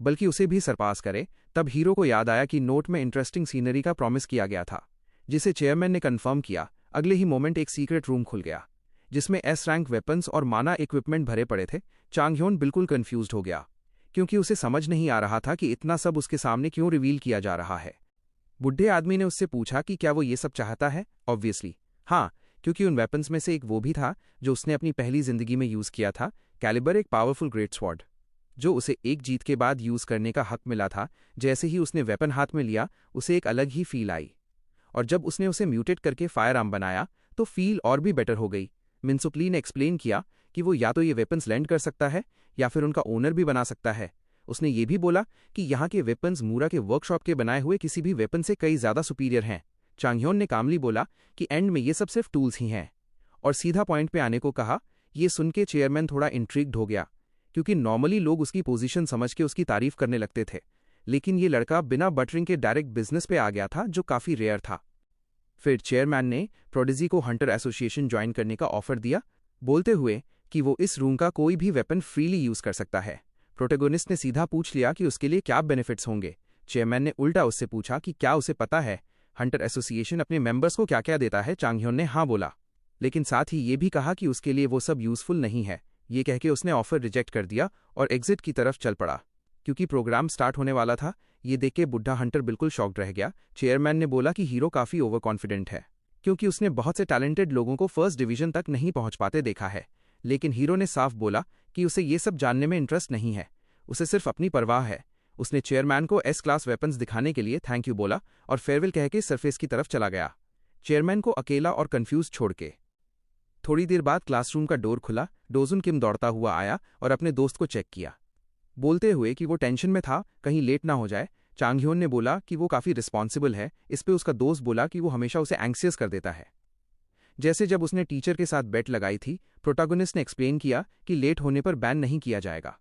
बल्कि उसे भी सरपास करे। तब हीरो को याद आया कि नोट में इंटरेस्टिंग सीनरी का प्रॉमिस किया गया था, जिसे चेयरमैन ने कंफर्म किया। अगले ही मोमेंट एक सीक्रेट रूम खुल गया, जिसमें एस रैंक वेपन्स और माना इक्विपमेंट भरे पड़े थे। चांगह्योन बिल्कुल कंफ्यूज्ड हो गया, क्योंकि उसे समझ नहीं आ रहा था कि इतना सब उसके सामने क्यों रिवील किया जा रहा है। बुढ़े आदमी ने उससे पूछा कि क्या वो ये सब चाहता है। ऑब्वियसली हाँ, क्योंकि उन वेपन्स में से एक वो भी था जो उसने अपनी पहली जिंदगी में यूज किया था। कैलिबर एक पावरफुल ग्रेट स्वॉर्ड, जो उसे एक जीत के बाद यूज करने का हक मिला था। जैसे ही उसने वेपन हाथ में लिया, उसे एक अलग ही फील आई, और जब उसने उसे म्यूटेट करके फायर आर्म बनाया तो फील और भी बेटर हो गई। मिनसुक ली ने एक्सप्लेन किया कि वो या तो ये वेपन्स लैंड कर सकता है या फिर उनका ओनर भी बना सकता है। उसने ये भी बोला कि यहाँ के वेपन्स मूरा के वर्कशॉप के बनाए हुए किसी भी वेपन से कई ज्यादा सुपीरियर हैं। चांगह्योन ने कामली बोला कि एंड में ये सब सिर्फ टूल्स ही हैं, और सीधा पॉइंट पे आने को कहा। ये सुन के चेयरमैन थोड़ा इंट्रिग्ड हो गया, क्योंकि नॉर्मली लोग उसकी पोजीशन समझ के उसकी तारीफ करने लगते थे, लेकिन ये लड़का बिना बटरिंग के डायरेक्ट बिजनेस पे आ गया था, जो काफी रेयर था। फिर चेयरमैन ने प्रोडिजी को हंटर एसोसिएशन ज्वाइन करने का ऑफर दिया, बोलते हुए कि वो इस रूम का कोई भी वेपन फ्रीली यूज कर सकता है। प्रोटेगोनिस्ट ने सीधा पूछ लिया कि उसके लिए क्या बेनिफिट्स होंगे। चेयरमैन ने उल्टा उससे पूछा कि क्या उसे पता है हंटर एसोसिएशन अपने मेंबर्स को क्या क्या देता है। चांगह्योन ने हाँ बोला, लेकिन साथ ही ये भी कहा कि उसके लिए वो सब यूजफुल नहीं है। ये कह के उसने ऑफर रिजेक्ट कर दिया और एग्जिट की तरफ चल पड़ा, क्योंकि प्रोग्राम स्टार्ट होने वाला था। ये देख के बुढ़ा हंटर बिल्कुल शॉक्ड रह गया। चेयरमैन ने बोला कि हीरो काफी ओवर कॉन्फिडेंट है, क्योंकि उसने बहुत से टैलेंटेड लोगों को फर्स्ट डिवीजन तक नहीं पहुंच पाते देखा है। लेकिन हीरो ने साफ बोला कि उसे ये सब जानने में इंटरेस्ट नहीं है, उसे सिर्फ अपनी परवाह है। उसने चेयरमैन को एस क्लास वेपन्स दिखाने के लिए थैंक यू बोला और फेयरवेल कह के सरफेस की तरफ चला गया, चेयरमैन को अकेला और कंफ्यूज छोड़ के। थोड़ी देर बाद क्लासरूम का डोर खुला। डोजुन किम दौड़ता हुआ आया और अपने दोस्त को चेक किया, बोलते हुए कि वो टेंशन में था कहीं लेट ना हो जाए। चांगह्योन ने बोला कि वो काफी रिस्पॉन्सिबल है। इस पे उसका दोस्त बोला कि वो हमेशा उसे एंग्सियस कर देता है, जैसे जब उसने टीचर के साथ बेट लगाई थी। प्रोटैगनिस्ट ने एक्सप्लेन किया कि लेट होने पर बैन नहीं किया जाएगा,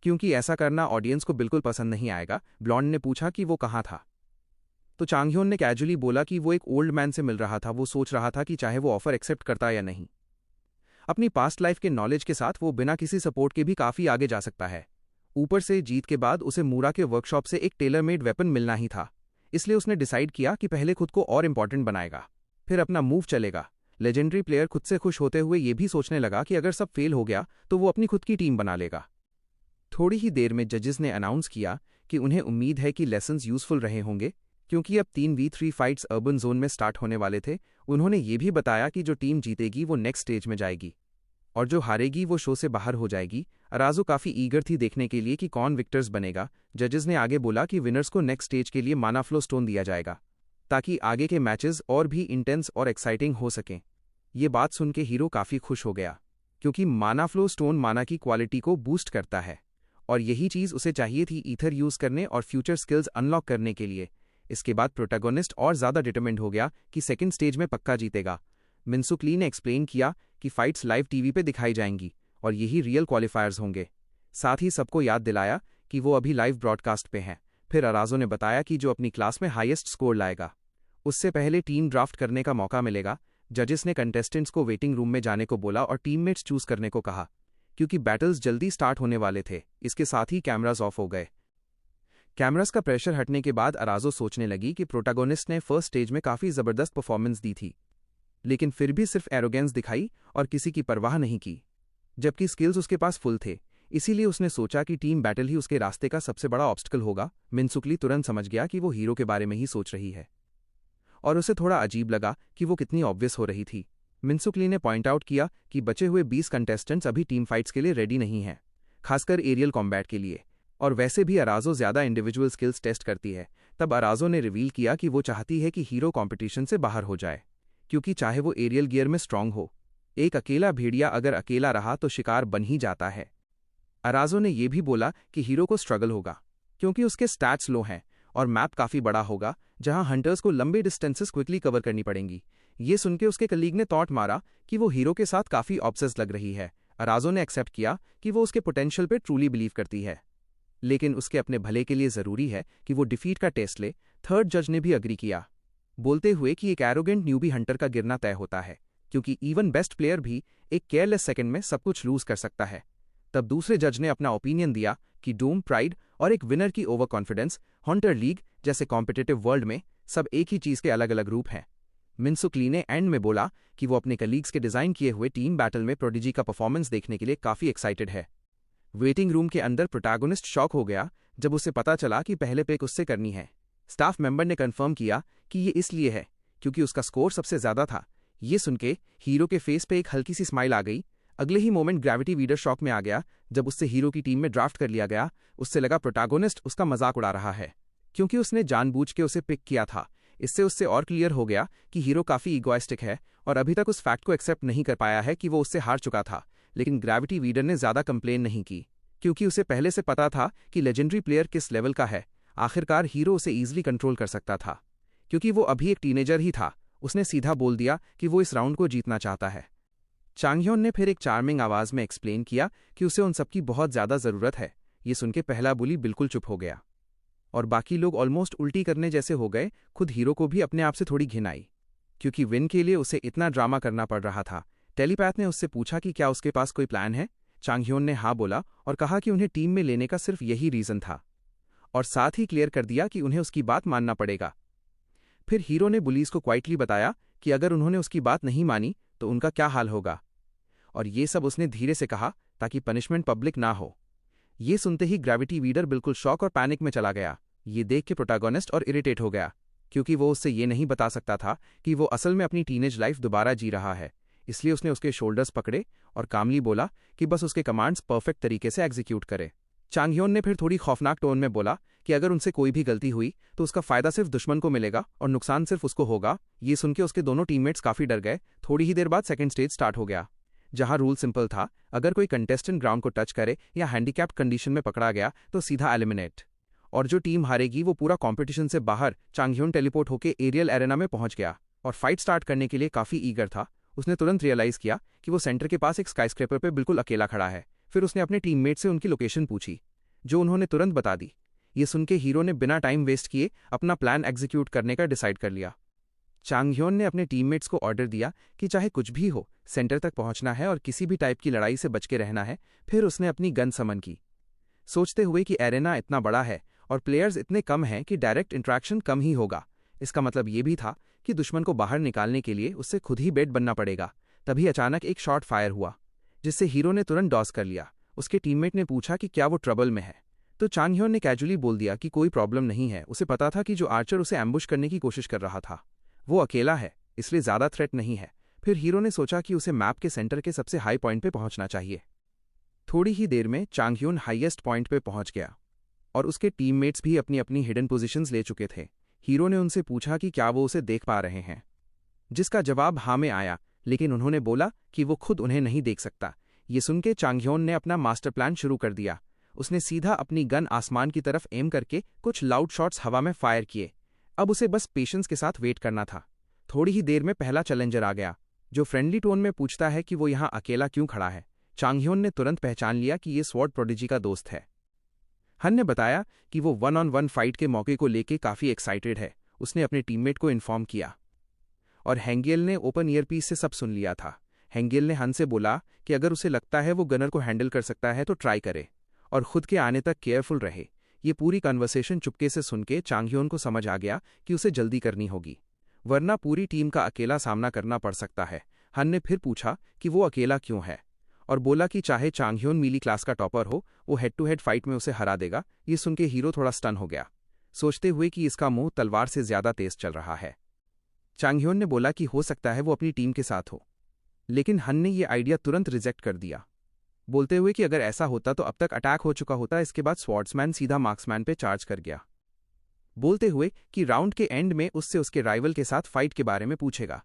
क्योंकि ऐसा करना ऑडियंस को बिल्कुल पसंद नहीं आएगा। ब्लॉन्ड ने पूछा कि वो कहाँ था। तो चांगह्योन ने कैजुअली बोला कि वो एक ओल्ड मैन से मिल रहा था, वो सोच रहा था कि चाहे वो ऑफर एक्सेप्ट करता या नहीं। अपनी पास्ट लाइफ के नॉलेज के साथ वो बिना किसी सपोर्ट के भी काफ़ी आगे जा सकता है। ऊपर से जीत के बाद उसे मूरा के वर्कशॉप से एक टेलर मेड वेपन मिलना ही था, इसलिए उसने डिसाइड किया कि पहले खुद को और इंपॉर्टेंट बनाएगा, फिर अपना मूव चलेगा। लेजेंडरी प्लेयर खुद से खुश होते हुए ये भी सोचने लगा कि अगर सब फेल हो गया तो वो अपनी खुद की टीम बना लेगा। थोड़ी ही देर में जजेस ने अनाउंस किया कि उन्हें उम्मीद है कि लेसन्स यूजफुल रहे होंगे, क्योंकि अब 3v3 फाइट्स अर्बन जोन में स्टार्ट होने वाले थे। उन्होंने ये भी बताया कि जो टीम जीतेगी वो नेक्स्ट स्टेज में जाएगी और जो हारेगी वो शो से बाहर हो जाएगी। अराजो काफ़ी ईगर थी देखने के लिए कि कौन विक्टर्स बनेगा। जजेस ने आगे बोला कि विनर्स को नेक्स्ट स्टेज के लिए माना फ्लो स्टोन दिया जाएगा, ताकि आगे के मैचेस और भी इंटेंस और एक्साइटिंग हो सकें। ये बात सुन के हीरो काफ़ी खुश हो गया, क्योंकि माना फ्लो स्टोन माना की क्वालिटी को बूस्ट करता है और यही चीज़ उसे चाहिए थी ईथर यूज़ करने और फ्यूचर स्किल्स अनलॉक करने के लिए। इसके बाद प्रोटैगोनिस्ट और ज़्यादा डिटरमिन्ड हो गया कि सेकंड स्टेज में पक्का जीतेगा। मिन्सुक ली ने एक्सप्लेन किया कि फाइट्स लाइव टीवी पे दिखाई जाएंगी और यही रियल क्वालिफायर्स होंगे। साथ ही सबको याद दिलाया कि वो अभी लाइव ब्रॉडकास्ट पे हैं। फिर अराजो ने बताया कि जो अपनी क्लास में हाईएस्ट स्कोर लाएगा उससे पहले टीम ड्राफ्ट करने का मौका मिलेगा। जजेस ने कंटेस्टेंट्स को वेटिंग रूम में जाने को बोला और टीममेट्स चूज करने को कहा, क्योंकि बैटल्स जल्दी स्टार्ट होने वाले थे। इसके साथ ही कैमरास ऑफ हो गए। कैमरास का प्रेशर हटने के बाद अराजो सोचने लगी कि प्रोटैगोनिस्ट ने फर्स्ट स्टेज में काफ़ी ज़बरदस्त परफॉर्मेंस दी थी, लेकिन फिर भी सिर्फ एरोगेंस दिखाई और किसी की परवाह नहीं की, जबकि स्किल्स उसके पास फुल थे। इसीलिए उसने सोचा कि टीम बैटल ही उसके रास्ते का सबसे बड़ा ऑब्स्टिकल होगा। मिन्सुक ली तुरंत समझ गया कि वो हीरो के बारे में ही सोच रही है और उसे थोड़ा अजीब लगा कि वो कितनी ऑब्वियस हो रही थी। मिन्सुक ली ने पॉइंट आउट किया कि बचे हुए 20 कंटेस्टेंट्स अभी टीम फाइट्स के लिए रेडी नहीं हैं, खासकर एरियल कॉम्बैट के लिए, और वैसे भी अराजो ज़्यादा इंडिविजुअल स्किल्स टेस्ट करती है। तब अराजो ने रिवील किया कि वो चाहती है कि हीरो कॉम्पिटिशन से बाहर हो जाए, क्योंकि चाहे वो एरियल गियर में स्ट्रांग हो, एक अकेला भेड़िया अगर अकेला रहा तो शिकार बन ही जाता है। अराजो ने यह भी बोला कि हीरो को स्ट्रगल होगा, क्योंकि उसके स्टैट्स लो हैं और मैप काफ़ी बड़ा होगा, जहां हंटर्स को लंबे डिस्टेंसेस क्विकली कवर करनी पड़ेंगी। ये सुनके उसके कलीग ने थॉट मारा कि वो हीरो के साथ काफ़ी ऑब्सेस्ड लग रही है। अराजो ने एक्सेप्ट किया कि वो उसके पोटेंशियल पे ट्रूली बिलीव करती है, लेकिन उसके अपने भले के लिए ज़रूरी है कि वो डिफीट का टेस्ट ले। थर्ड जज ने भी अग्री किया, बोलते हुए कि एक एरोगेंट न्यूबी हंटर का गिरना तय होता है, क्योंकि इवन बेस्ट प्लेयर भी एक केयरलेस सेकंड में सब कुछ लूज कर सकता है। तब दूसरे जज ने अपना ओपिनियन दिया कि डूम, प्राइड और एक विनर की ओवर कॉन्फिडेंस, हंटर लीग जैसे कॉम्पिटिटिव वर्ल्ड में सब एक ही चीज़ के अलग अलग रूप हैं। मिन्सुक ली ने एंड में बोला कि वो अपने कलीग्स के डिज़ाइन किए हुए टीम बैटल में प्रोडिजी का परफॉर्मेंस देखने के लिए काफ़ी एक्साइटेड है। वेटिंग रूम के अंदर प्रोटैगोनिस्ट शॉक हो गया जब उसे पता चला कि पहले पिक उससे करनी है। स्टाफ मेंबर ने कंफर्म किया कि ये इसलिए है क्योंकि उसका स्कोर सबसे ज़्यादा था। ये सुनके हीरो के फेस पे एक हल्की सी स्माइल आ गई। अगले ही मोमेंट ग्रेविटी वीडर शॉक में आ गया जब उससे हीरो की टीम में ड्राफ्ट कर लिया गया। उससे लगा प्रोटैगोनिस्ट उसका मजाक उड़ा रहा है, क्योंकि उसने जानबूझ के उसे पिक किया था। इससे उससे और क्लियर हो गया कि हीरो काफ़ी ईगोइस्टिक है और अभी तक उस फैक्ट को एक्सेप्ट नहीं कर पाया है कि वो उससे हार चुका था। लेकिन ग्रेविटी वीडर ने ज़्यादा कंप्लेन नहीं की, क्योंकि उसे पहले से पता था कि लेजेंडरी प्लेयर किस लेवल का है। आखिरकार हीरो उसे ईजिली कंट्रोल कर सकता था, क्योंकि वो अभी एक टीनेजर ही था। उसने सीधा बोल दिया कि वो इस राउंड को जीतना चाहता है। चांगह्योन ने फिर एक चार्मिंग आवाज़ में एक्सप्लेन किया कि उसे उन सबकी बहुत ज़्यादा ज़रूरत है। ये सुनके पहला बुली बिल्कुल चुप हो गया और बाकी लोग ऑलमोस्ट उल्टी करने जैसे हो गए। खुद हीरो को भी अपने आप से थोड़ी घिन आई, क्योंकि विन के लिए उसे इतना ड्रामा करना पड़ रहा था। टेलीपैथ ने उससे पूछा कि क्या उसके पास कोई प्लान है। चांगह्योन ने हाँ बोला और कहा कि उन्हें टीम में लेने का सिर्फ यही रीज़न था, और साथ ही क्लियर कर दिया कि उन्हें उसकी बात मानना पड़ेगा। फिर हीरो ने बुलीज को क्वाइटली बताया कि अगर उन्होंने उसकी बात नहीं मानी तो उनका क्या हाल होगा, और ये सब उसने धीरे से कहा ताकि पनिशमेंट पब्लिक ना हो। ये सुनते ही ग्रेविटी वीडर बिल्कुल शॉक और पैनिक में चला गया। ये देख के प्रोटैगोनिस्ट और इरिटेट हो गया, क्योंकि वो उससे ये नहीं बता सकता था कि वो असल में अपनी टीनेज लाइफ दोबारा जी रहा है। इसलिए उसने उसके शोल्डर्स पकड़े और कामली बोला कि बस उसके कमांड्स परफेक्ट तरीके से एग्जीक्यूट करे। चांगह्योन ने फिर थोड़ी खौफनाक टोन में बोला कि अगर उनसे कोई भी गलती हुई तो उसका फायदा सिर्फ दुश्मन को मिलेगा और नुकसान सिर्फ उसको होगा। ये सुनके उसके दोनों टीममेट्स काफ़ी डर गए। थोड़ी ही देर बाद सेकंड स्टेज स्टार्ट हो गया, जहां रूल सिंपल था, अगर कोई कंटेस्टेंट ग्राउंड को टच करे या हैंडीकैप्ड कंडीशन में पकड़ा गया तो सीधा एलिमिनेट, और जो टीम हारेगी वो पूरा कॉम्पिटिशन से बाहर। चांगह्योन टेलीपोर्ट होकर एरियल एरेना में पहुंच गया और फाइट स्टार्ट करने के लिए काफ़ी ईगर था। उसने तुरंत रियलाइज़ किया कि वो सेंटर के पास एक स्काईस्क्रेपर पे बिल्कुल अकेला खड़ा है। फिर उसने अपने टीममेट से उनकी लोकेशन पूछी, जो उन्होंने तुरंत बता दी। ये सुन के हीरो ने बिना टाइम वेस्ट किए अपना प्लान एग्जीक्यूट करने का डिसाइड कर लिया। चांग ह्योन ने अपने टीममेट्स को ऑर्डर दिया कि चाहे कुछ भी हो, सेंटर तक पहुंचना है और किसी भी टाइप की लड़ाई से बच के रहना है। फिर उसने अपनी गन समन की, सोचते हुए कि एरेना इतना बड़ा है और प्लेयर्स इतने कम हैं कि डायरेक्ट इंट्रैक्शन कम ही होगा। इसका मतलब ये भी था कि दुश्मन को बाहर निकालने के लिए उससे खुद ही बेट बनना पड़ेगा। तभी अचानक एक शॉट फायर हुआ, जिससे हीरो ने तुरंत डॉज कर लिया। उसके टीममेट ने पूछा कि क्या वो ट्रबल में है, तो चांग ह्योन ने कैजुअली बोल दिया कि कोई प्रॉब्लम नहीं है। उसे पता था कि जो आर्चर उसे एम्बुश करने की कोशिश कर रहा था वो अकेला है, इसलिए ज़्यादा थ्रेट नहीं है। फिर हीरो ने सोचा कि उसे मैप के सेंटर के सबसे हाई पॉइंट पे पहुंचना चाहिए। थोड़ी ही देर में चांग ह्योन हाईएस्ट पॉइंट पे पहुंच गया और उसके टीममेट्स भी अपनी अपनी हिडन पोजीशंस ले चुके थे। हीरो ने उनसे पूछा कि क्या वो उसे देख पा रहे हैं, जिसका जवाब हाँ में आया, लेकिन उन्होंने बोला कि वो खुद उन्हें नहीं देख सकता। ये सुन के चांग ह्योन ने अपना मास्टर प्लान शुरू कर दिया। उसने सीधा अपनी गन आसमान की तरफ एम करके कुछ लाउड शॉट्स हवा में फायर किए। अब उसे बस पेशेंस के साथ वेट करना था। थोड़ी ही देर में पहला चैलेंजर आ गया, जो फ्रेंडली टोन में पूछता है कि वो यहाँ अकेला क्यों खड़ा है। चांग ह्योन ने तुरंत पहचान लिया कि ये स्वॉर्ड प्रोडिजी का दोस्त है। हन ने बताया कि वो 1-on-1 फाइट के मौके को लेके काफ़ी एक्साइटेड है। उसने अपने टीममेट को इन्फॉर्म किया और हैंगियल ने ओपन ईयरपीस से सब सुन लिया था। हैंगियल ने हन से बोला कि अगर उसे लगता है वो गनर को हैंडल कर सकता है तो ट्राई करे और खुद के आने तक केयरफुल रहे। ये पूरी कन्वर्सेशन चुपके से सुन के चांग ह्योन को समझ आ गया कि उसे जल्दी करनी होगी, वरना पूरी टीम का अकेला सामना करना पड़ सकता है। हन ने फिर पूछा कि वो अकेला क्यों है और बोला कि चाहे चांग ह्योन मीली क्लास का टॉपर हो, वो हेड टू हेड फाइट में उसे हरा देगा। ये सुन के हीरो थोड़ा स्टन हो गया, सोचते हुए कि इसका मुंह तलवार से ज्यादा तेज चल रहा है। चांग ह्योन ने बोला कि हो सकता है वो अपनी टीम के साथ हो, लेकिन हन ने यह आइडिया तुरंत रिजेक्ट कर दिया, बोलते हुए कि अगर ऐसा होता तो अब तक अटैक हो चुका होता। इसके बाद स्वॉर्ड्समैन सीधा मार्क्समैन पे चार्ज कर गया, बोलते हुए कि राउंड के एंड में उससे उसके राइवल के साथ फाइट के बारे में पूछेगा।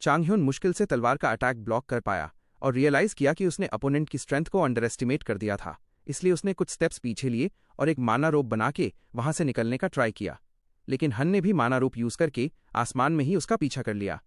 चांग ह्योन मुश्किल से तलवार का अटैक ब्लॉक कर पाया और रियलाइज किया कि उसने अपोनेंट की स्ट्रेंथ को अंडर एस्टिमेट कर दिया था। इसलिए उसने कुछ स्टेप्स पीछे लिए और एक माना रोप बना के वहां से निकलने का ट्राई किया, लेकिन हन ने भी माना रोप यूज करके आसमान में ही उसका पीछा कर लिया।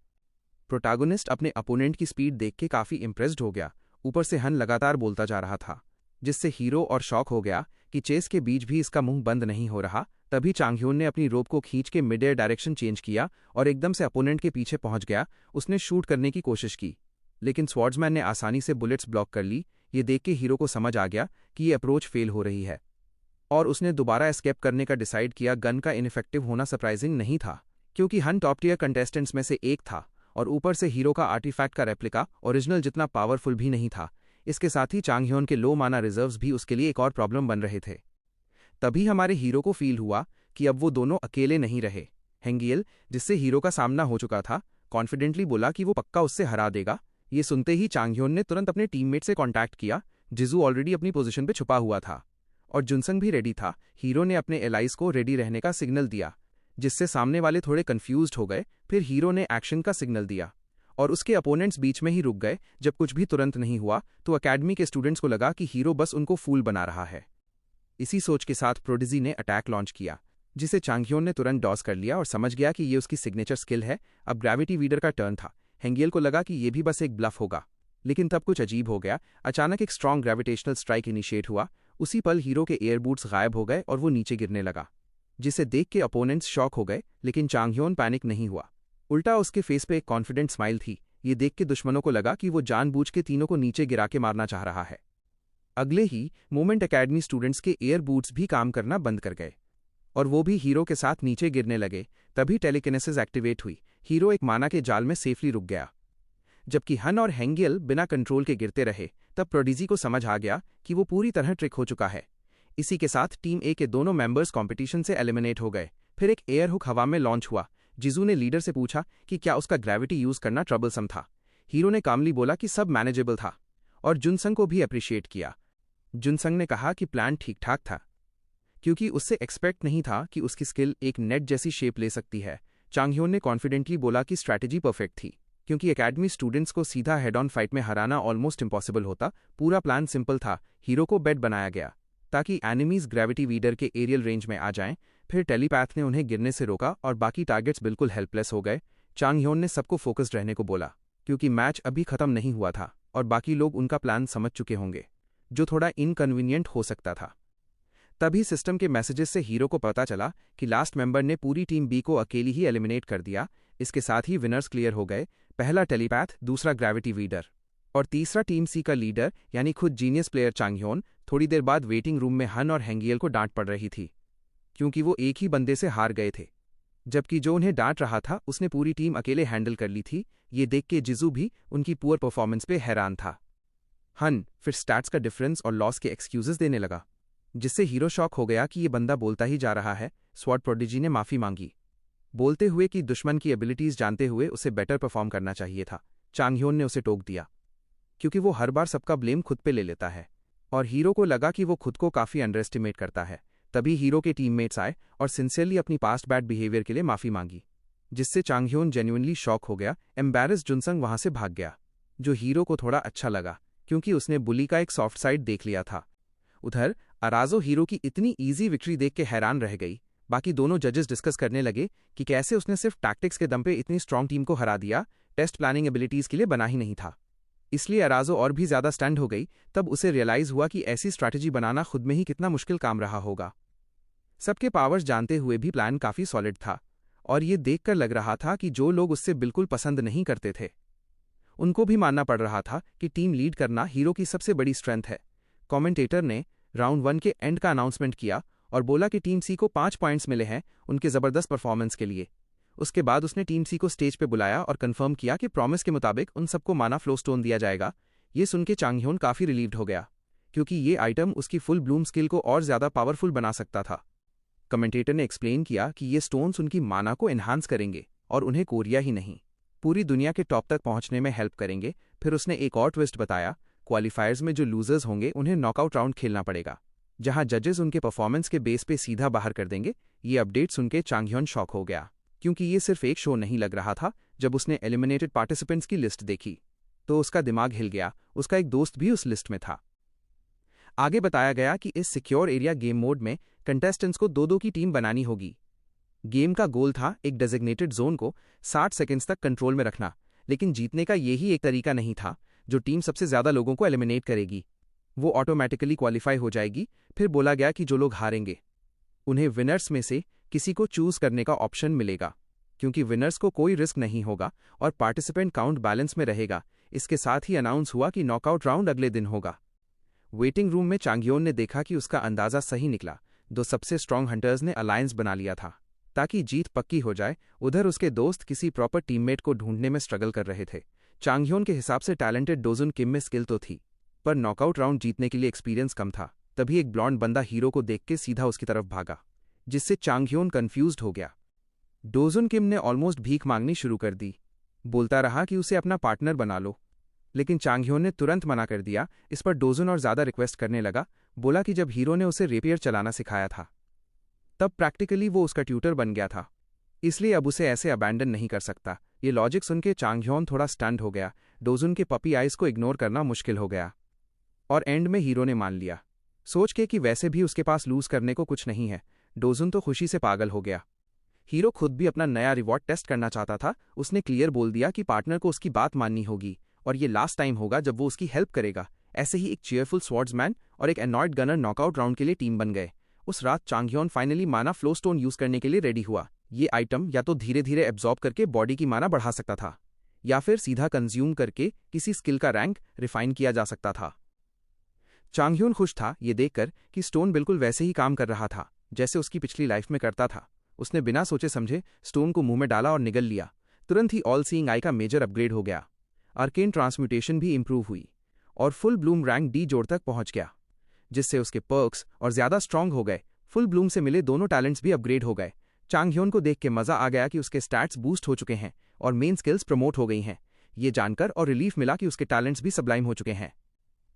प्रोटैगोनिस्ट अपने अपोनेंट की स्पीड देख के काफी इंप्रेस्ड हो गया। ऊपर से हन लगातार बोलता जा रहा था, जिससे हीरो और शॉक हो गया कि चेस के बीच भी इसका मुंह बंद नहीं हो रहा। तभी चांग ह्योन ने अपनी रोप को खींच के मिड एयर डायरेक्शन चेंज किया और एकदम से अपोनेंट के पीछे पहुंच गया। उसने शूट करने की कोशिश की, लेकिन स्वॉर्ड्समैन ने आसानी से बुलेट्स ब्लॉक कर ली। ये देख के हीरो को समझ आ गया कि ये अप्रोच फेल हो रही है और उसने दोबारा एस्केप करने का डिसाइड किया। गन का इनफेक्टिव होना सरप्राइजिंग नहीं था, क्योंकि हन टॉप टियर कंटेस्टेंट्स में से एक था और ऊपर से हीरो का आर्टिफैक्ट का रेप्लिका ओरिजिनल जितना पावरफुल भी नहीं था। इसके साथ ही चांग ह्योन के लो माना रिजर्व्स भी उसके लिए एक और प्रॉब्लम बन रहे थे। तभी हमारे हीरो को फील हुआ कि अब वो दोनों अकेले नहीं रहे। हैंगियल, जिससे हीरो का सामना हो चुका था, कॉन्फिडेंटली बोला कि वो पक्का उससे हरा देगा। ये सुनते ही चांग ह्योन ने तुरंत अपने टीममेट से कांटेक्ट किया। जिजू ऑलरेडी अपनी पोजीशन पे छुपा हुआ था और जुनसंग भी रेडी था। हीरो ने अपने एलाइज को रेडी रहने का सिग्नल दिया, जिससे सामने वाले थोड़े कंफ्यूज्ड हो गए। फिर हीरो ने एक्शन का सिग्नल दिया और उसके अपोनेंट्स बीच में ही रुक गए। जब कुछ भी तुरंत नहीं हुआ तो अकेडमी के स्टूडेंट्स को लगा कि हीरो बस उनको फूल बना रहा है। इसी सोच के साथ प्रोडिजी ने अटैक लॉन्च किया, जिसे चांग ह्योन ने तुरंत डॉज कर लिया और समझ गया कि ये उसकी सिग्नेचर स्किल है। अब ग्रेविटी वीडर का टर्न था। हैंगियल को लगा कि ये भी बस एक ब्लफ होगा, लेकिन तब कुछ अजीब हो गया। अचानक एक स्ट्रॉन्ग ग्रेविटेशनल स्ट्राइक इनिशिएट हुआ। उसी पल हीरो के एयर बूट्स गायब हो गए और वो नीचे गिरने लगा, जिसे देख के अपोनेंट्स शॉक हो गए। लेकिन चांग ह्योन पैनिक नहीं हुआ, उल्टा उसके फेस पे एक कॉन्फिडेंट स्माइल थी। ये देख के दुश्मनों को लगा कि वो जानबूझ के तीनों को नीचे गिरा के मारना चाह रहा है। अगले ही मोमेंट अकेडमी स्टूडेंट्स के एयर बूट्स भी काम करना बंद कर गए और वो भी हीरो के साथ नीचे गिरने लगे। तभी टेलीकिनेसिस एक्टिवेट हुई। हीरो एक माना के जाल में सेफली रुक गया, जबकि हन और हैंगियल बिना कंट्रोल के गिरते रहे। तब प्रोडिजी को समझ आ गया कि वो पूरी तरह ट्रिक हो चुका है। इसी के साथ टीम ए के दोनों मेंबर्स कंपटीशन से एलिमिनेट हो गए। फिर एक एयर हुक हवा में लॉन्च हुआ। जिजू ने लीडर से पूछा कि क्या उसका ग्रेविटी यूज करना ट्रबलसम था। हीरो ने कामली बोला कि सब मैनेजेबल था और जुनसंग को भी अप्रिशिएट किया। जुनसंग ने कहा कि प्लान ठीक ठाक था, क्योंकि उससे एक्सपेक्ट नहीं था कि उसकी स्किल एक नेट जैसी शेप ले सकती है। चांग ह्योन ने कॉन्फिडेंटली बोला कि स्ट्रैटेजी परफेक्ट थी, क्योंकि एकेडमी स्टूडेंट्स को सीधा हेड ऑन फाइट में हराना ऑलमोस्ट इम्पॉसिबल होता। पूरा प्लान सिंपल था। हीरो को बेड बनाया गया ताकि एनिमीज ग्रेविटी वीडर के एरियल रेंज में आ जाएं। फिर टेलीपैथ ने उन्हें गिरने से रोका और बाकी टारगेट्स बिल्कुल हेल्पलेस हो गए। चांग ह्योन ने सबको फोकस्ड रहने को बोला, क्योंकि मैच अभी खत्म नहीं हुआ था और बाकी लोग उनका प्लान समझ चुके होंगे, जो थोड़ा इनकन्वीनियंट हो सकता था। तभी सिस्टम के मैसेजेस से हीरो को पता चला कि लास्ट मेंबर ने पूरी टीम बी को अकेली ही एलिमिनेट कर दिया। इसके साथ ही विनर्स क्लियर हो गए, पहला टेलीपैथ, दूसरा ग्रेविटी वीडर और तीसरा टीम सी का लीडर यानी खुद जीनियस प्लेयर चांगह्योन। थोड़ी देर बाद वेटिंग रूम में हन और हेंगियल को डांट पड़ रही थी क्योंकि वो एक ही बंदे से हार गए थे, जबकि जो उन्हें डांट रहा था उसने पूरी टीम अकेले हैंडल कर ली थी। ये देख के जिजू भी उनकी पुअर परफॉर्मेंस पे हैरान था। हन फिर स्टैट्स का डिफरेंस और लॉस के एक्सक्यूजेस देने लगा, जिससे हीरो शॉक हो गया कि ये बंदा बोलता ही जा रहा है। स्वॉर्ड प्रोडिजी ने माफी मांगी, बोलते हुए कि दुश्मन की एबिलिटीज जानते हुए उसे बेटर परफॉर्म करना चाहिए था। चांगह्योन ने उसे टोक दिया क्योंकि वो हर बार सबका ब्लेम खुद पे ले लेता है, और हीरो को लगा कि वो खुद को काफी अंडर एस्टिमेट करता है। तभी हीरो के टीममेट्स आए और सिंसियरली अपनी पास्ट बैड बिहेवियर के लिए माफी मांगी, जिससे चांगह्योन जेन्युइनली शॉक हो गया। एम्बैरस जुनसंग वहां से भाग गया, जो हीरो को थोड़ा अच्छा लगा क्योंकि उसने बुली का एक सॉफ्ट साइड देख लिया था। उधर अराजो हीरो की इतनी ईजी विक्ट्री देख के हैरान रह गई। बाकी दोनों जजेस डिस्कस करने लगे कि कैसे उसने सिर्फ टैक्टिक्स के दम पे इतनी स्ट्रांग टीम को हरा दिया, टेस्ट प्लानिंग एबिलिटीज के लिए बना ही नहीं था। इसलिए अराजो और भी ज्यादा स्टंड हो गई। तब उसे रियलाइज हुआ कि ऐसी स्ट्रैटेजी बनाना खुद में ही कितना मुश्किल काम रहा होगा। सबके पावर्स जानते हुए भी प्लान काफी सॉलिड था, और ये देखकर लग रहा था कि जो लोग उससे बिल्कुल पसंद नहीं करते थे उनको भी मानना पड़ रहा था कि टीम लीड करना हीरो की सबसे बड़ी स्ट्रेंथ है। कमेंटेटर ने राउंड 1 के एंड का अनाउंसमेंट किया और बोला कि टीम सी को 5 पॉइंट्स मिले हैं उनके जबरदस्त परफॉर्मेंस के लिए। उसके बाद उसने टीम सी को स्टेज पे बुलाया और कंफर्म किया कि प्रॉमिस के मुताबिक उन सबको माना फ्लो स्टोन दिया जाएगा। ये सुन के चांगह्योन काफी रिलीव्ड हो गया क्योंकि ये आइटम उसकी फुल ब्लूम स्किल को और ज्यादा पावरफुल बना सकता था। कमेंटेटर ने एक्सप्लेन किया कि ये स्टोन्स उनकी माना को एनहांस करेंगे और उन्हें कोरिया ही नहीं, पूरी दुनिया के टॉप तक पहुंचने में हेल्प करेंगे। फिर उसने एक और ट्विस्ट बताया, क्वालिफायर्स में जो लूजर्स होंगे उन्हें नॉकआउट राउंड खेलना पड़ेगा, जहां जजेस उनके परफॉर्मेंस के बेस पे सीधा बाहर कर देंगे। ये अपडेट सुनके चांगह्योन शॉक हो गया क्योंकि ये सिर्फ एक शो नहीं लग रहा था। जब उसने एलिमिनेटेड पार्टिसिपेंट्स की लिस्ट देखी तो उसका दिमाग हिल गया। उसका एक दोस्त भी उस लिस्ट में था। आगे बताया गया कि इस सिक्योर एरिया गेम मोड में कंटेस्टेंट्स को 2-2 की टीम बनानी होगी। गेम का गोल था एक डेजिग्नेटेड जोन को 60 सेकेंड्स तक कंट्रोल में रखना, लेकिन जीतने का यही एक तरीका नहीं था। जो टीम सबसे ज्यादा लोगों को एलिमिनेट करेगी वो ऑटोमेटिकली क्वालिफाई हो जाएगी। फिर बोला गया कि जो लोग हारेंगे उन्हें विनर्स में से किसी को चूज करने का ऑप्शन मिलेगा, क्योंकि विनर्स को कोई रिस्क नहीं होगा और पार्टिसिपेंट काउंट बैलेंस में रहेगा। इसके साथ ही अनाउंस हुआ कि नॉकआउट राउंड अगले दिन होगा। वेटिंग रूम में चांगह्योन ने देखा कि उसका अंदाजा सही निकला। 2 सबसे स्ट्रांग हंटर्स ने अलायंस बना लिया था ताकि जीत पक्की हो जाए। उधर उसके दोस्त किसी प्रॉपर टीममेट को ढूंढने में स्ट्रगल कर रहे थे। चांगह्योन के हिसाब से टैलेंटेड डोजुन किम में स्किल तो थी, पर नॉकआउट राउंड जीतने के लिए एक्सपीरियंस कम था। तभी एक ब्लॉन्ड बंदा हीरो को देख के सीधा उसकी तरफ भागा, जिससे चांगह्योन कंफ्यूज्ड हो गया। डोजुन किम ने ऑलमोस्ट भीख मांगनी शुरू कर दी, बोलता रहा कि उसे अपना पार्टनर बना लो, लेकिन चांगह्योन ने तुरंत मना कर दिया। इस पर डोजुन और ज्यादा रिक्वेस्ट करने लगा, बोला कि जब हीरो ने उसे रेपियर चलाना सिखाया था तब प्रैक्टिकली वो उसका ट्यूटर बन गया था, इसलिए अब उसे ऐसे अबैंडन नहीं कर सकता। ये लॉजिक सुनके चांगह्योन थोड़ा स्टंड हो गया। डोजुन के पपी आइज को इग्नोर करना मुश्किल हो गया और एंड में हीरो ने मान लिया, सोच के कि वैसे भी उसके पास लूज करने को कुछ नहीं है। डोजुन तो खुशी से पागल हो गया। हीरो खुद भी अपना नया रिवॉर्ड टेस्ट करना चाहता था। उसने क्लियर बोल दिया कि पार्टनर को उसकी बात माननी होगी और ये लास्ट टाइम होगा जब वो उसकी हेल्प करेगा। ऐसे ही एक चीयरफुल स्वॉर्ड्समैन और एक एनॉयड गनर नॉकआउट राउंड के लिए टीम बन गए। उस रात चांगह्योन फाइनली माना फ्लो स्टोन यूज करने के लिए रेडी हुआ। ये आइटम या तो धीरे धीरे एब्जॉर्ब करके बॉडी की माना बढ़ा सकता था, या फिर सीधा कंज्यूम करके किसी स्किल का रैंक रिफाइन किया जा सकता था। चांगह्योन खुश था ये देखकर कि स्टोन बिल्कुल वैसे ही काम कर रहा था जैसे उसकी पिछली लाइफ में करता था। उसने बिना सोचे समझे स्टोन को मुंह में डाला और निगल लिया। तुरंत ही ऑल सीइंग आई का मेजर अपग्रेड हो गया। आर्केन ट्रांसम्यूटेशन भी इंप्रूव हुई और फुल ब्लूम रैंक डी जोड़ तक पहुंच गया, जिससे उसके पर्क्स और ज्यादा स्ट्रांग हो गए। फुल ब्लूम से मिले दोनों टैलेंट्स भी अपग्रेड हो गए। चांगह्योन को देख के मजा आ गया कि उसके स्टैट्स बूस्ट हो चुके हैं और मेन स्किल्स प्रमोट हो गई हैं। ये जानकर और रिलीफ मिला कि उसके टैलेंट्स भी सबलाइम हो चुके हैं।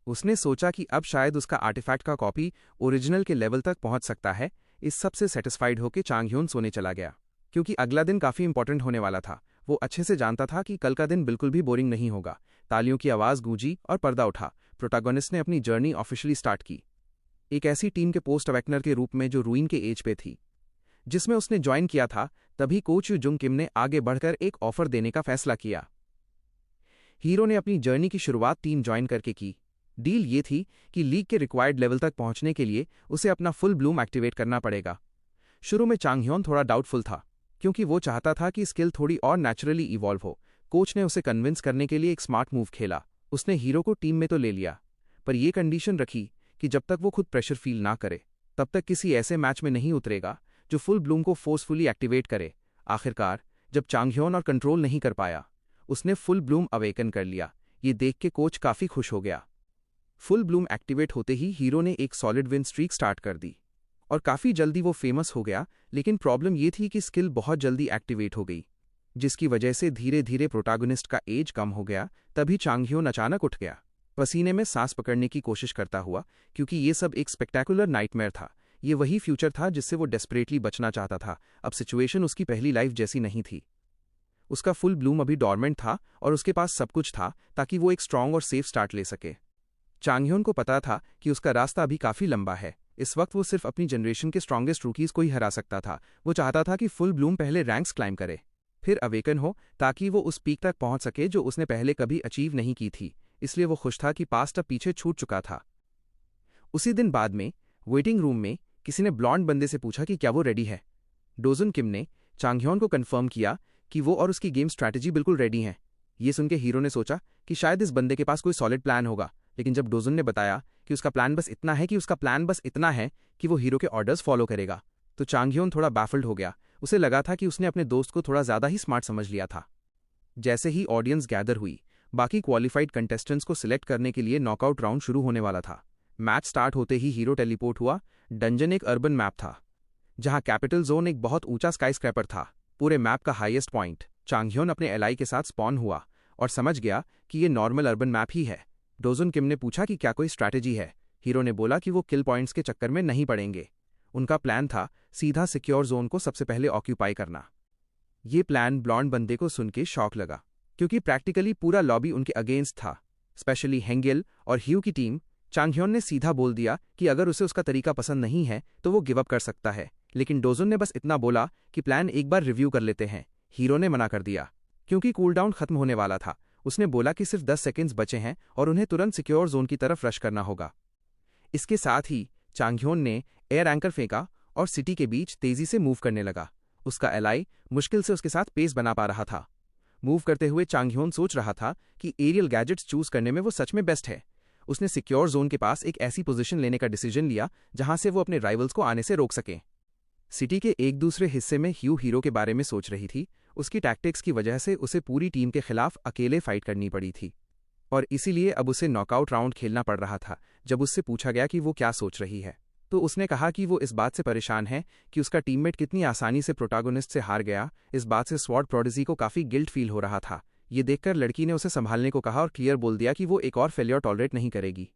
उसने सोचा कि अब शायद उसका आर्टिफैक्ट का कॉपी ओरिजिनल के लेवल तक पहुंच सकता है। इस सब से सेटिस्फाइड होकर चांगह्योन सोने चला गया, क्योंकि अगला दिन काफी इंपॉर्टेंट होने वाला था। वो अच्छे से जानता था कि कल का दिन बिल्कुल भी बोरिंग नहीं होगा। तालियों की आवाज गूंजी और पर्दा उठा। प्रोटैगनिस्ट ने अपनी जर्नी ऑफिशियली स्टार्ट की, एक ऐसी टीम के पोस्ट अवेकनर के रूप में जो रूइन के एज पे थी, जिसमें उसने ज्वाइन किया था। तभी कोच जुंग किम ने आगे बढ़कर एक ऑफर देने का फैसला किया। हीरो ने अपनी जर्नी की शुरुआत टीम ज्वाइन करके की, डील ये थी कि लीग के रिक्वायर्ड लेवल तक पहुंचने के लिए उसे अपना फुल ब्लूम एक्टिवेट करना पड़ेगा। शुरू में चांगह्योन थोड़ा डाउटफुल था, क्योंकि वो चाहता था कि स्किल थोड़ी और नेचुरली इवॉल्व हो। कोच ने उसे कन्विंस करने के लिए एक स्मार्ट मूव खेला। उसने हीरो को टीम में तो ले लिया, पर यह कंडीशन रखी कि जब तक वो खुद प्रेशर फील ना करे तब तक किसी ऐसे मैच में नहीं उतरेगा जो फुल ब्लूम को फोर्सफुली एक्टिवेट करे। आखिरकार जब चांगह्योन और कंट्रोल नहीं कर पाया, उसने फुल ब्लूम अवेकन कर लिया। ये देख के कोच काफी खुश हो गया। फुल ब्लूम एक्टिवेट होते ही हीरो ने एक सॉलिड विन स्ट्रीक स्टार्ट कर दी और काफी जल्दी वो फेमस हो गया। लेकिन प्रॉब्लम ये थी कि स्किल बहुत जल्दी एक्टिवेट हो गई, जिसकी वजह से धीरे धीरे प्रोटैगनिस्ट का एज कम हो गया। तभी चांगह्योन अचानक उठ गया, पसीने में सांस पकड़ने की कोशिश करता हुआ, क्योंकि ये सब एक स्पेक्टेकुलर नाइटमेयर था। ये वही फ्यूचर था जिससे वो डेस्परेटली बचना चाहता था। अब सिचुएशन उसकी पहली लाइफ जैसी नहीं थी। उसका फुल ब्लूम अभी डॉर्मेंट था और उसके पास सब कुछ था ताकि वो एक स्ट्रांग और सेफ स्टार्ट ले सके। चांगह्योन को पता था कि उसका रास्ता अभी काफी लंबा है। इस वक्त वो सिर्फ अपनी जनरेशन के स्ट्रॉन्गेस्ट रूकीज को ही हरा सकता था। वो चाहता था कि फुल ब्लूम पहले रैंक्स क्लाइम करे, फिर अवेकन हो, ताकि वो उस पीक तक पहुंच सके जो उसने पहले कभी अचीव नहीं की थी। इसलिए वो खुश था कि पास्ट अब पीछे छूट चुका था। उसी दिन बाद में वेटिंग रूम में किसी ने ब्लॉन्ड बंदे से पूछा कि क्या वो रेडी है। डोजुन किम ने चांगह्योन को कंफर्म किया कि वो और उसकी गेम स्ट्रैटेजी बिल्कुल रेडी हैं। ये सुनकर हीरो ने सोचा कि शायद इस बंदे के पास कोई सॉलिड प्लान होगा, लेकिन जब डोजुन ने बताया कि उसका प्लान बस इतना है कि वो हीरो के ऑर्डर्स फॉलो करेगा, तो चांगह्योन थोड़ा बैफल्ड हो गया। उसे लगा था कि उसने अपने दोस्त को थोड़ा ज्यादा ही स्मार्ट समझ लिया था। जैसे ही ऑडियंस गैदर हुई, बाकी क्वालिफाइड कंटेस्टेंट्स को सिलेक्ट करने के लिए नॉकआउट राउंड शुरू होने वाला था। मैच स्टार्ट होते ही हीरो टेलीपोर्ट हुआ। डंजन एक अर्बन मैप था, जहां कैपिटल जोन एक बहुत ऊंचा स्काईस्क्रैपर था, पूरे मैप का हाईएस्ट पॉइंट। चांगह्योन अपने एलाई के साथ स्पॉन हुआ और समझ गया कि ये नॉर्मल अर्बन मैप ही है। डोजुन किम ने पूछा कि क्या कोई स्ट्रैटेजी है। हीरो ने बोला कि वो किल पॉइंट्स के चक्कर में नहीं पड़ेंगे। उनका प्लान था सीधा सिक्योर जोन को सबसे पहले ऑक्यूपाई करना। ये प्लान ब्लॉन्ड बंदे को सुन के शॉक लगा, क्योंकि प्रैक्टिकली पूरा लॉबी उनके अगेंस्ट था, स्पेशली हेंगेल और ह्यू की टीम। चांगह्योन ने सीधा बोल दिया कि अगर उसे उसका तरीका पसंद नहीं है तो वो गिव अप कर सकता है, लेकिन डोजुन ने बस इतना बोला कि प्लान एक बार रिव्यू कर लेते हैं। हीरो ने मना कर दिया, क्योंकि कूलडाउन खत्म होने वाला था। उसने बोला कि सिर्फ 10 सेकेंड्स बचे हैं और उन्हें तुरंत सिक्योर जोन की तरफ रश करना होगा। इसके साथ ही चांगह्योन ने एयर एंकर फेंका और सिटी के बीच तेजी से मूव करने लगा। उसका एलाई मुश्किल से उसके साथ पेस बना पा रहा था। मूव करते हुए चांगह्योन सोच रहा था कि एरियल गैजेट्स चूज करने में वो सच में बेस्ट है। उसने सिक्योर जोन के पास एक ऐसी पोजीशन लेने का डिसीजन लिया जहां से वो अपने राइवल्स को आने से रोक सकें। सिटी के एक दूसरे हिस्से में ह्यू हीरो के बारे में सोच रही थी। उसकी टैक्टिक्स की वजह से उसे पूरी टीम के खिलाफ अकेले फाइट करनी पड़ी थी, और इसीलिए अब उसे नॉकआउट राउंड खेलना पड़ रहा था। जब उससे पूछा गया कि वो क्या सोच रही है, तो उसने कहा कि वो इस बात से परेशान है कि उसका टीममेट कितनी आसानी से प्रोटैगनिस्ट से हार गया। इस बात से स्वॉर्ड प्रोडिजी को काफी गिल्ट फील हो रहा था। ये देखकर लड़की ने उसे संभालने को कहा और क्लियर बोल दिया कि वो एक और फेलियर टॉलरेट नहीं करेगी।